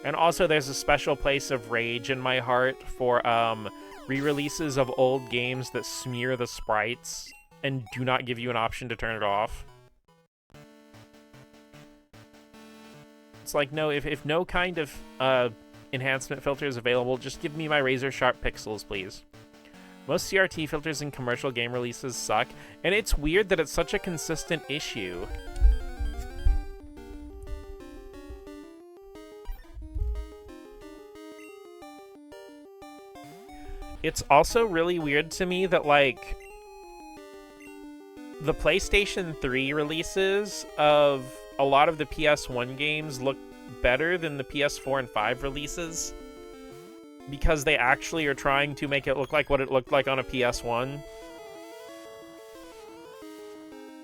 And also there's a special place of rage in my heart for re-releases of old games that smear the sprites and do not give you an option to turn it off. It's like, no, if no kind of enhancement filter is available, just give me my razor sharp pixels, please. Most CRT filters in commercial game releases suck, and it's weird that it's such a consistent issue. It's also really weird to me that, like, the PlayStation 3 releases of a lot of the PS1 games look better than the PS4 and 5 releases because they actually are trying to make it look like what it looked like on a PS1.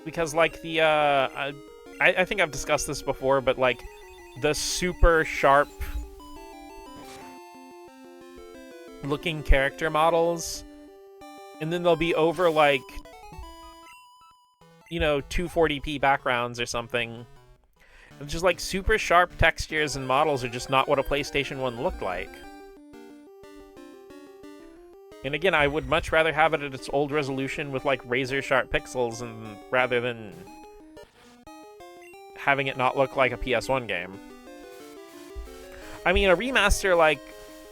Because, like, the, I think I've discussed this before, but, like, the super sharp looking character models, and then they'll be over, like, you know, 240p backgrounds or something. It's just like super sharp textures and models are just not what a PlayStation 1 looked like. And again, I would much rather have it at its old resolution with, like, razor sharp pixels and rather than having it not look like a PS1 game. I mean, a remaster like,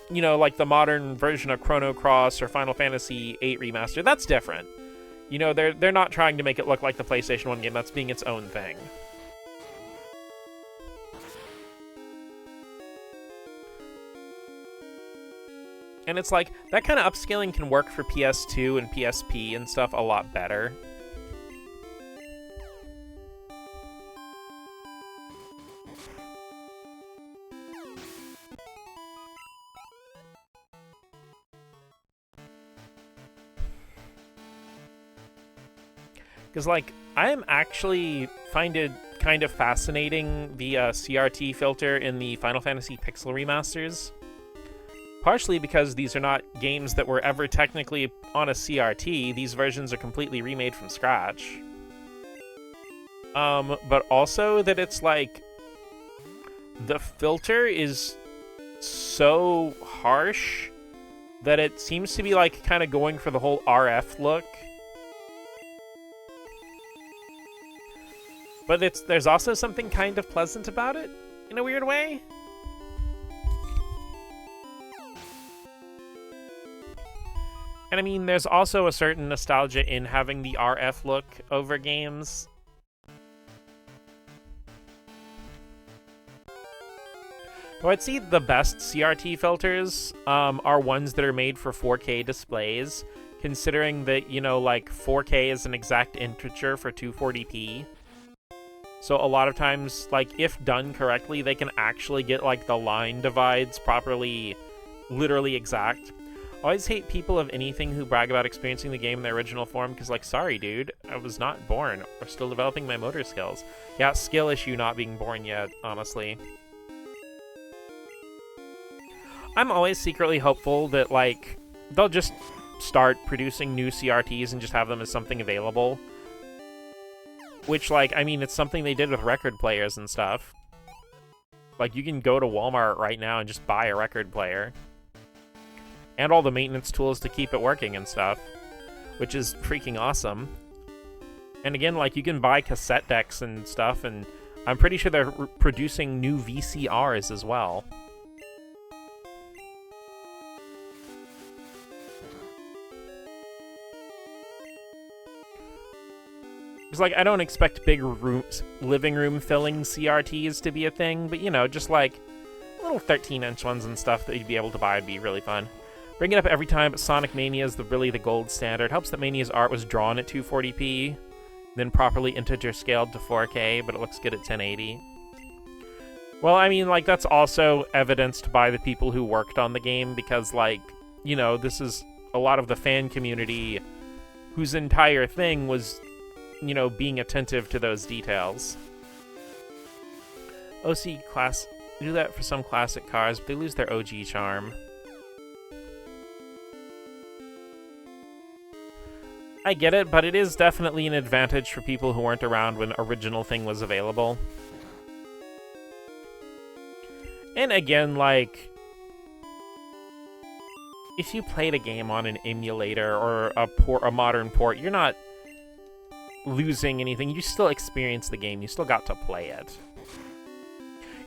you know, like the modern version of Chrono Cross or Final Fantasy VIII Remaster, that's different. You know, they're not trying to make it look like the PlayStation 1 game, that's being its own thing. And it's like, that kind of upscaling can work for PS2 and PSP and stuff a lot better. Because, like, I am actually find it kind of fascinating, the CRT filter in the Final Fantasy Pixel remasters. Partially because these are not games that were ever technically on a CRT. These versions are completely remade from scratch. But also that it's like, the filter is so harsh that it seems to be, like, kind of going for the whole RF look. But there's also something kind of pleasant about it, in a weird way. And I mean, there's also a certain nostalgia in having the RF look over games. Though I'd say the best CRT filters are ones that are made for 4K displays, considering that, you know, like 4K is an exact integer for 240p. So a lot of times, like, if done correctly, they can actually get, like, the line divides properly, literally exact. I always hate people of anything who brag about experiencing the game in the original form, because, like, sorry, dude, I was not born. We're still developing my motor skills. Yeah, skill issue not being born yet, honestly. I'm always secretly hopeful that, like, they'll just start producing new CRTs and just have them as something available. Which, like, I mean, it's something they did with record players and stuff. Like, you can go to Walmart right now and just buy a record player. And all the maintenance tools to keep it working and stuff, which is freaking awesome. And again, like, you can buy cassette decks and stuff, and I'm pretty sure they're producing new VCRs as well. Because, like, I don't expect big living room filling CRTs to be a thing, but, you know, just, like, little 13-inch ones and stuff that you'd be able to buy would be really fun. Bring it up every time, but Sonic Mania is really the gold standard. Helps that Mania's art was drawn at 240p, then properly integer scaled to 4K, but it looks good at 1080. Well, I mean, like, that's also evidenced by the people who worked on the game, because, like, you know, this is a lot of the fan community whose entire thing was, you know, being attentive to those details. OC class... do that for some classic cars, but they lose their OG charm. I get it, but it is definitely an advantage for people who weren't around when original thing was available. And again, like, if you played a game on an emulator or a modern port, you're not losing anything. You still experience the game. You still got to play it.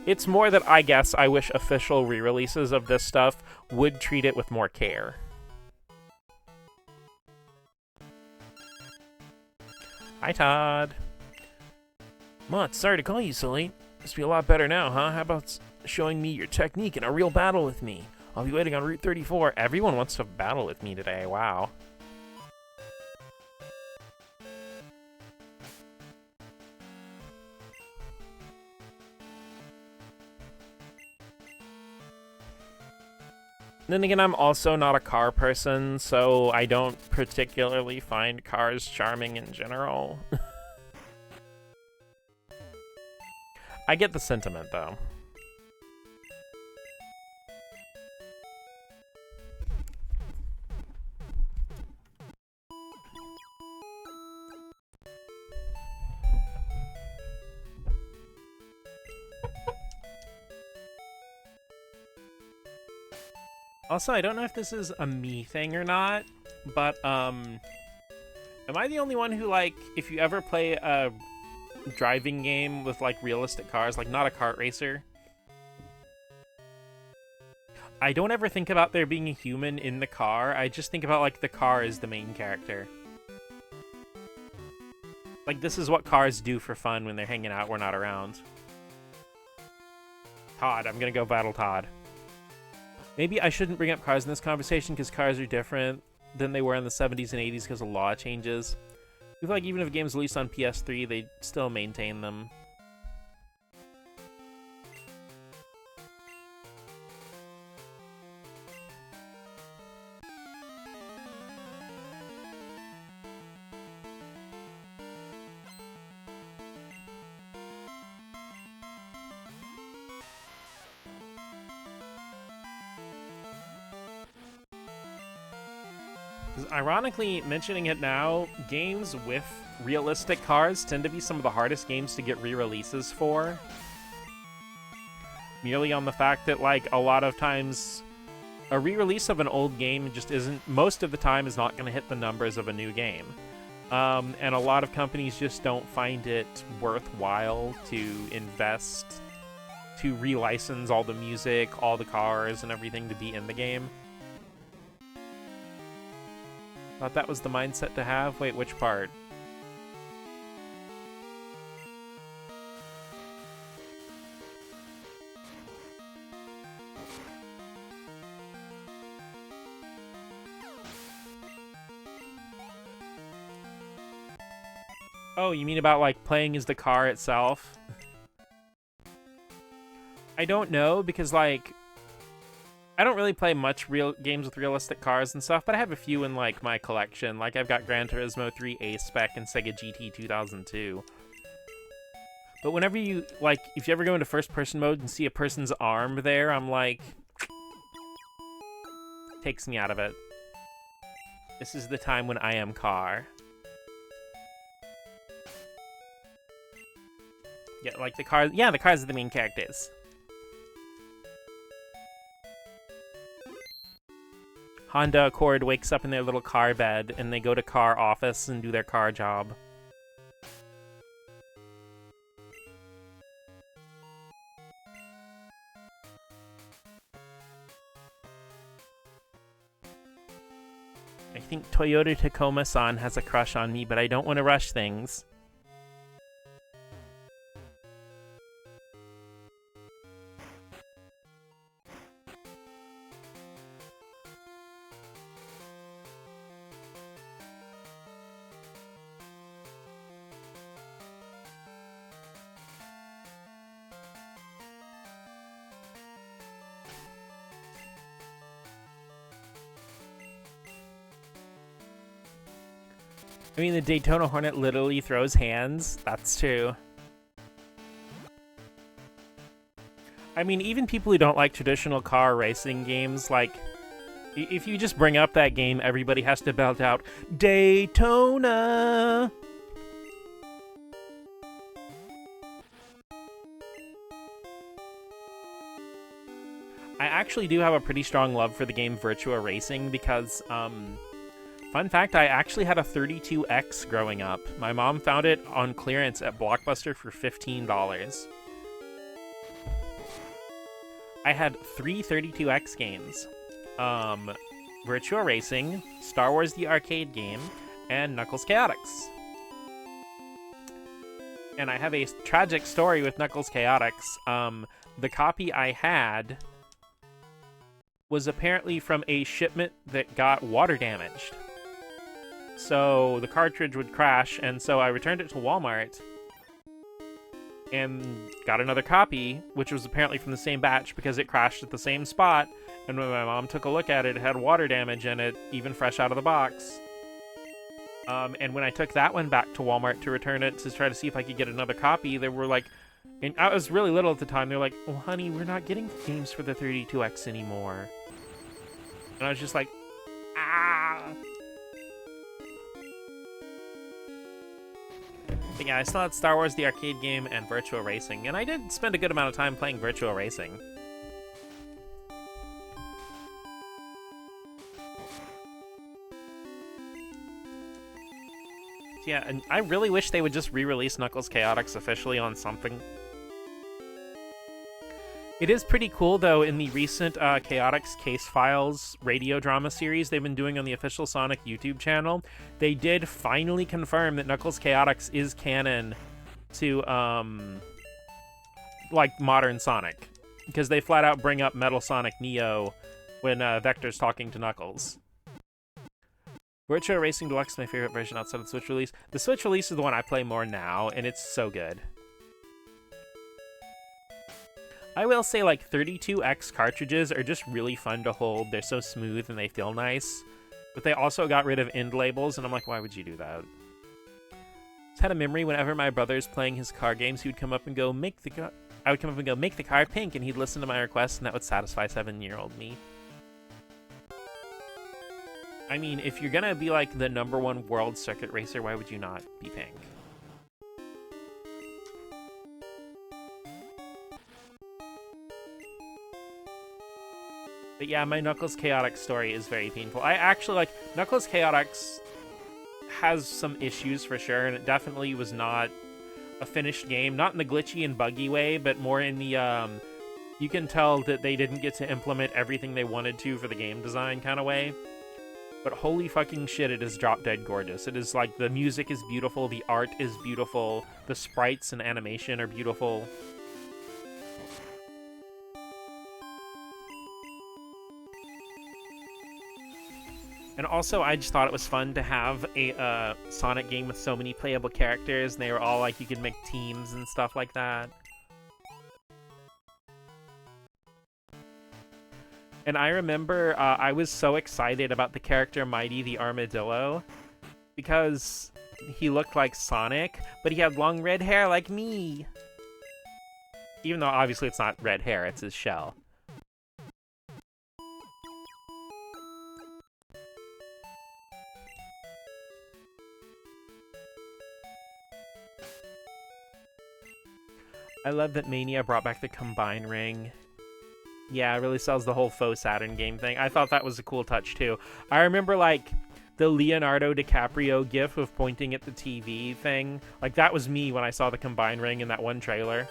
It's more that I guess I wish official re-releases of this stuff would treat it with more care. Hi, Todd. Mott, sorry to call you so late. Must be a lot better now, huh? How about showing me your technique in a real battle with me? I'll be waiting on Route 34. Everyone wants to battle with me today. Wow. Then again, I'm also not a car person, so I don't particularly find cars charming in general. I get the sentiment, though. Also, I don't know if this is a me thing or not, but, am I the only one who, like, if you ever play a driving game with, like, realistic cars, like, not a kart racer, I don't ever think about there being a human in the car. I just think about, like, the car as the main character. Like, this is what cars do for fun when they're hanging out, we're not around. Todd, I'm gonna go battle Todd. Maybe I shouldn't bring up cars in this conversation because cars are different than they were in the 70s and 80s because of law changes. I feel like even if games released on PS3, they still maintain them. Ironically, mentioning it now, games with realistic cars tend to be some of the hardest games to get re-releases for. Merely on the fact that, like, a lot of times a re-release of an old game just isn't, most of the time, is not going to hit the numbers of a new game. And a lot of companies just don't find it worthwhile to invest, to relicense all the music, all the cars, and everything to be in the game. Thought that was the mindset to have? Wait, which part? Oh, you mean about, like, playing as the car itself? I don't know, because, like, I don't really play much real games with realistic cars and stuff, but I have a few in, like, my collection. Like, I've got Gran Turismo 3 A-Spec and Sega GT 2002. But whenever you, like, if you ever go into first-person mode and see a person's arm there, I'm like... takes me out of it. This is the time when I am car. Yeah, like the cars... Yeah, the cars are the main characters. Honda Accord wakes up in their little car bed, and they go to car office and do their car job. I think Toyota Tacoma-san has a crush on me, but I don't want to rush things. I mean, the Daytona Hornet literally throws hands. That's true. I mean, even people who don't like traditional car racing games, like, if you just bring up that game, everybody has to belt out, Daytona! I actually do have a pretty strong love for the game Virtua Racing because, fun fact, I actually had a 32X growing up. My mom found it on clearance at Blockbuster for $15. I had 3 32X games. Virtua Racing, Star Wars the Arcade Game, and Knuckles Chaotix. And I have a tragic story with Knuckles Chaotix. The copy I had was apparently from a shipment that got water damaged. So the cartridge would crash, and so I returned it to Walmart and got another copy, which was apparently from the same batch because it crashed at the same spot, and when my mom took a look at it, it had water damage in it, even fresh out of the box. And when I took that one back to Walmart to return it to try to see if I could get another copy, they were like, and I was really little at the time, they were like, "Oh, honey, we're not getting games for the 32X anymore." And I was just like, ah! But yeah, I still had Star Wars the Arcade Game and Virtua Racing, and I did spend a good amount of time playing Virtua Racing. Yeah, and I really wish they would just re-release Knuckles Chaotix officially on something. It is pretty cool, though, in the recent Chaotix Case Files radio drama series they've been doing on the official Sonic YouTube channel, they did finally confirm that Knuckles Chaotix is canon to, like, modern Sonic. Because they flat out bring up Metal Sonic Neo when Vector's talking to Knuckles. Virtua Racing Deluxe is my favorite version outside of the Switch release. The Switch release is the one I play more now, and it's so good. I will say, like, 32X cartridges are just really fun to hold. They're so smooth and they feel nice. But they also got rid of end labels, and I'm like, why would you do that? Just had a memory whenever my brother's playing his car games, he would come up and go, I would come up and go, make the car pink, and he'd listen to my request, and that would satisfy 7-year-old me. I mean, if you're gonna be, like, the #1 world circuit racer, why would you not be pink? But yeah, my Knuckles Chaotix story is very painful. I actually, like, Knuckles Chaotix has some issues for sure, and it definitely was not a finished game. Not in the glitchy and buggy way, but more in the, you can tell that they didn't get to implement everything they wanted to for the game design kind of way. But holy fucking shit, it is drop dead gorgeous. It is like, the music is beautiful, the art is beautiful, the sprites and animation are beautiful. And also, I just thought it was fun to have a Sonic game with so many playable characters, and they were all like, you could make teams and stuff like that. And I remember I was so excited about the character Mighty the Armadillo because he looked like Sonic, but he had long red hair like me. Even though obviously it's not red hair, it's his shell. I love that Mania brought back the Combine Ring. Yeah, it really sells the whole faux Saturn game thing. I thought that was a cool touch, too. I remember, like, the Leonardo DiCaprio gif of pointing at the TV thing. Like, that was me when I saw the Combine Ring in that one trailer.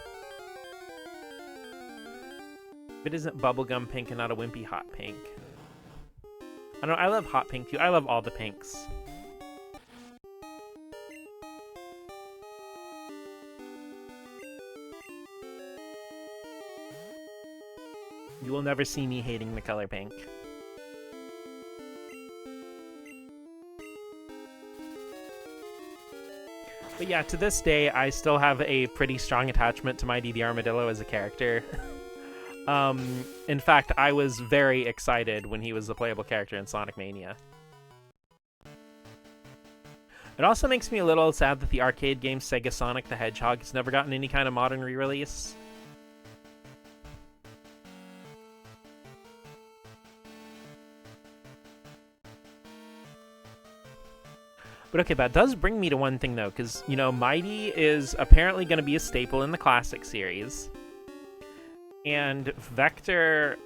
If it isn't bubblegum pink and not a wimpy hot pink. I don't know, I love hot pink, too. I love all the pinks. You will never see me hating the color pink. But yeah, to this day, I still have a pretty strong attachment to Mighty the Armadillo as a character. In fact, I was very excited when he was a playable character in Sonic Mania. It also makes me a little sad that the arcade game Sega Sonic the Hedgehog has never gotten any kind of modern re-release. But okay, that does bring me to one thing, though, because, you know, Mighty is apparently going to be a staple in the Classic series. And Vector,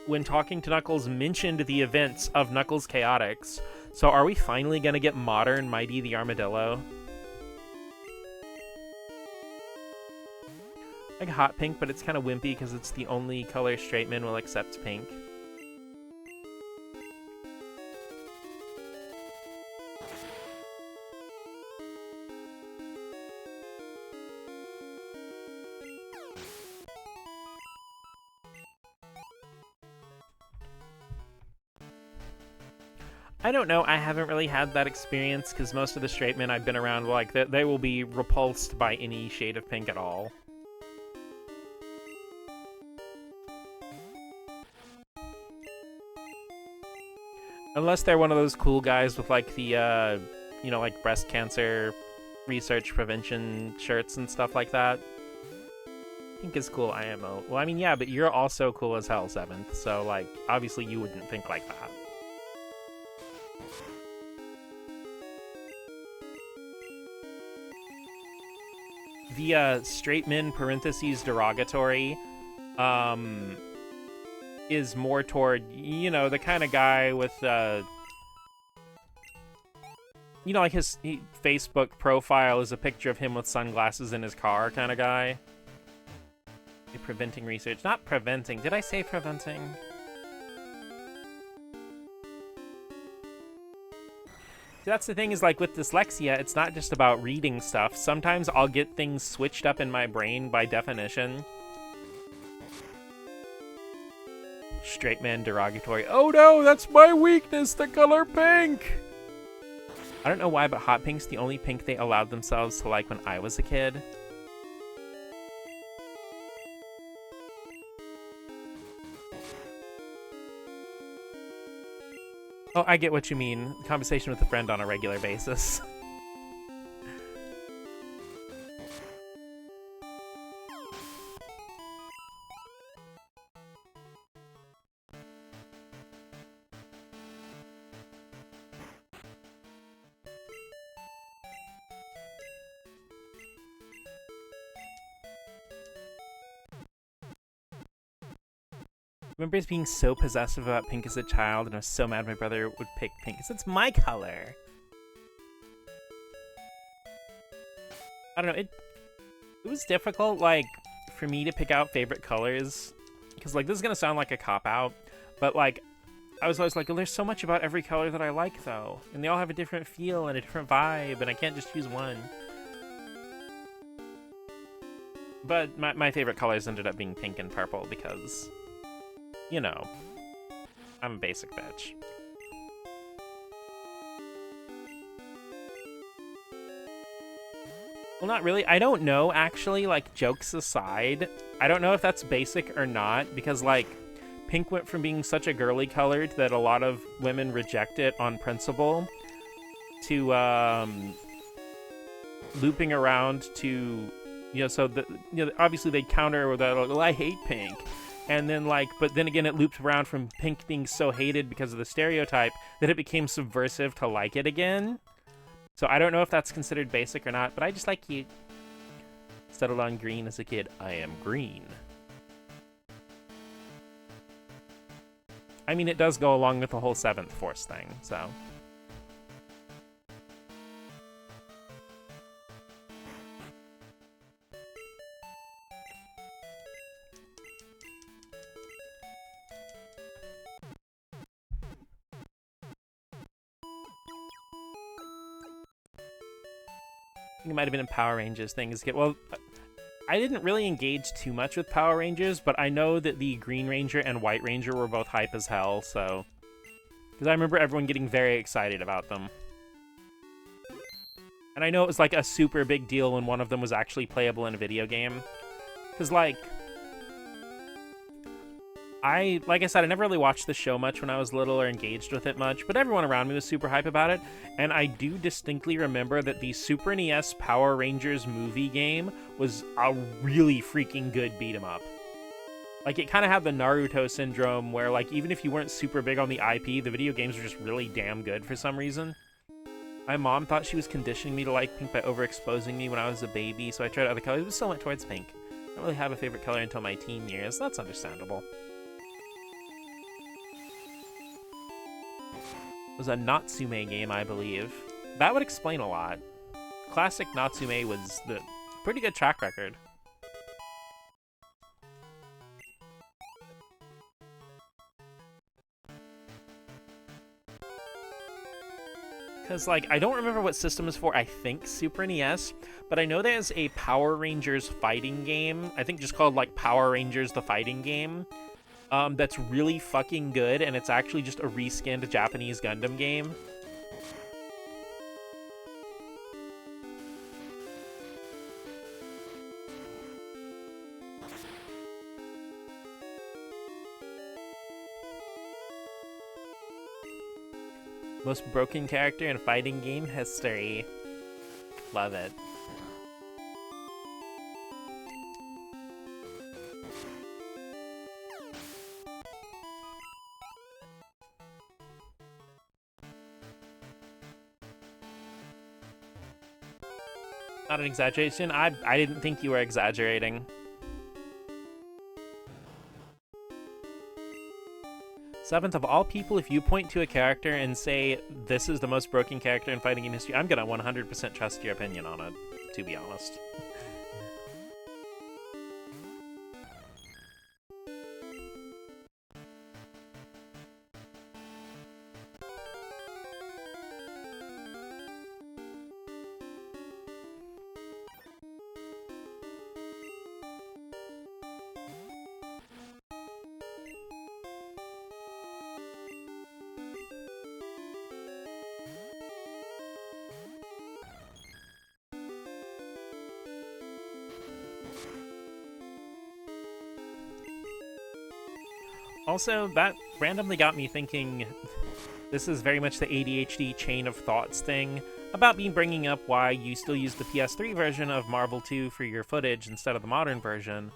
when talking to Knuckles, mentioned the events of Knuckles Chaotix. So are we finally going to get modern Mighty the Armadillo? Like hot pink, but it's kind of wimpy because it's the only color straight men will accept pink. I don't know, I haven't really had that experience, because most of the straight men I've been around, like, they will be repulsed by any shade of pink at all. Unless they're one of those cool guys with, like, the, you know, like, breast cancer research prevention shirts and stuff like that. Pink is cool, IMO. Well, I mean, yeah, but you're also cool as hell, 7th, so, like, obviously you wouldn't think like that. The straight men parentheses derogatory is more toward, you know, the kind of guy with you know, like his Facebook profile is a picture of him with sunglasses in his car kind of guy. Preventing research. Not preventing. Did I say preventing? That's the thing, is like with dyslexia, it's not just about reading stuff. Sometimes I'll get things switched up in my brain by definition. Straight man derogatory. Oh no, that's my weakness, the color pink! I don't know why, but hot pink's the only pink they allowed themselves to like when I was a kid. Oh, I get what you mean. Conversation with a friend on a regular basis. I remember being so possessive about pink as a child, and I was so mad my brother would pick pink, because it's my color. I don't know, it was difficult, like, for me to pick out favorite colors, because, like, this is gonna sound like a cop-out, but, like, I was always like, well, there's so much about every color that I like, though, and they all have a different feel and a different vibe, and I can't just choose one. But my favorite colors ended up being pink and purple, because... you know, I'm a basic bitch. Well, not really. I don't know, actually, like, jokes aside. I don't know if that's basic or not, because, like, pink went from being such a girly color that a lot of women reject it on principle to, looping around to, so, obviously they counter with that, like, well, I hate pink. And then, like, but then again, it looped around from pink being so hated because of the stereotype that it became subversive to like it again. So I don't know if that's considered basic or not, but I just like cute. Settled on green as a kid. I am green. I mean, it does go along with the whole 7th Force thing, so. I think it might have been in Power Rangers things. Well, I didn't really engage too much with Power Rangers, but I know that the Green Ranger and White Ranger were both hype as hell, so. Because I remember everyone getting very excited about them. And I know it was like a super big deal when one of them was actually playable in a video game. Because, like I said, I never really watched the show much when I was little or engaged with it much, but everyone around me was super hype about it, and I do distinctly remember that the Super NES Power Rangers movie game was a really freaking good beat-em-up. Like, it kind of had the Naruto syndrome where, like, even if you weren't super big on the IP, the video games were just really damn good for some reason. My mom thought she was conditioning me to like pink by overexposing me when I was a baby, so I tried other colors, but still went towards pink. I don't really have a favorite color until my teen years. That's understandable. It was a Natsume game, I believe. That would explain a lot. Classic Natsume was the pretty good track record. Because, like, I don't remember what system is for. I think Super NES, but I know there's a Power Rangers fighting game. I think just called, like, Power Rangers the Fighting Game. That's really fucking good, and it's actually just a reskinned Japanese Gundam game. Most broken character in fighting game history. Love it. Not an exaggeration. I didn't think you were exaggerating. Seventh, of all people, if you point to a character and say, this is the most broken character in fighting game history, I'm gonna 100% trust your opinion on it, to be honest. Also, that randomly got me thinking, this is very much the ADHD chain of thoughts thing, about me bringing up why you still use the PS3 version of Marvel 2 for your footage instead of the modern version.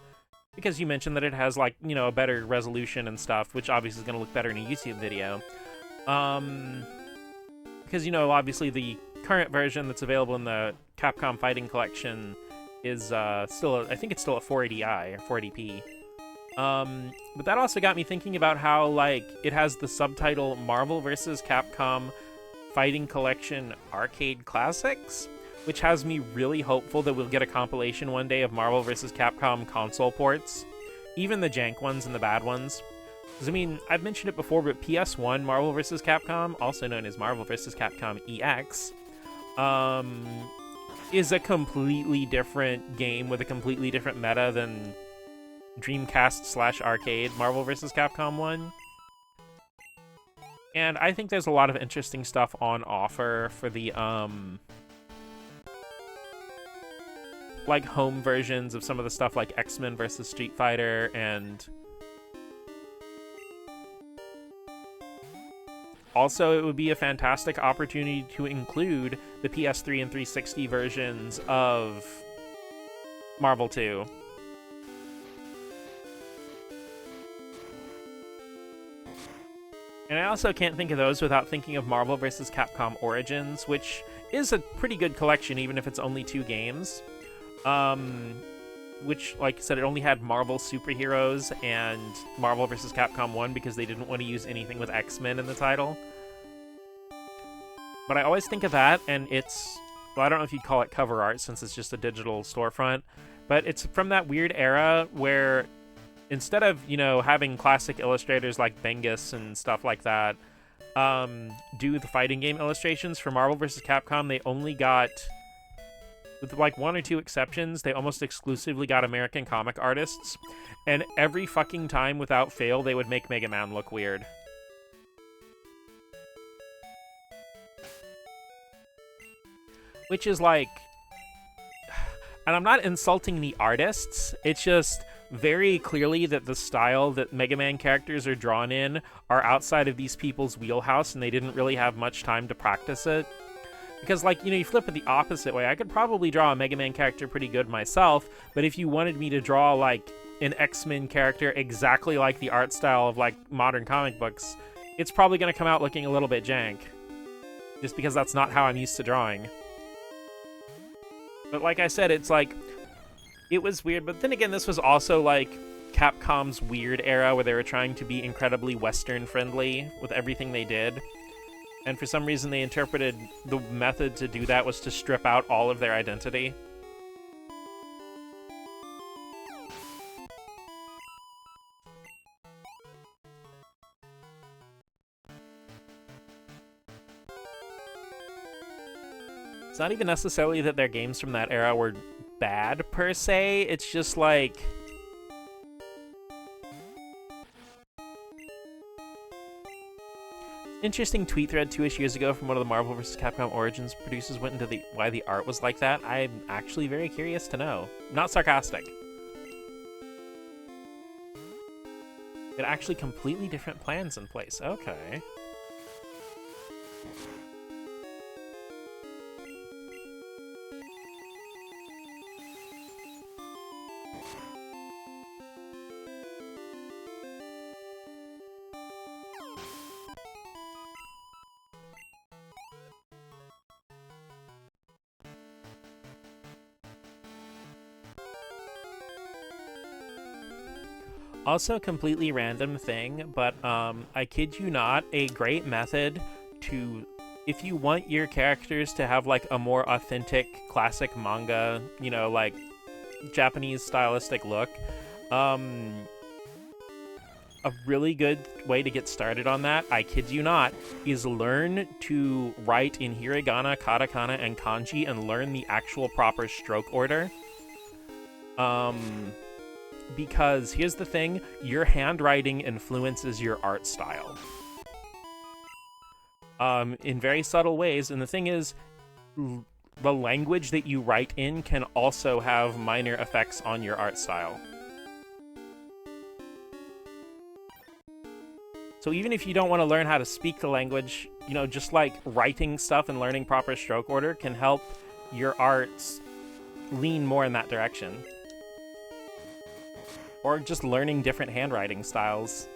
Because you mentioned that it has, like, you know, a better resolution and stuff, which obviously is going to look better in a YouTube video. Because, you know, obviously the current version that's available in the Capcom Fighting Collection is still, I think it's still at 480i or 480p. But that also got me thinking about how, like, it has the subtitle Marvel vs. Capcom Fighting Collection Arcade Classics, which has me really hopeful that we'll get a compilation one day of Marvel vs. Capcom console ports, even the jank ones and the bad ones. Because, I mean, I've mentioned it before, but PS1 Marvel vs. Capcom, also known as Marvel vs. Capcom EX, is a completely different game with a completely different meta than Dreamcast/arcade Marvel vs. Capcom 1. And I think there's a lot of interesting stuff on offer for the like home versions of some of the stuff like X-Men versus Street Fighter, and also it would be a fantastic opportunity to include the PS3 and 360 versions of Marvel 2. And I also can't think of those without thinking of Marvel vs. Capcom Origins, which is a pretty good collection, even if it's only 2 games. Which, like I said, it only had Marvel superheroes and Marvel vs. Capcom 1 because they didn't want to use anything with X-Men in the title. But I always think of that, and it's... well, I don't know if you'd call it cover art since it's just a digital storefront, but it's from that weird era where instead of, you know, having classic illustrators like Bengus and stuff like that do the fighting game illustrations for Marvel vs. Capcom, they only got, with like 1 or 2 exceptions, they almost exclusively got American comic artists, and every fucking time without fail they would make Mega Man look weird. Which is like... and I'm not insulting the artists, it's just very clearly that the style that Mega Man characters are drawn in are outside of these people's wheelhouse, and they didn't really have much time to practice it. Because, like, you know, you flip it the opposite way. I could probably draw a Mega Man character pretty good myself, but if you wanted me to draw, like, an X-Men character exactly like the art style of, like, modern comic books, it's probably going to come out looking a little bit jank. Just because that's not how I'm used to drawing. But like I said, it's like... it was weird, but then again, this was also, like, Capcom's weird era where they were trying to be incredibly Western-friendly with everything they did. And for some reason, they interpreted the method to do that was to strip out all of their identity. It's not even necessarily that their games from that era were bad, per se. It's just like... interesting tweet thread 2-ish years ago from one of the Marvel vs. Capcom Origins producers went into why the art was like that. I'm actually very curious to know. Not sarcastic. It actually completely different plans in place. Okay. Also, a completely random thing, but I kid you not, a great method to, if you want your characters to have like a more authentic classic manga, you know, like Japanese stylistic look, a really good way to get started on that, I kid you not, is learn to write in hiragana, katakana, and kanji and learn the actual proper stroke order. Because here's the thing, your handwriting influences your art style. In very subtle ways, and the thing is, the language that you write in can also have minor effects on your art style. So even if you don't want to learn how to speak the language, you know, just like writing stuff and learning proper stroke order can help your arts lean more in that direction. Or just learning different handwriting styles.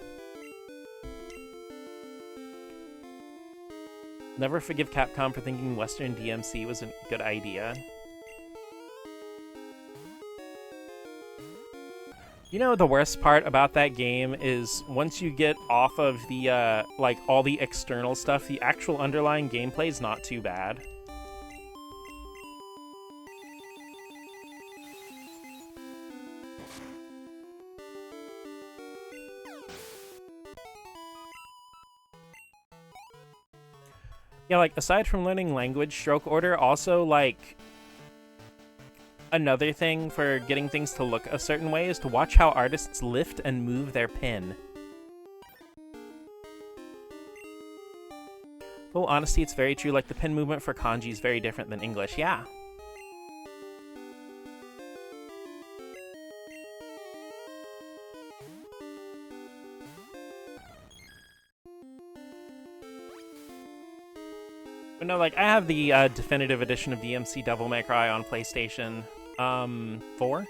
Never forgive Capcom for thinking Western DMC was a good idea. You know, the worst part about that game is once you get off of the, like, all the external stuff, the actual underlying gameplay is not too bad. Yeah, like, aside from learning language stroke order, also, like, another thing for getting things to look a certain way is to watch how artists lift and move their pen. Full honesty, it's very true, like, the pen movement for kanji is very different than English, yeah. But no, like, I have the definitive edition of DMC Devil May Cry on PlayStation 4.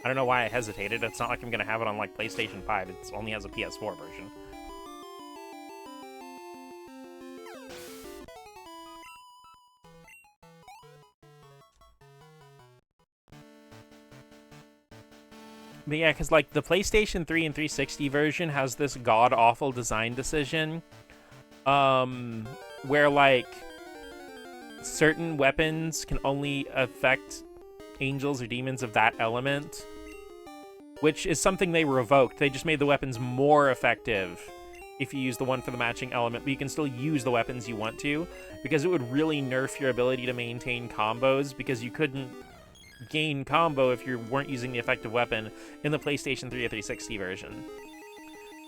I don't know why I hesitated. It's not like I'm gonna have it on, like, PlayStation 5. It only has a PS4 version. But yeah, because, like, the PlayStation 3 and 360 version has this god-awful design decision, where, like, certain weapons can only affect angels or demons of that element, which is something they revoked. They just made the weapons more effective if you use the one for the matching element, but you can still use the weapons you want to, because it would really nerf your ability to maintain combos, because you couldn't gain combo if you weren't using the effective weapon in the PlayStation 3 or 360 version.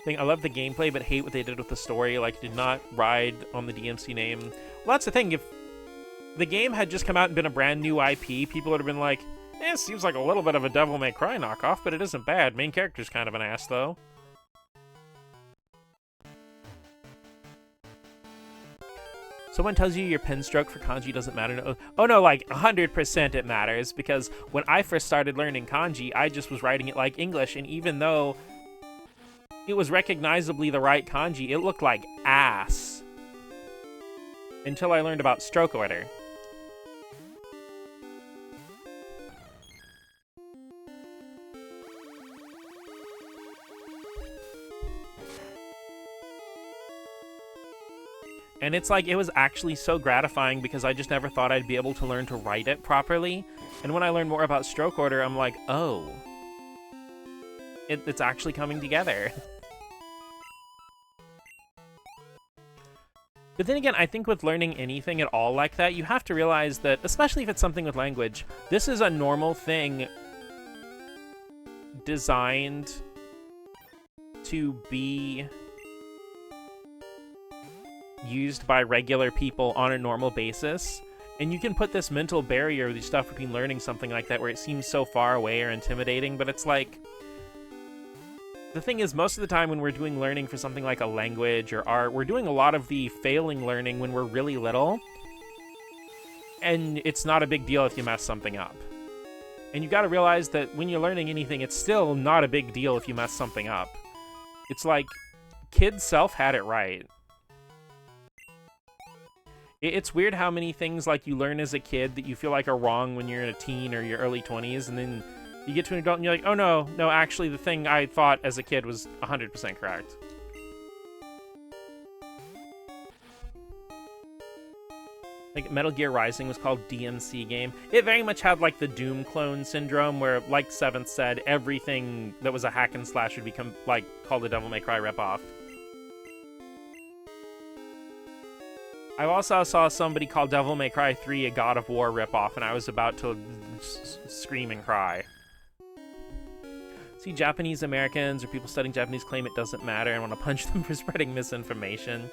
I love the gameplay, but hate what they did with the story. Like, did not ride on the DMC name. Well, that's the thing. If the game had just come out and been a brand new IP, people would have been like, it seems like a little bit of a Devil May Cry knockoff, but it isn't bad. Main character's kind of an ass, though. Someone tells you your pen stroke for kanji doesn't matter. Oh no, like 100% it matters, because when I first started learning kanji, I just was writing it like English, and even though it was recognizably the right kanji, it looked like ass. Until I learned about stroke order. And it's like, it was actually so gratifying because I just never thought I'd be able to learn to write it properly. And when I learned more about stroke order, I'm like, oh, it's actually coming together. But then again, I think with learning anything at all like that, you have to realize that, especially if it's something with language, this is a normal thing designed to be used by regular people on a normal basis, and you can put this mental barrier, the stuff between learning something like that where it seems so far away or intimidating, but it's like, the thing is, most of the time when we're doing learning for something like a language or art, we're doing a lot of the failing learning when we're really little, and it's not a big deal if you mess something up. And you gotta realize that when you're learning anything, it's still not a big deal if you mess something up. It's like, Kid Self had it right. It's weird how many things like you learn as a kid that you feel like are wrong when you're in a teen or your early 20s, and then you get to an adult and you're like, oh no, actually the thing I thought as a kid was 100% correct. Like, Metal Gear Rising was called DMC game. It very much had like the Doom clone syndrome where, like 7th said, everything that was a hack and slash would become like called a Devil May Cry ripoff. I also saw somebody call Devil May Cry 3 a God of War ripoff, and I was about to scream and cry. See, Japanese Americans or people studying Japanese claim it doesn't matter and want to punch them for spreading misinformation.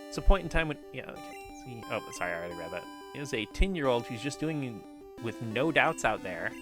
It's a point in time when... Yeah, okay. See, oh, sorry, I already read that. It was a 10-year-old who's just doing with no doubts out there.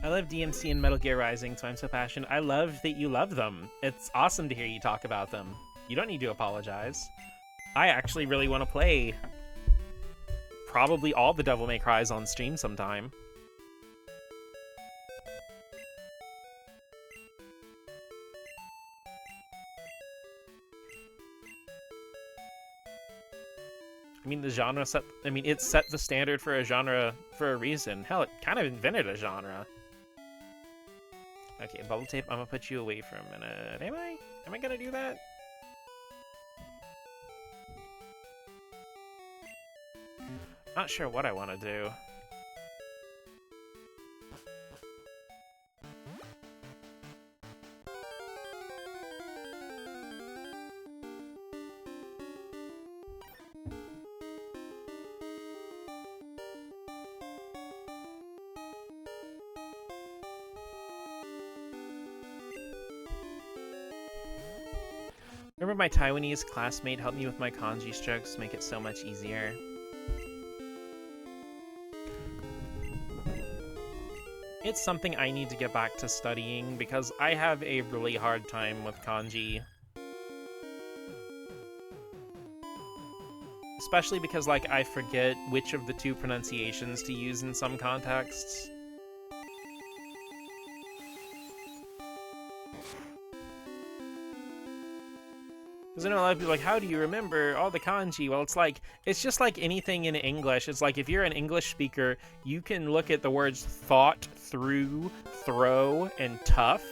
I love DMC and Metal Gear Rising, so I'm so passionate. I love that you love them. It's awesome to hear you talk about them. You don't need to apologize. I actually really want to play probably all the Devil May Crys on stream sometime. I mean, the genre set... I mean, it set the standard for a genre for a reason. Hell, it kind of invented a genre. Okay, bubble tape, I'm gonna put you away for a minute. Am I? Am I gonna do that? Not sure what I want to do. Remember my Taiwanese classmate helped me with my kanji strokes to make it so much easier. It's something I need to get back to studying because I have a really hard time with kanji. Especially because, like, I forget which of the two pronunciations to use in some contexts. Because I know a lot of people are like, how do you remember all the kanji? Well, it's just like anything in English. It's like if you're an English speaker, you can look at the words thought, through, throw, and tough,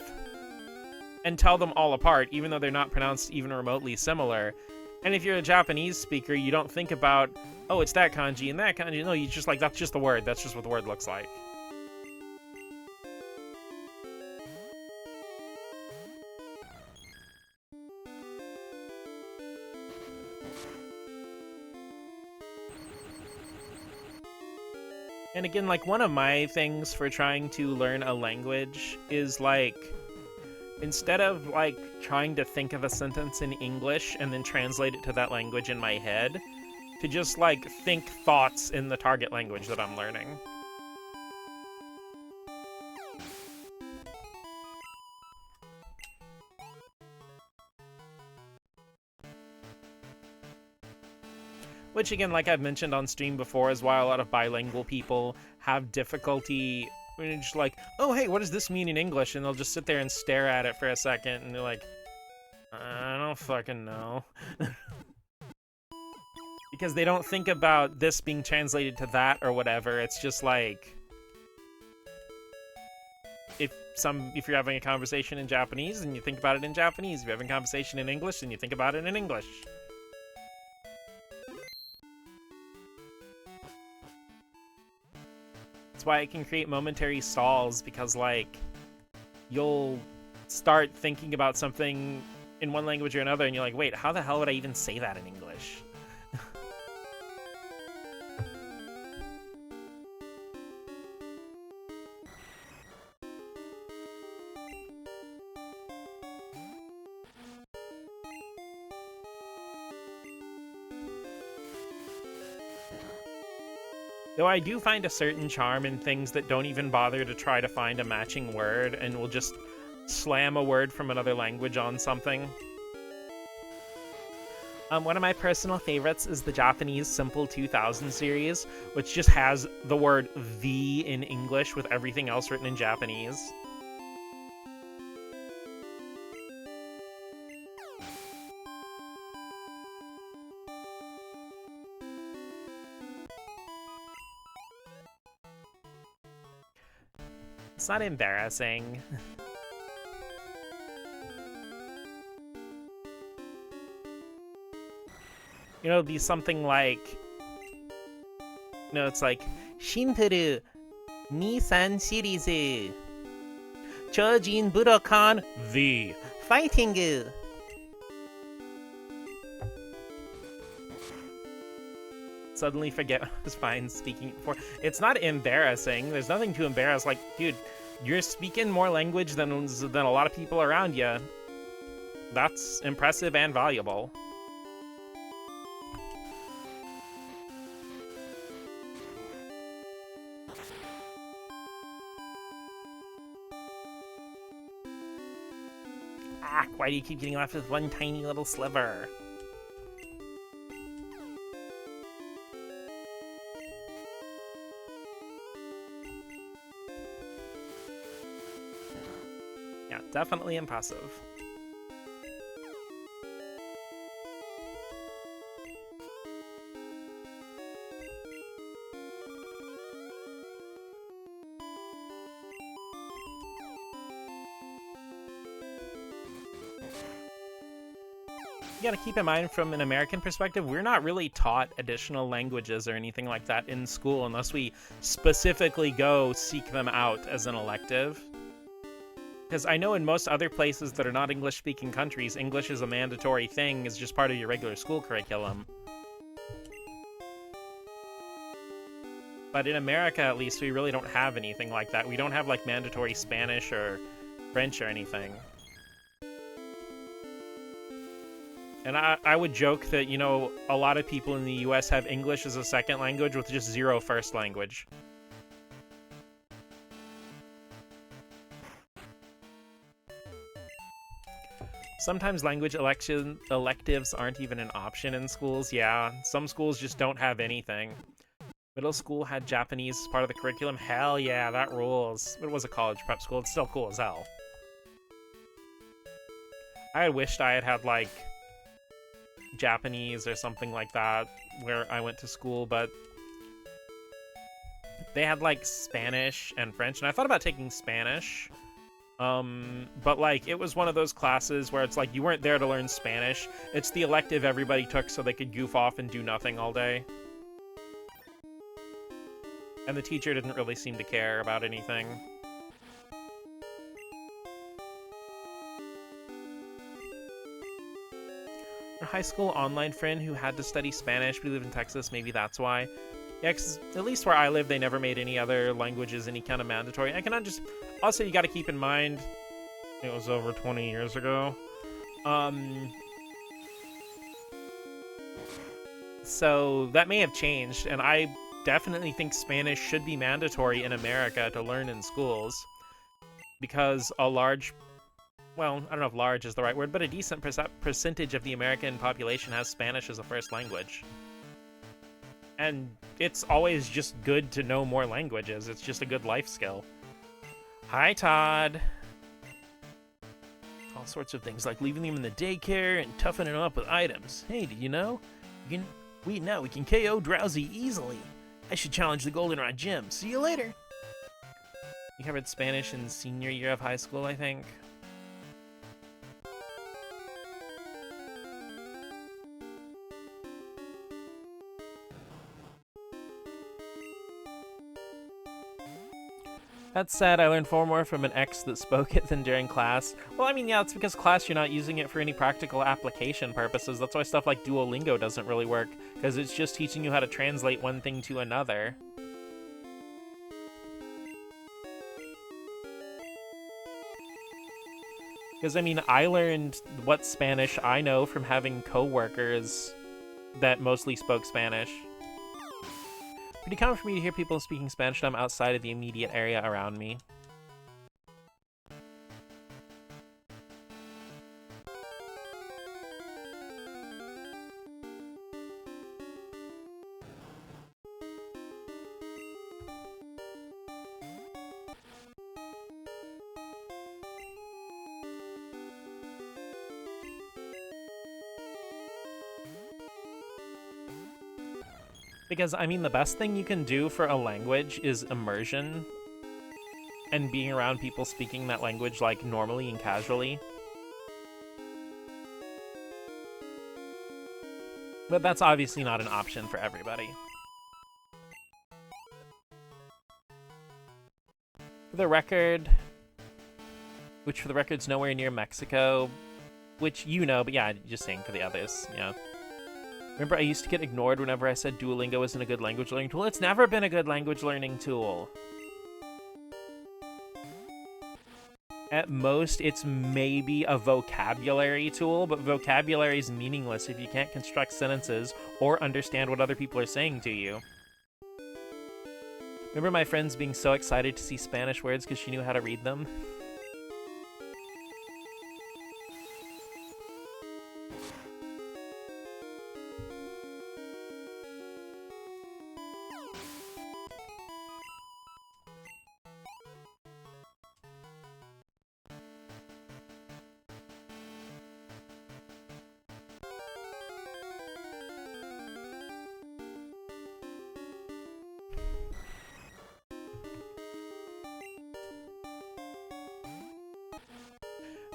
and tell them all apart, even though they're not pronounced even remotely similar. And if you're a Japanese speaker, you don't think about, oh, it's that kanji and that kanji. No, you just like, that's just the word. That's just what the word looks like. And again, like, one of my things for trying to learn a language is, like, instead of, like, trying to think of a sentence in English and then translate it to that language in my head, to just, like, think thoughts in the target language that I'm learning. Which, again, like I've mentioned on stream before, is why a lot of bilingual people have difficulty when you're just like, oh, hey, what does this mean in English? And they'll just sit there and stare at it for a second, and they're like, I don't fucking know. Because they don't think about this being translated to that or whatever. It's just like, if you're having a conversation in Japanese, then you think about it in Japanese. If you're having a conversation in English, then you think about it in English. That's why it can create momentary stalls, because, like, you'll start thinking about something in one language or another, and you're like, wait, how the hell would I even say that in English? Though I do find a certain charm in things that don't even bother to try to find a matching word and will just slam a word from another language on something. One of my personal favorites is the Japanese Simple 2000 series, which just has the word "the" in English with everything else written in Japanese. It's not embarrassing. You know, it'd be something like, you know, it's like, Shinpuru Nissan series Chojin Budokan the Fighting. Suddenly forget what I was fine speaking before. It's not embarrassing. There's nothing to embarrass. Like, dude, you're speaking more language than a lot of people around you. That's impressive and valuable. Ah, why do you keep getting left with one tiny little sliver? Yeah, definitely impressive. You gotta keep in mind, from an American perspective, we're not really taught additional languages or anything like that in school unless we specifically go seek them out as an elective. Because I know in most other places that are not English-speaking countries, English is a mandatory thing, is just part of your regular school curriculum. But in America, at least, we really don't have anything like that. We don't have, like, mandatory Spanish or French or anything. And I would joke that, you know, a lot of people in the US have English as a second language with just zero first language. Sometimes language electives aren't even an option in schools. Yeah, some schools just don't have anything. Middle school had Japanese as part of the curriculum. Hell yeah, that rules. It was a college prep school. It's still cool as hell. I had wished I had had, like, Japanese or something like that where I went to school, but they had, like, Spanish and French, and I thought about taking Spanish. But, like, it was one of those classes where it's like you weren't there to learn Spanish. It's the elective everybody took so they could goof off and do nothing all day. And the teacher didn't really seem to care about anything. Our high school online friend who had to study Spanish. We live in Texas, maybe that's why. Yeah, 'cause at least where I live, they never made any other languages any kind of mandatory. I cannot just... Also, you gotta keep in mind, it was over 20 years ago. So that may have changed, and I definitely think Spanish should be mandatory in America to learn in schools. Because a large... Well, I don't know if large is the right word, but a decent percentage of the American population has Spanish as a first language. And it's always just good to know more languages. It's just a good life skill. Hi, Todd. All sorts of things, like leaving them in the daycare and toughening them up with items. Hey, did you know? We can KO Drowsy easily. I should challenge the Goldenrod Gym. See you later. You covered Spanish in senior year of high school, I think. That said, I learned far more from an ex that spoke it than during class. Well, I mean, yeah, it's because class you're not using it for any practical application purposes. That's why stuff like Duolingo doesn't really work, because it's just teaching you how to translate one thing to another. Because, I mean, I learned what Spanish I know from having co-workers that mostly spoke Spanish. Pretty common for me to hear people speaking Spanish when I'm outside of the immediate area around me. Because, I mean, the best thing you can do for a language is immersion. And being around people speaking that language, like, normally and casually. But that's obviously not an option for everybody. For the record... Which, for the record's nowhere near Mexico. Which you know, but yeah, just saying for the others, yeah. Remember, I used to get ignored whenever I said Duolingo isn't a good language learning tool? It's never been a good language learning tool. At most, it's maybe a vocabulary tool, but vocabulary is meaningless if you can't construct sentences or understand what other people are saying to you. Remember my friends being so excited to see Spanish words because she knew how to read them?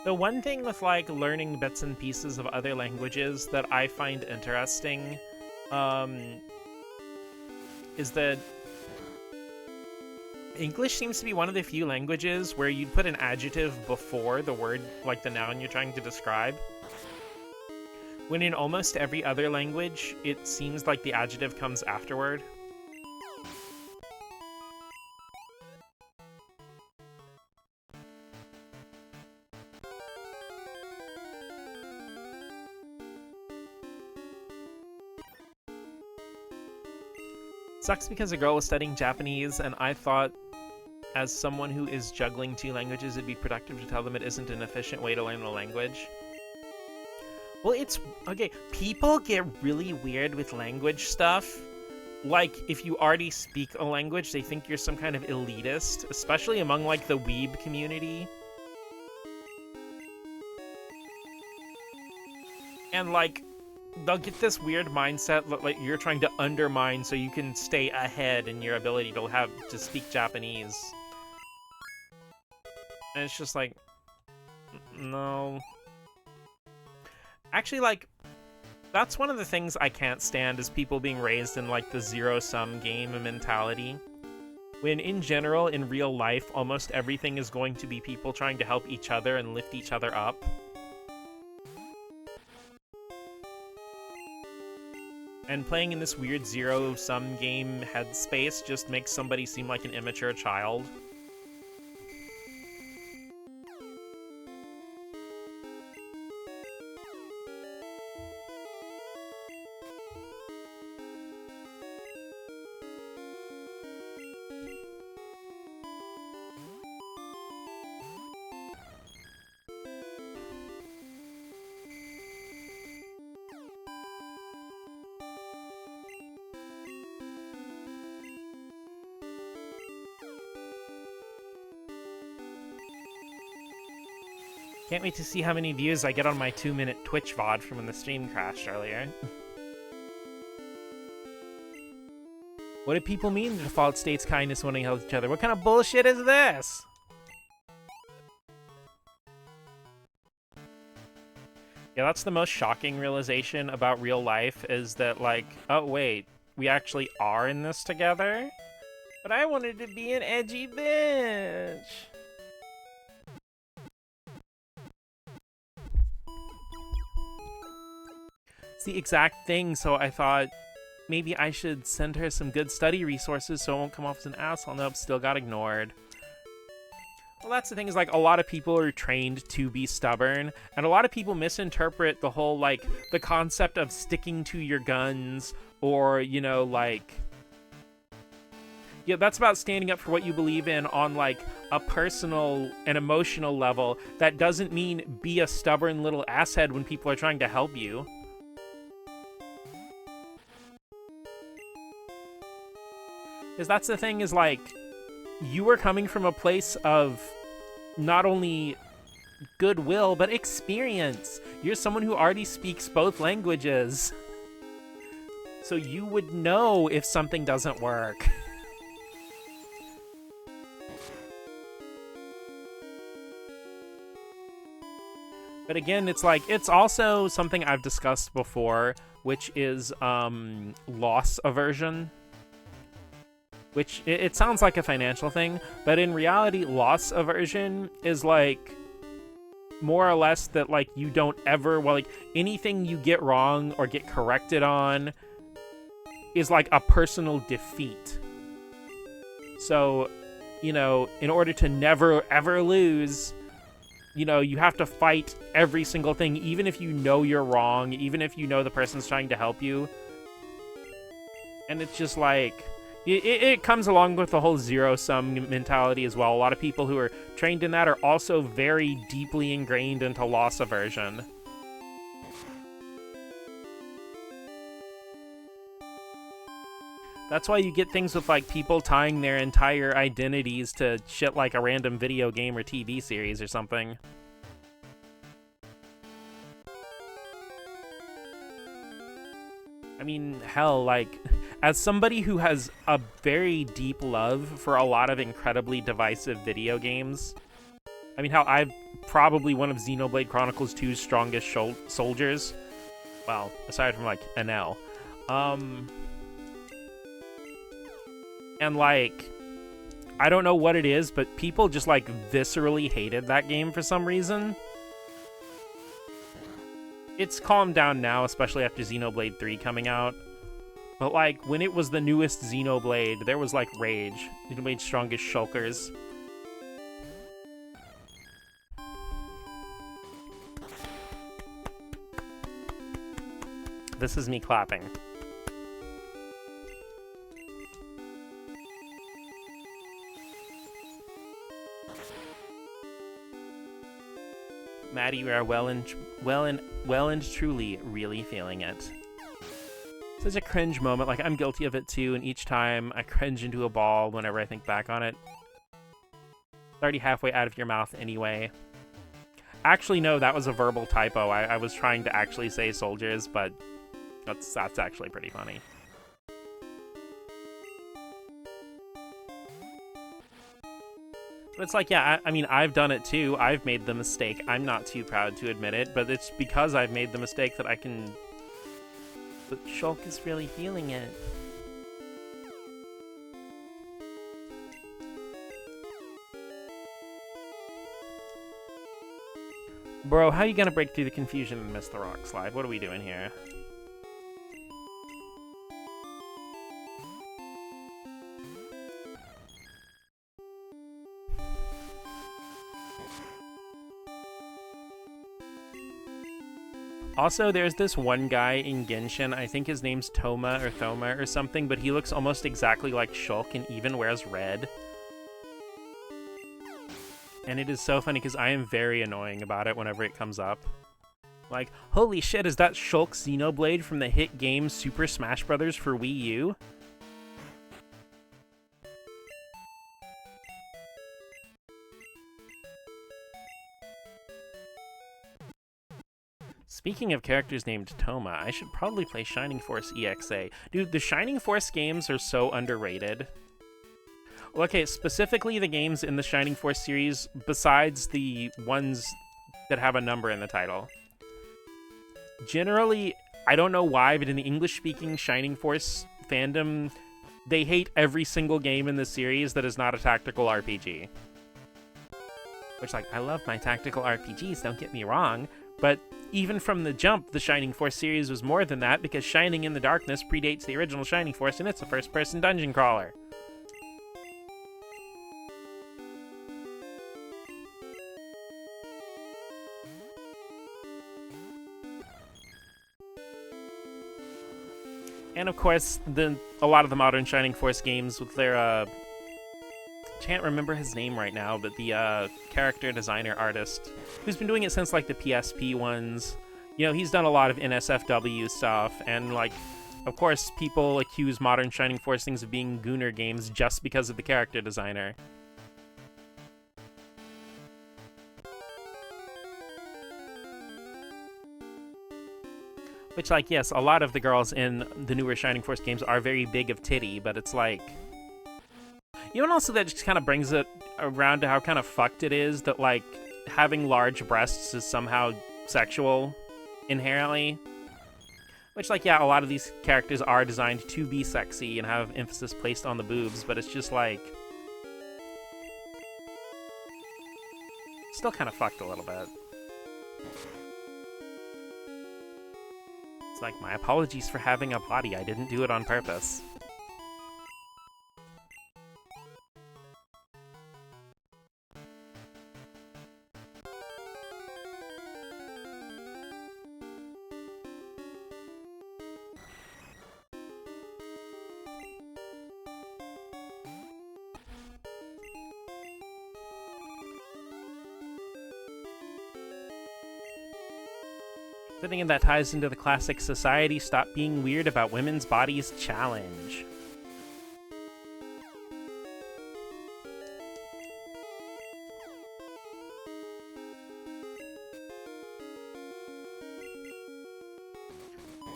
The one thing with, like, learning bits and pieces of other languages that I find interesting, is that English seems to be one of the few languages where you'd put an adjective before the word, like the noun you're trying to describe. When in almost every other language, it seems like the adjective comes afterward. Sucks because a girl was studying Japanese, and I thought, as someone who is juggling 2 languages, it'd be productive to tell them it isn't an efficient way to learn the language. Well, it's... okay, people get really weird with language stuff. Like, if you already speak a language, they think you're some kind of elitist, especially among, like, the weeb community. And, like, they'll get this weird mindset that, like, you're trying to undermine so you can stay ahead in your ability to speak Japanese. And it's just like, no. Actually, like, that's one of the things I can't stand, is people being raised in, like, the zero-sum game mentality. When, in general, in real life, almost everything is going to be people trying to help each other and lift each other up. And playing in this weird zero-sum game headspace just makes somebody seem like an immature child. Can't wait to see how many views I get on my 2-minute Twitch VOD from when the stream crashed earlier. What do people mean the default state's kindness wanting to help each other? What kind of bullshit is this? Yeah, that's the most shocking realization about real life, is that, like, oh wait, we actually are in this together? But I wanted to be an edgy bitch! The exact thing, so I thought maybe I should send her some good study resources so it won't come off as an asshole. Nope, still got ignored. Well, that's the thing, is, like, a lot of people are trained to be stubborn, and a lot of people misinterpret the whole, like, the concept of sticking to your guns, or, you know, like... yeah, that's about standing up for what you believe in on, like, a personal and emotional level. That doesn't mean be a stubborn little asshead when people are trying to help you. Because that's the thing, is, like, you are coming from a place of not only goodwill, but experience. You're someone who already speaks both languages. So you would know if something doesn't work. But again, it's like, it's also something I've discussed before, which is loss aversion. Which, it sounds like a financial thing, but in reality, loss aversion is, like, more or less that, like, you don't ever, well, like, anything you get wrong or get corrected on is, like, a personal defeat. So, you know, in order to never, ever lose, you know, you have to fight every single thing, even if you know you're wrong, even if you know the person's trying to help you. And it's just, like... It comes along with the whole zero-sum mentality as well. A lot of people who are trained in that are also very deeply ingrained into loss aversion. That's why you get things with, like, people tying their entire identities to shit like a random video game or TV series or something. I mean, hell, like... as somebody who has a very deep love for a lot of incredibly divisive video games, I mean, how I'm probably one of Xenoblade Chronicles 2's strongest soldiers. Well, aside from, like, Enel. And, like, I don't know what it is, but people just, like, viscerally hated that game for some reason. It's calmed down now, especially after Xenoblade 3 coming out. But, like, when it was the newest Xenoblade, there was, like, rage. Xenoblade's strongest shulkers. This is me clapping. Maddie, you are well and truly really feeling it. Such a cringe moment. Like, I'm guilty of it too, and each time I cringe into a ball whenever I think back on it. It's already halfway out of your mouth anyway. Actually, no, that was a verbal typo. I was trying to actually say soldiers, but that's actually pretty funny. But it's like, yeah, I mean, I've done it too. I've made the mistake. I'm not too proud to admit it, but it's because I've made the mistake that I can... But Shulk is really feeling it. Bro, how are you gonna break through the confusion and miss the rock slide? What are we doing here? Also, there's this one guy in Genshin, I think his name's Toma or Thoma or something, but he looks almost exactly like Shulk and even wears red. And it is so funny because I am very annoying about it whenever it comes up. Like, holy shit, is that Shulk Xenoblade from the hit game Super Smash Bros. For Wii U? Speaking of characters named Toma, I should probably play Shining Force EXA. Dude, the Shining Force games are so underrated. Okay, specifically the games in the Shining Force series, besides the ones that have a number in the title. Generally, I don't know why, but in the English-speaking Shining Force fandom, they hate every single game in the series that is not a tactical RPG. Which, like, I love my tactical RPGs, don't get me wrong, but even from the jump, the Shining Force series was more than that, because Shining in the Darkness predates the original Shining Force, and it's a first-person dungeon crawler. And of course, a lot of the modern Shining Force games with their, I can't remember his name right now, but the character designer artist, who's been doing it since, like, the PSP ones. You know, he's done a lot of NSFW stuff, and, like, of course, people accuse modern Shining Force things of being Gooner games just because of the character designer. Which, like, yes, a lot of the girls in the newer Shining Force games are very big of titty, but it's like... You know, and also that just kind of brings it around to how kind of fucked it is that, like, having large breasts is somehow sexual inherently. Which, like, yeah, a lot of these characters are designed to be sexy and have emphasis placed on the boobs, but it's just, like... Still kind of fucked a little bit. It's like, my apologies for having a body, I didn't do it on purpose. And that ties into the classic Society Stop Being Weird About Women's Bodies challenge.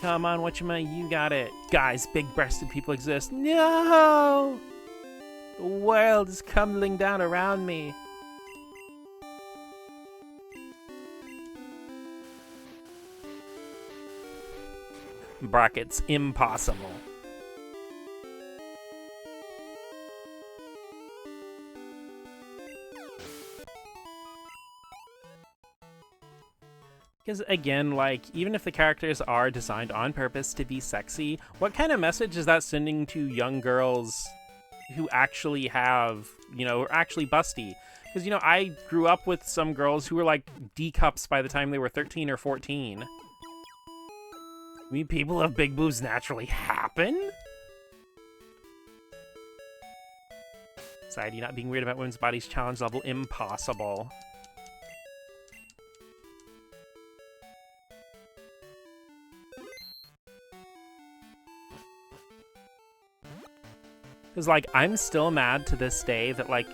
Come on, whatchamay, you got it. Guys, big-breasted people exist. No! The world is crumbling down around me. brackets, impossible. Because again, like, even if the characters are designed on purpose to be sexy, what kind of message is that sending to young girls who actually have, you know, are actually busty? Because, you know, I grew up with some girls who were like D-cups by the time they were 13 or 14. I mean, people have big boobs naturally happen? Society not being weird about women's bodies, challenge level impossible. Because, like, I'm still mad to this day that, like,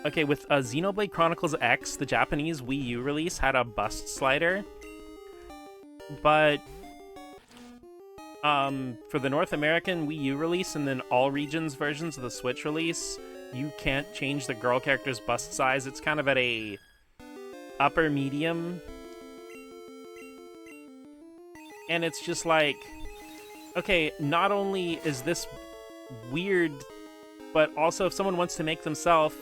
okay, with Xenoblade Chronicles X, the Japanese Wii U release had a bust slider. But, for the North American Wii U release and then all regions versions of the Switch release, you can't change the girl character's bust size. It's kind of at a upper medium. And it's just like, okay, not only is this weird, but also if someone wants to make themselves,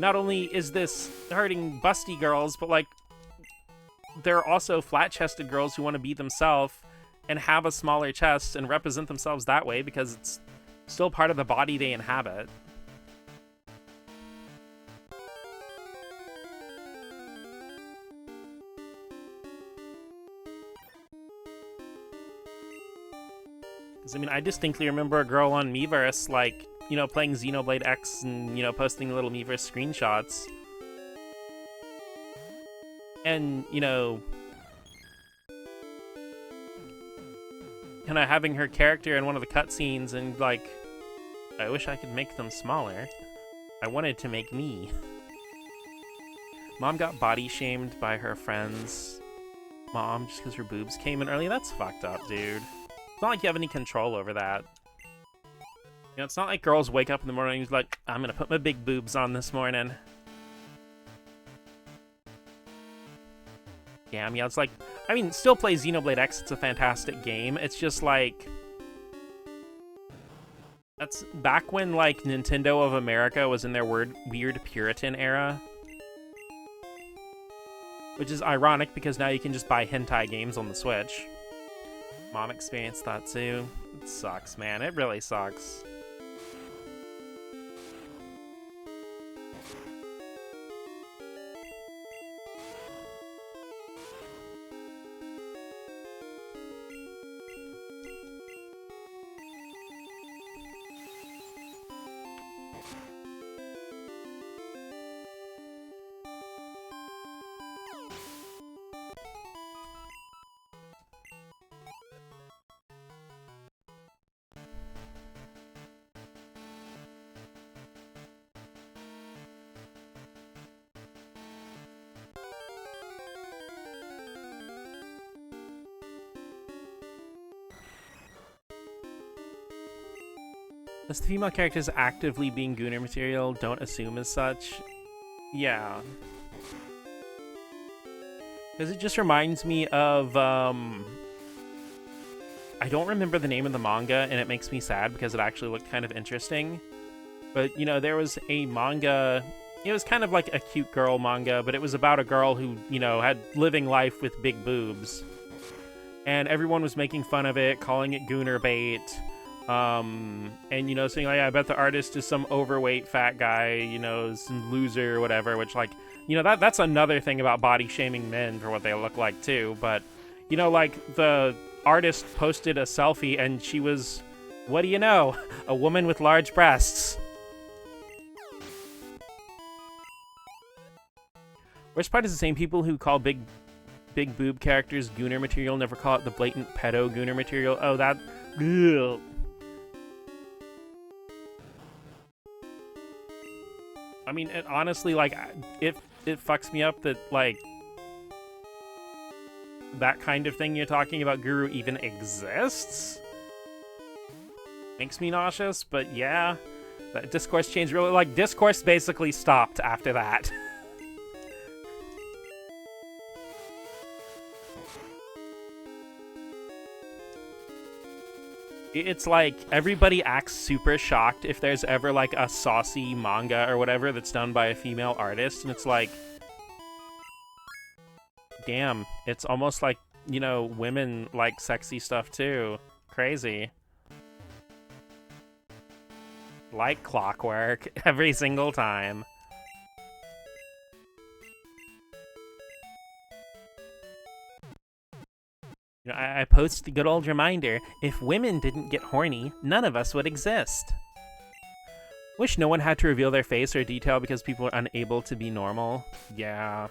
not only is this hurting busty girls, but like there are also flat-chested girls who want to be themselves and have a smaller chest and represent themselves that way because it's still part of the body they inhabit. Because, I mean, I distinctly remember a girl on Miiverse, like, you know, playing Xenoblade X and, you know, posting little Miiverse screenshots. And, you know, kind of having her character in one of the cutscenes and, like, I wish I could make them smaller. I wanted to make me. Mom got body shamed by her friends. Mom, just because her boobs came in early? That's fucked up, dude. It's not like you have any control over that. You know, it's not like girls wake up in the morning and like, I'm gonna put my big boobs on this morning. Yeah, it's like, I mean, still play Xenoblade X, it's a fantastic game. It's just like, that's back when, like, Nintendo of America was in their weird Puritan era. Which is ironic because now you can just buy hentai games on the Switch. Mom experienced that too. It sucks, man. It really sucks. As the female characters actively being Gooner material, don't assume as such. Yeah. Because it just reminds me of, I don't remember the name of the manga, and it makes me sad because it actually looked kind of interesting. But, you know, there was a manga, it was kind of like a cute girl manga, but it was about a girl who, you know, had living life with big boobs. And everyone was making fun of it, calling it Gooner bait. And, you know, saying, like, I bet the artist is some overweight fat guy, you know, some loser or whatever, which, like, you know, that's another thing about body shaming men for what they look like, too. But, you know, like, the artist posted a selfie and she was, what do you know, a woman with large breasts. Worst part is the same people who call big boob characters Gooner material never call it the blatant pedo Gooner material. Oh, that... Ugh. I mean, it honestly, like, it fucks me up that, like, that kind of thing you're talking about, Guru, even exists. Makes me nauseous, but yeah. That discourse changed really, like, discourse basically stopped after that. It's like everybody acts super shocked if there's ever like a saucy manga or whatever that's done by a female artist, and it's like, damn, it's almost like, you know, women like sexy stuff too. Crazy. Like clockwork every single time. You know, I post the good old reminder, if women didn't get horny, none of us would exist. Wish no one had to reveal their face or detail because people are unable to be normal. Yeah.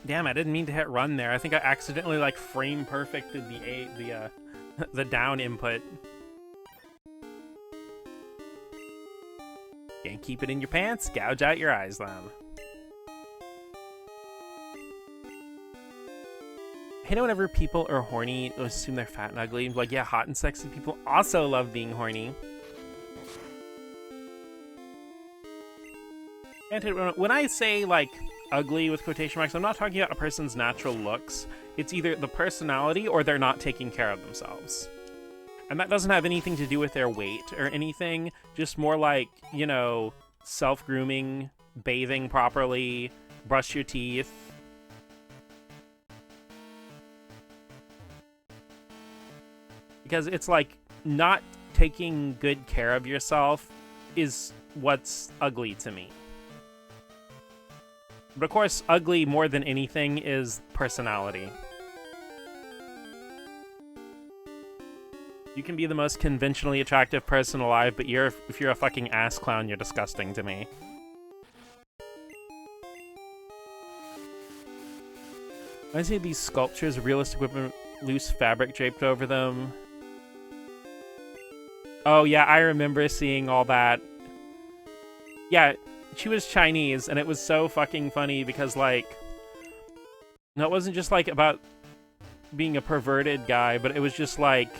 Damn, I didn't mean to hit run there. I think I accidentally like frame perfected the the down input. Can't keep it in your pants, gouge out your eyes, then. I hate it whenever people are horny, assume they're fat and ugly. Like, yeah, hot and sexy people also love being horny. And when I say, like, ugly with quotation marks, I'm not talking about a person's natural looks. It's either the personality or they're not taking care of themselves. And that doesn't have anything to do with their weight or anything, just more like, you know, self-grooming, bathing properly, brush your teeth. Because it's like, not taking good care of yourself is what's ugly to me. But of course, ugly more than anything is personality. You can be the most conventionally attractive person alive, but if you're a fucking ass clown, you're disgusting to me. I see these sculptures of realistic women, loose fabric draped over them. Oh yeah, I remember seeing all that. Yeah, she was Chinese, and it was so fucking funny because, like, no, it wasn't just, like, about being a perverted guy, but it was just, like,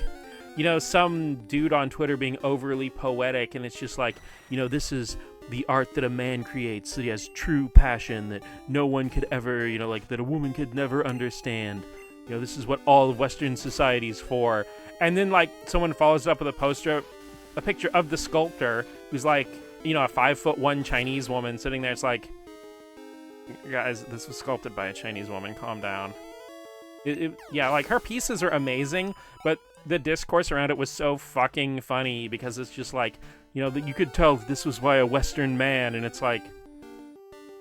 you know, some dude on Twitter being overly poetic, and it's just like, you know, this is the art that a man creates, that he has true passion that no one could ever, you know, like, that a woman could never understand. You know, this is what all of Western society is for. And then, like, someone follows it up with a picture of the sculptor, who's, like, you know, a 5'1" Chinese woman sitting there. It's like, guys, this was sculpted by a Chinese woman. Calm down. Yeah, like, her pieces are amazing, but the discourse around it was so fucking funny because it's just like, you know, that you could tell this was by a Western man, and it's like,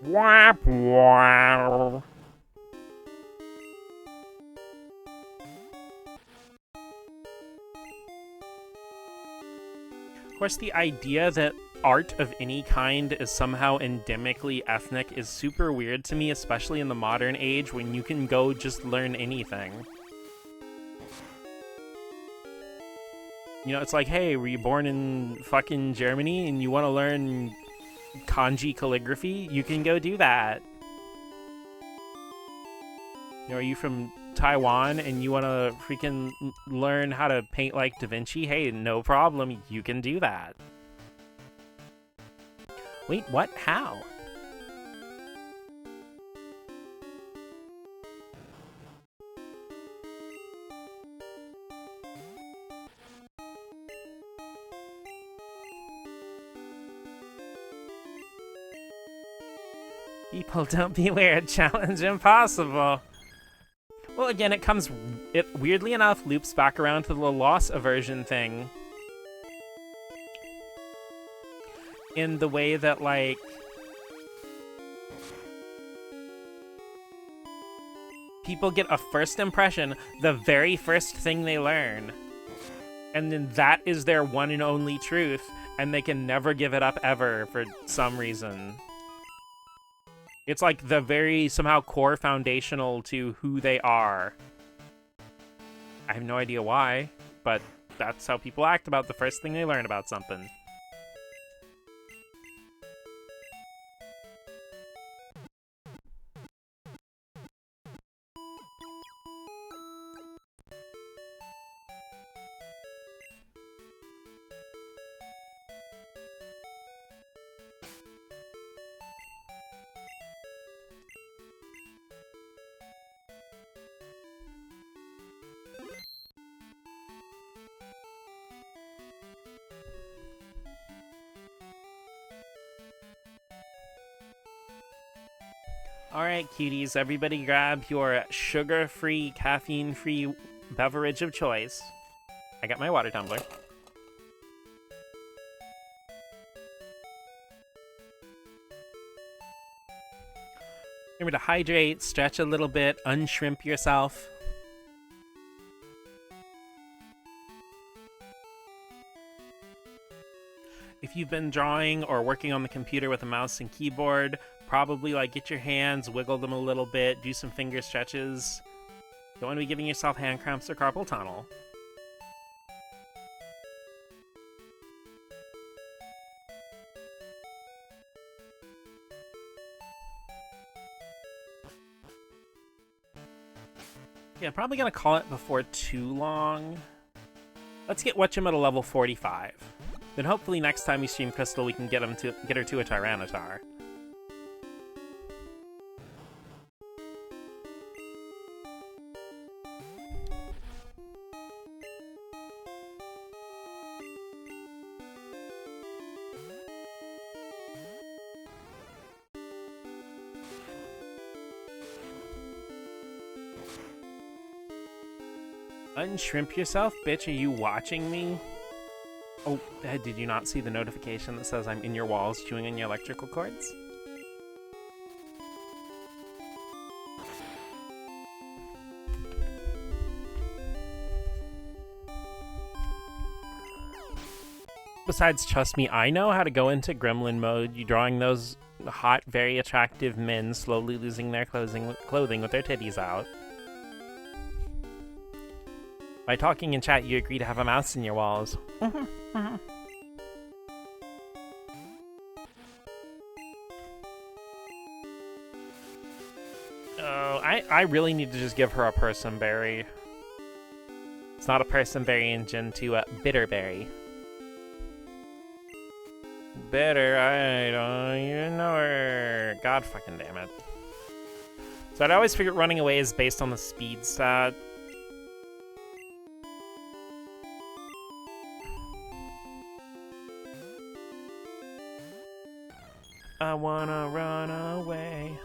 whap, wow. Of course, the idea that art of any kind is somehow endemically ethnic is super weird to me, especially in the modern age when you can go just learn anything. You know, it's like, hey, were you born in fucking Germany and you want to learn kanji calligraphy? You can go do that. You know, are you from Taiwan and you want to freaking learn how to paint like Da Vinci? Hey, no problem. You can do that. Wait, what? How? People don't be weird. Challenge impossible. Well, again, it weirdly enough loops back around to the loss aversion thing. In the way that, like, people get a first impression, the very first thing they learn. And then that is their one and only truth, and they can never give it up ever for some reason. It's like the very, somehow, core foundational to who they are. I have no idea why, but that's how people act about the first thing they learn about something. Alright, cuties, everybody grab your sugar-free, caffeine-free beverage of choice. I got my water tumbler. Remember to hydrate, stretch a little bit, unshrimp yourself. If you've been drawing or working on the computer with a mouse and keyboard, probably like get your hands, wiggle them a little bit, do some finger stretches. Don't want to be giving yourself hand cramps or carpal tunnel. Yeah, probably gonna call it before too long. Let's get Whatchem at a level 45. Then hopefully next time we stream Crystal, we can get her to a Tyranitar. Unshrimp yourself, bitch. Are you watching me? Oh, did you not see the notification that says I'm in your walls chewing on your electrical cords? Besides, trust me, I know how to go into gremlin mode. You drawing those hot, very attractive men slowly losing their clothing with their titties out. By talking in chat, you agree to have a mouse in your walls. Oh, I really need to just give her a person berry. It's not a person berry in Gen 2, a bitter berry. Bitter, I don't even know her. God fucking damn it. So I'd always figured running away is based on the speed stat. I wanna run away.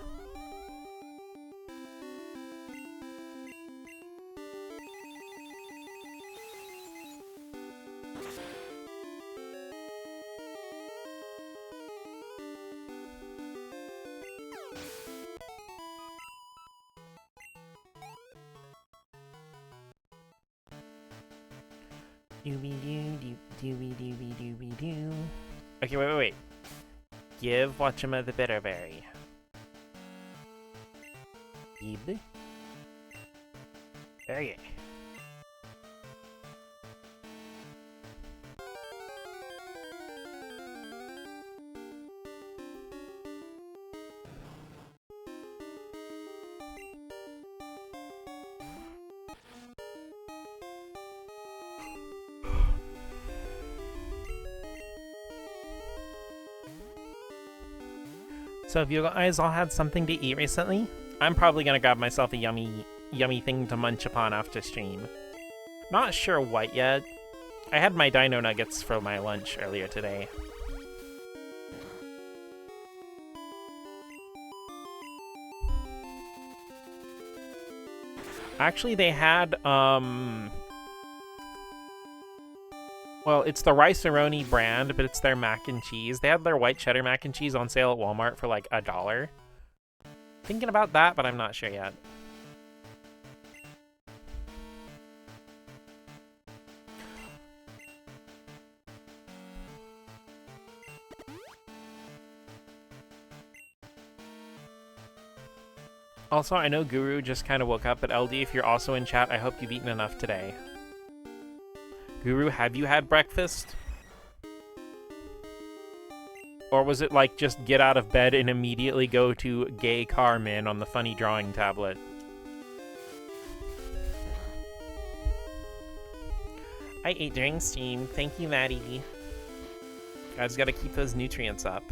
Dooby-doo. Okay, wait. Give Whatchema the bitter berry. Gib. Okay. So have you guys all had something to eat recently? I'm probably gonna grab myself a yummy thing to munch upon after stream. Not sure what yet. I had my dino nuggets for my lunch earlier today. Actually, they had, well, it's the Rice-A-Roni brand, but it's their mac and cheese. They had their white cheddar mac and cheese on sale at Walmart for like $1. Thinking about that, but I'm not sure yet. Also, I know Guru just kind of woke up, but LD, if you're also in chat, I hope you've eaten enough today. Guru, have you had breakfast? Or was it like just get out of bed and immediately go to Gay Carmen on the funny drawing tablet? I ate during stream. Thank you, Maddie. I just gotta keep those nutrients up.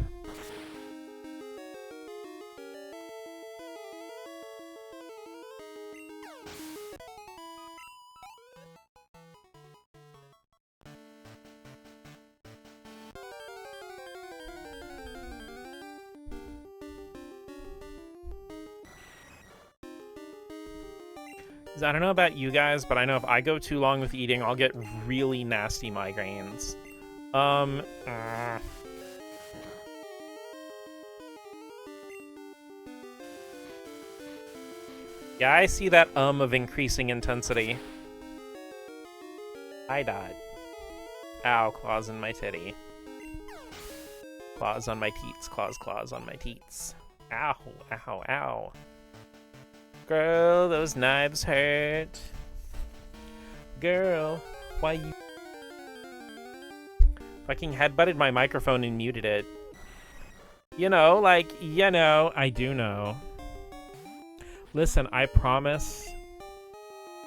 I don't know about you guys, but I know if I go too long with eating, I'll get really nasty migraines. Yeah, I see that of increasing intensity. I died. Ow, claws in my titty. Claws on my teats, claws on my teats. Ow, ow, ow. Girl, those knives hurt. Girl, why you... Fucking headbutted my microphone and muted it. You know, like, you know, I do know. Listen, I promise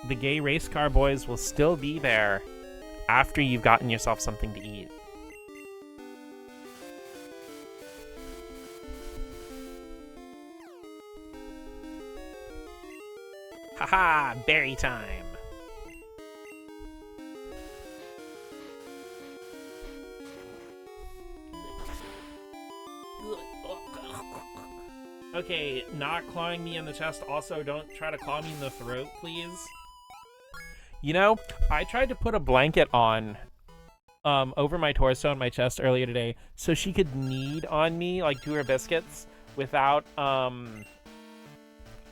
the gay race car boys will still be there after you've gotten yourself something to eat. Haha, berry time. Okay, not clawing me in the chest. Also, don't try to claw me in the throat, please. You know, I tried to put a blanket on over my torso and my chest earlier today so she could knead on me, like do her biscuits, without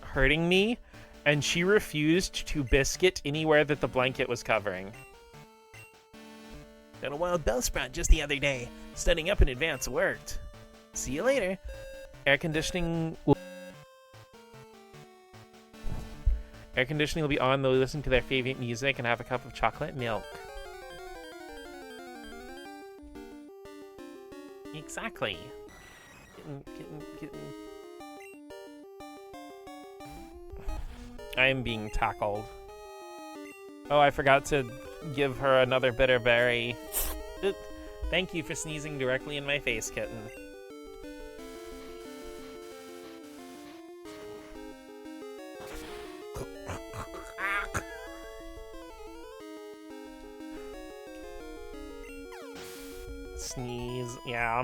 hurting me. And she refused to biscuit anywhere that the blanket was covering. Got a wild bell sprout just the other day. Studying up in advance worked. See you later. Air conditioning will be on. They'll listen to their favorite music and have a cup of chocolate milk. Exactly. Kitten. I am being tackled. Oh, I forgot to give her another bitter berry. Thank you for sneezing directly in my face, kitten. Sneeze, yeah.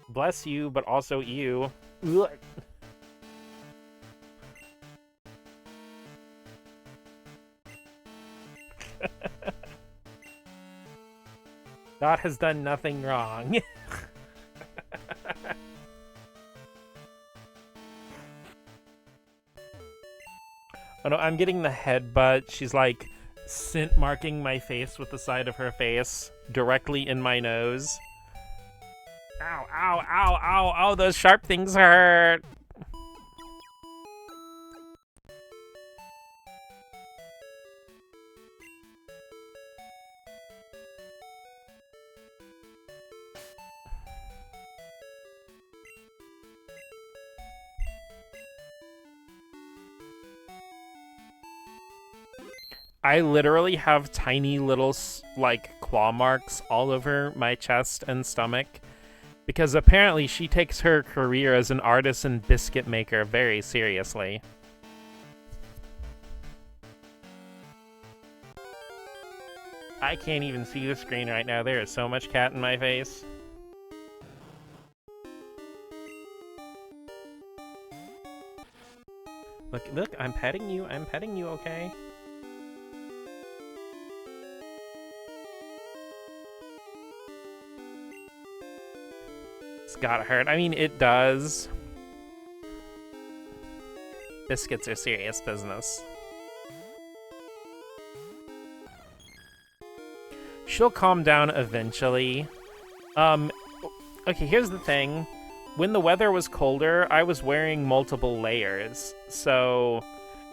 Bless you, but also you. Dot has done nothing wrong. Oh no, I'm getting the headbutt. She's like scent marking my face with the side of her face directly in my nose. Ow, ow, ow, ow, ow, those sharp things hurt. I literally have tiny little, like, claw marks all over my chest and stomach because apparently she takes her career as an artisan biscuit maker very seriously. I can't even see the screen right now. There is so much cat in my face. Look, I'm petting you, okay? It's gotta hurt. I mean, it does. Biscuits are serious business. She'll calm down eventually. Okay, here's the thing. When the weather was colder, I was wearing multiple layers. So,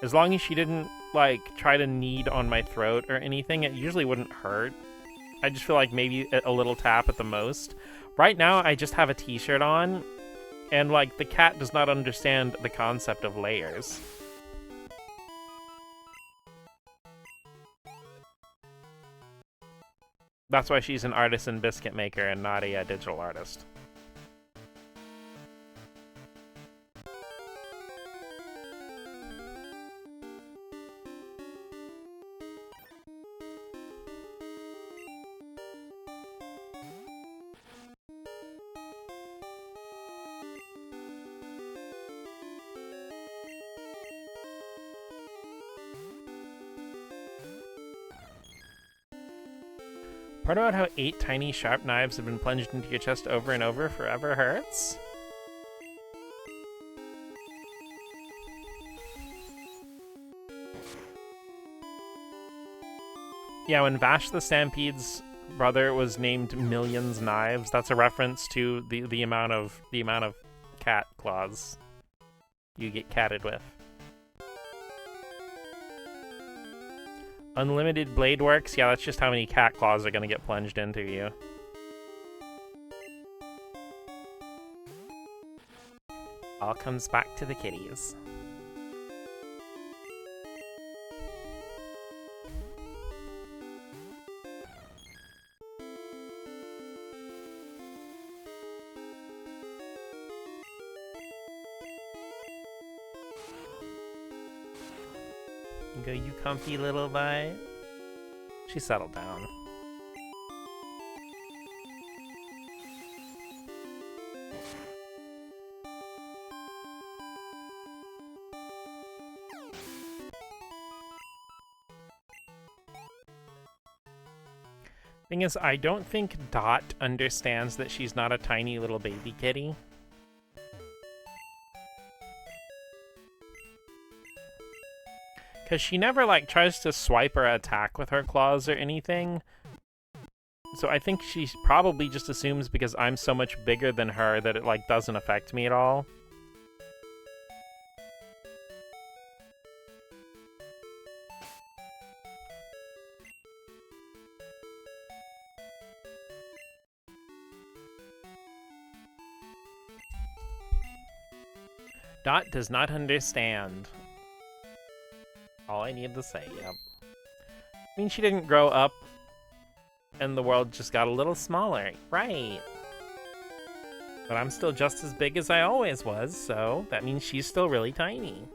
as long as she didn't like, try to knead on my throat or anything, it usually wouldn't hurt. I just feel like maybe a little tap at the most. Right now, I just have a t-shirt on, and, like, the cat does not understand the concept of layers. That's why she's an artisan biscuit maker and not a digital artist. Part about how 8 tiny sharp knives have been plunged into your chest over and over forever hurts? Yeah, when Vash the Stampede's brother was named Millions Knives, that's a reference to the amount of cat claws you get catted with. Unlimited Blade Works? Yeah, that's just how many cat claws are gonna get plunged into you. All comes back to the kitties. Go, you comfy little bite. She settled down. Thing is, I don't think Dot understands that she's not a tiny little baby kitty. Because she never, like, tries to swipe or attack with her claws or anything. So I think she probably just assumes because I'm so much bigger than her that it, like, doesn't affect me at all. Dot does not understand. All I need to say, yep. I mean, she didn't grow up and the world just got a little smaller, right? But I'm still just as big as I always was, so that means she's still really tiny.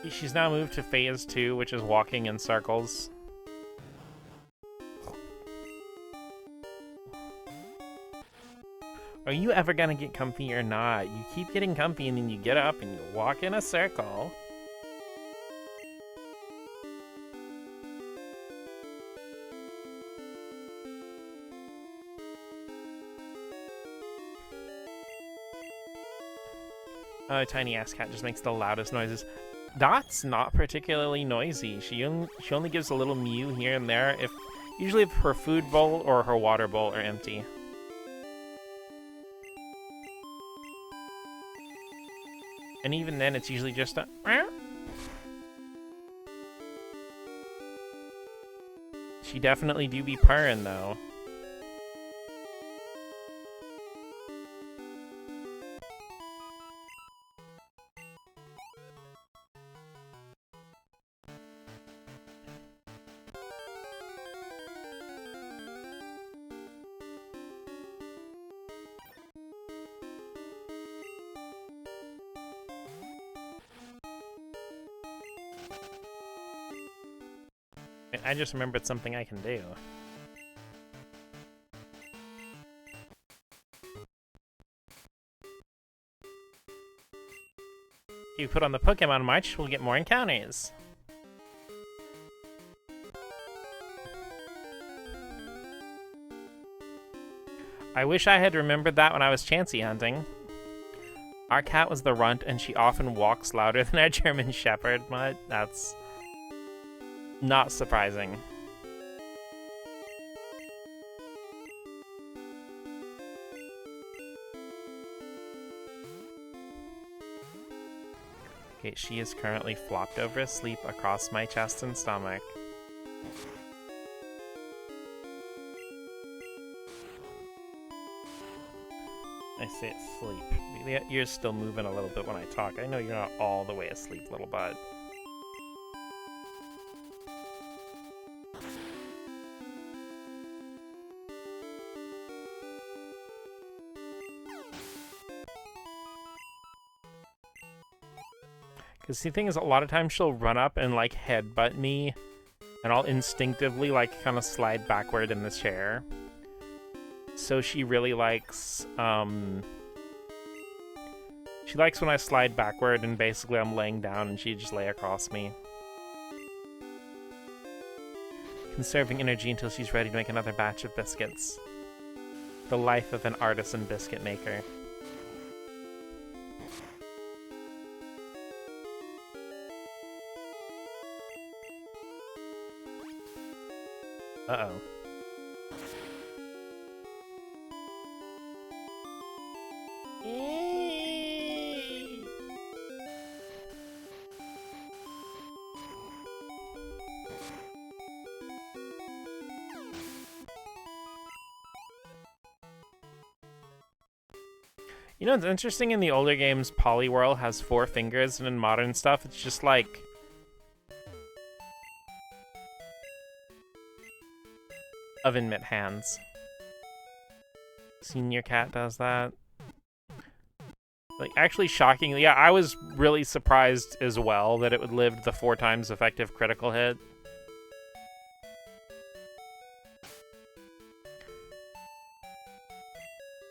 She's now moved to phase 2, which is walking in circles. Are you ever gonna get comfy or not? You keep getting comfy and then you get up and you walk in a circle. Oh, tiny ass cat just makes the loudest noises. Dot's not particularly noisy. She only gives a little mew here and there, usually if her food bowl or her water bowl are empty. And even then, it's usually just a meow. She definitely do be purring though. I just remembered something I can do. If you put on the Pokemon March, we'll get more encounters. I wish I had remembered that when I was Chansey hunting. Our cat was the runt, and she often walks louder than our German Shepherd. But that's not surprising. Okay, she is currently flopped over asleep across my chest and stomach. I say asleep. The ear's still moving a little bit when I talk. I know you're not all the way asleep, little bud. Because the thing is, a lot of times she'll run up and, like, headbutt me, and I'll instinctively, like, kind of slide backward in the chair. So she really likes, she likes when I slide backward and basically I'm laying down and she just lay across me. Conserving energy until she's ready to make another batch of biscuits. The life of an artisan biscuit maker. Uh-oh. You know, it's interesting in the older games, Poliwhirl has 4 fingers, and in modern stuff, it's just like... oven mitt hands. Senior Cat does that. Like, actually, shockingly, yeah, I was really surprised as well that it would live the 4 times effective critical hit.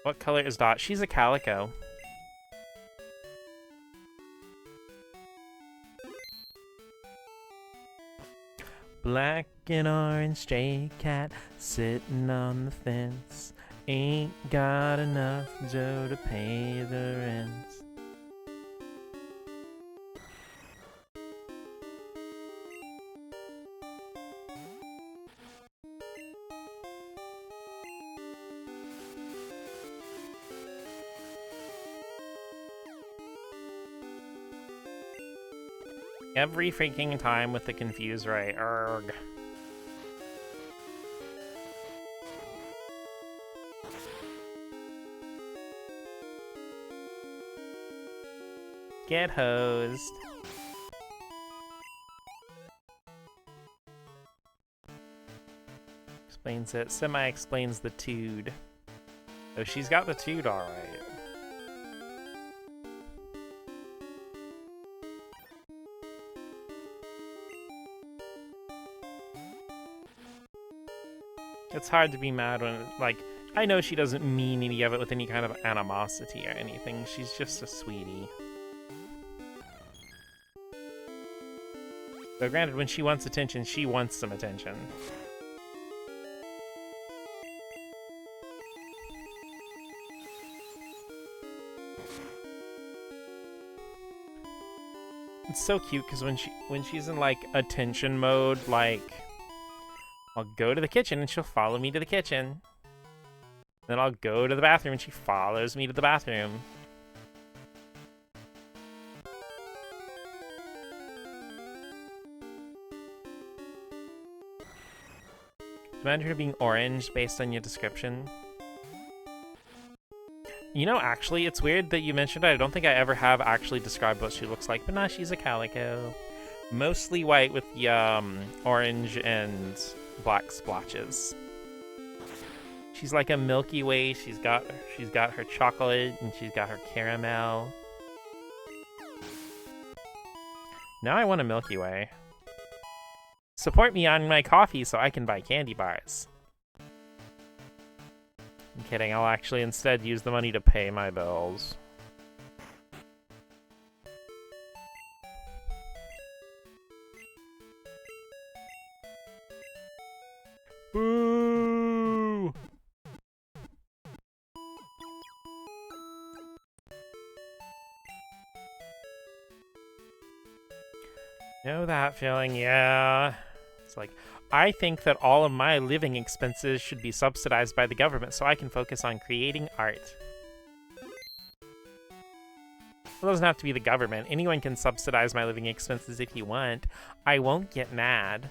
What color is Dot? She's a calico. Black and orange stray cat sitting on the fence. Ain't got enough dough to pay the rent. Every freaking time with the Confuse Ray. Urgh. Get hosed. Explains it. Semi explains the tood. Oh, she's got the tood alright. It's hard to be mad when, like, I know she doesn't mean any of it with any kind of animosity or anything. She's just a sweetie. But granted, when she wants attention, she wants some attention. It's so cute because when she's in like attention mode, like I'll go to the kitchen and she'll follow me to the kitchen. Then I'll go to the bathroom and she follows me to the bathroom. Imagine her being orange based on your description. You know, actually, it's weird that you mentioned it. I don't think I ever have actually described what she looks like, but nah, she's a calico. Mostly white with orange and black splotches. She's like a Milky Way. She's got her chocolate and she's got her caramel. Now I want a Milky Way. Support me on my coffee so I can buy candy bars. I'm kidding, I'll actually instead use the money to pay my bills. Know that feeling, yeah. It's like, I think that all of my living expenses should be subsidized by the government so I can focus on creating art. It doesn't have to be the government. Anyone can subsidize my living expenses if you want. I won't get mad.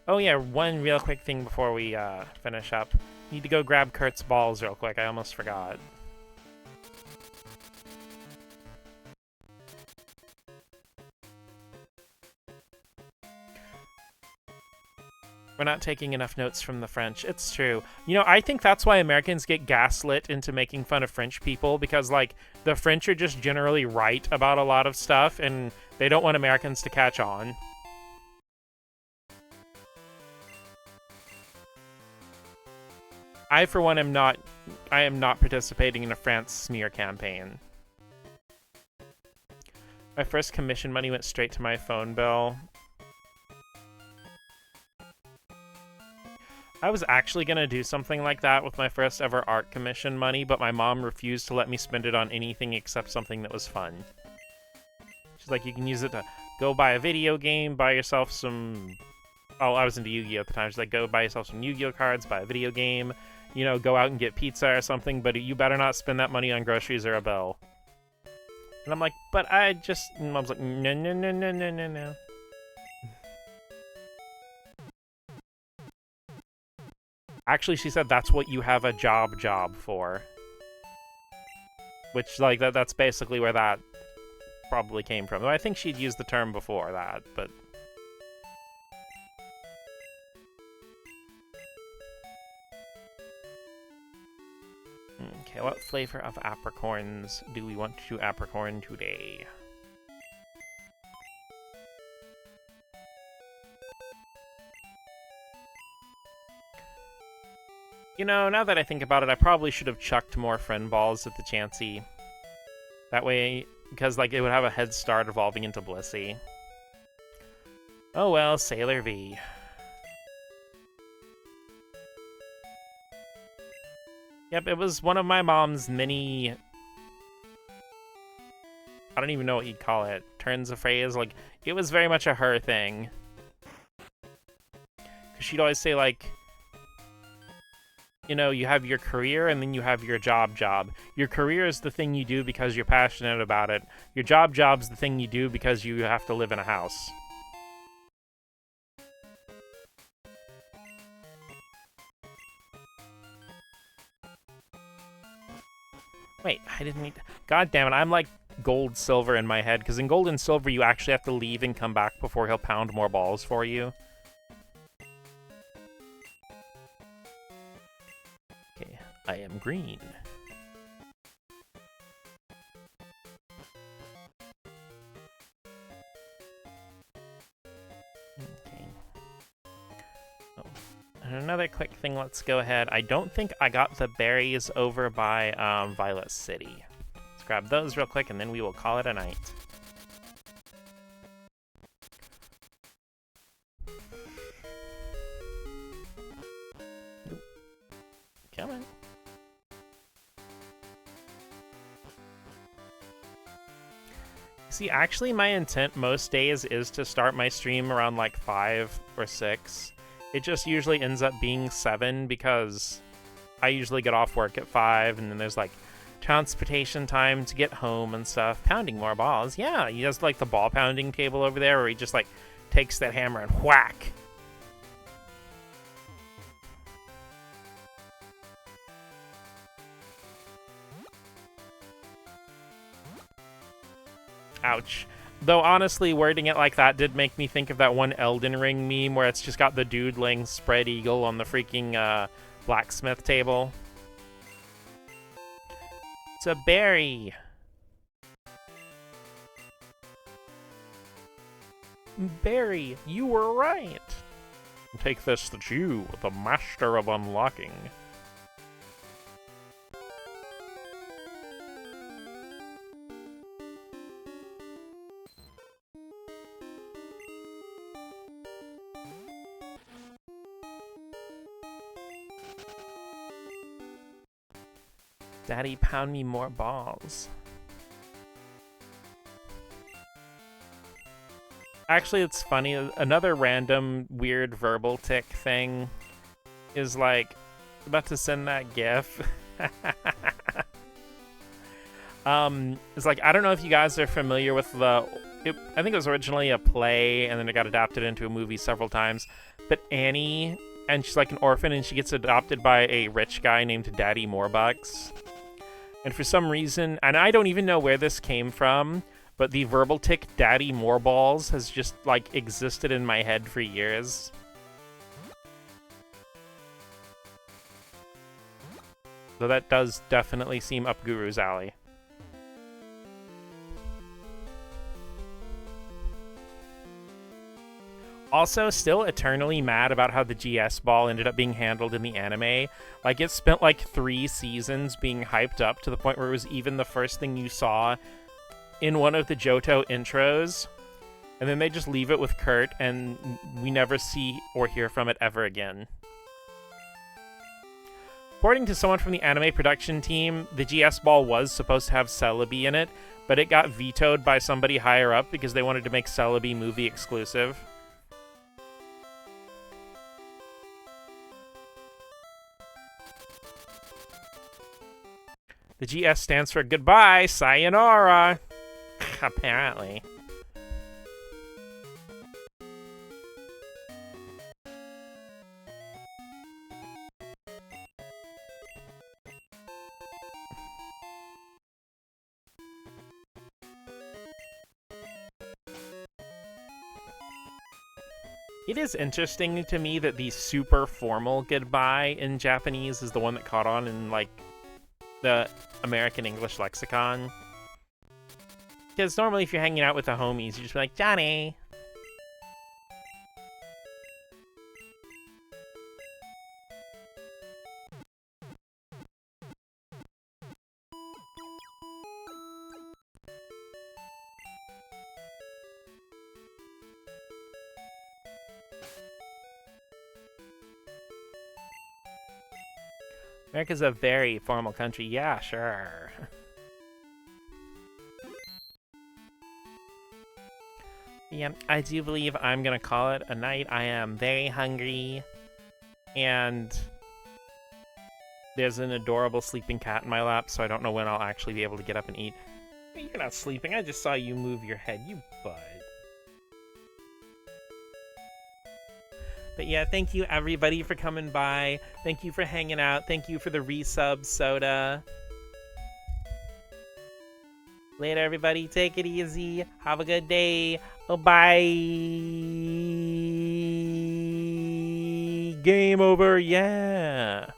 Oh yeah, one real quick thing before we finish up. Need to go grab Kurt's balls real quick. I almost forgot. We're not taking enough notes from the French. It's true. You know, I think that's why Americans get gaslit into making fun of French people, because, like, the French are just generally right about a lot of stuff, and they don't want Americans to catch on. I, for one, am not participating in a France smear campaign. My first commission money went straight to my phone bill. I was actually going to do something like that with my first ever art commission money, but my mom refused to let me spend it on anything except something that was fun. She's like, you can use it to go buy a video game, buy yourself some... Oh, I was into Yu-Gi-Oh! At the time. She's like, go buy yourself some Yu-Gi-Oh! Cards, buy a video game, you know, go out and get pizza or something, but you better not spend that money on groceries or a bill. And I'm like, but I just... And Mom's like, no, no, no, no, no, no, no. Actually, she said that's what you have a job for. Which, like, that's basically where that probably came from. Though I think she'd used the term before that, but... Okay, what flavor of apricorns do we want to apricorn today? You know, now that I think about it, I probably should have chucked more friend balls at the Chansey. That way, because, like, it would have a head start evolving into Blissey. Oh well, Sailor V. Yep, it was one of my mom's many... I don't even know what you'd call it. Turns of phrase. Like, it was very much a her thing. Because she'd always say, like... You know, you have your career and then you have your job. Your career is the thing you do because you're passionate about it. Your job's the thing you do because you have to live in a house. Wait, I didn't need... God damn it, I'm like gold, silver in my head, because in gold and silver you actually have to leave and come back before he'll pound more balls for you. Okay, I am green. Okay. Oh. And another quick thing, let's go ahead. I don't think I got the berries over by Violet City. Let's grab those real quick and then we will call it a night. Come on. See, actually my intent most days is to start my stream around like 5 or 6. It just usually ends up being 7 because I usually get off work at 5 and then there's like transportation time to get home and stuff. Pounding more balls. Yeah, he has like the ball pounding table over there where he just like takes that hammer and whack. Ouch. Though, honestly, wording it like that did make me think of that one Elden Ring meme where it's just got the dude laying spread eagle on the freaking blacksmith table. It's a berry. Barry, you were right. Take this to you, the master of unlocking. Daddy, pound me more balls. Actually, it's funny. Another random weird verbal tick thing is like about to send that GIF. It's like, I don't know if you guys are familiar with I think it was originally a play and then it got adapted into a movie several times. But Annie, and she's like an orphan and she gets adopted by a rich guy named Daddy Morebucks. And for some reason, and I don't even know where this came from, but the verbal tick Daddy Moreballs has just like existed in my head for years. So that does definitely seem up Guru's alley. Also, still eternally mad about how the GS ball ended up being handled in the anime. Like, it spent like 3 seasons being hyped up to the point where it was even the first thing you saw in one of the Johto intros. And then they just leave it with Kurt, and we never see or hear from it ever again. According to someone from the anime production team, the GS ball was supposed to have Celebi in it, but it got vetoed by somebody higher up because they wanted to make Celebi movie exclusive. The GS stands for goodbye, sayonara. Apparently. It is interesting to me that the super formal goodbye in Japanese is the one that caught on in, like, the American English lexicon. Because normally if you're hanging out with the homies, you just be like, Johnny. America's a very formal country. Yeah, sure. Yeah, I do believe I'm gonna call it a night. I am very hungry. And there's an adorable sleeping cat in my lap, so I don't know when I'll actually be able to get up and eat. You're not sleeping. I just saw you move your head, you bud. But yeah, thank you everybody for coming by. Thank you for hanging out. Thank you for the resub, Soda. Later, everybody. Take it easy. Have a good day. Bye. Game over. Yeah.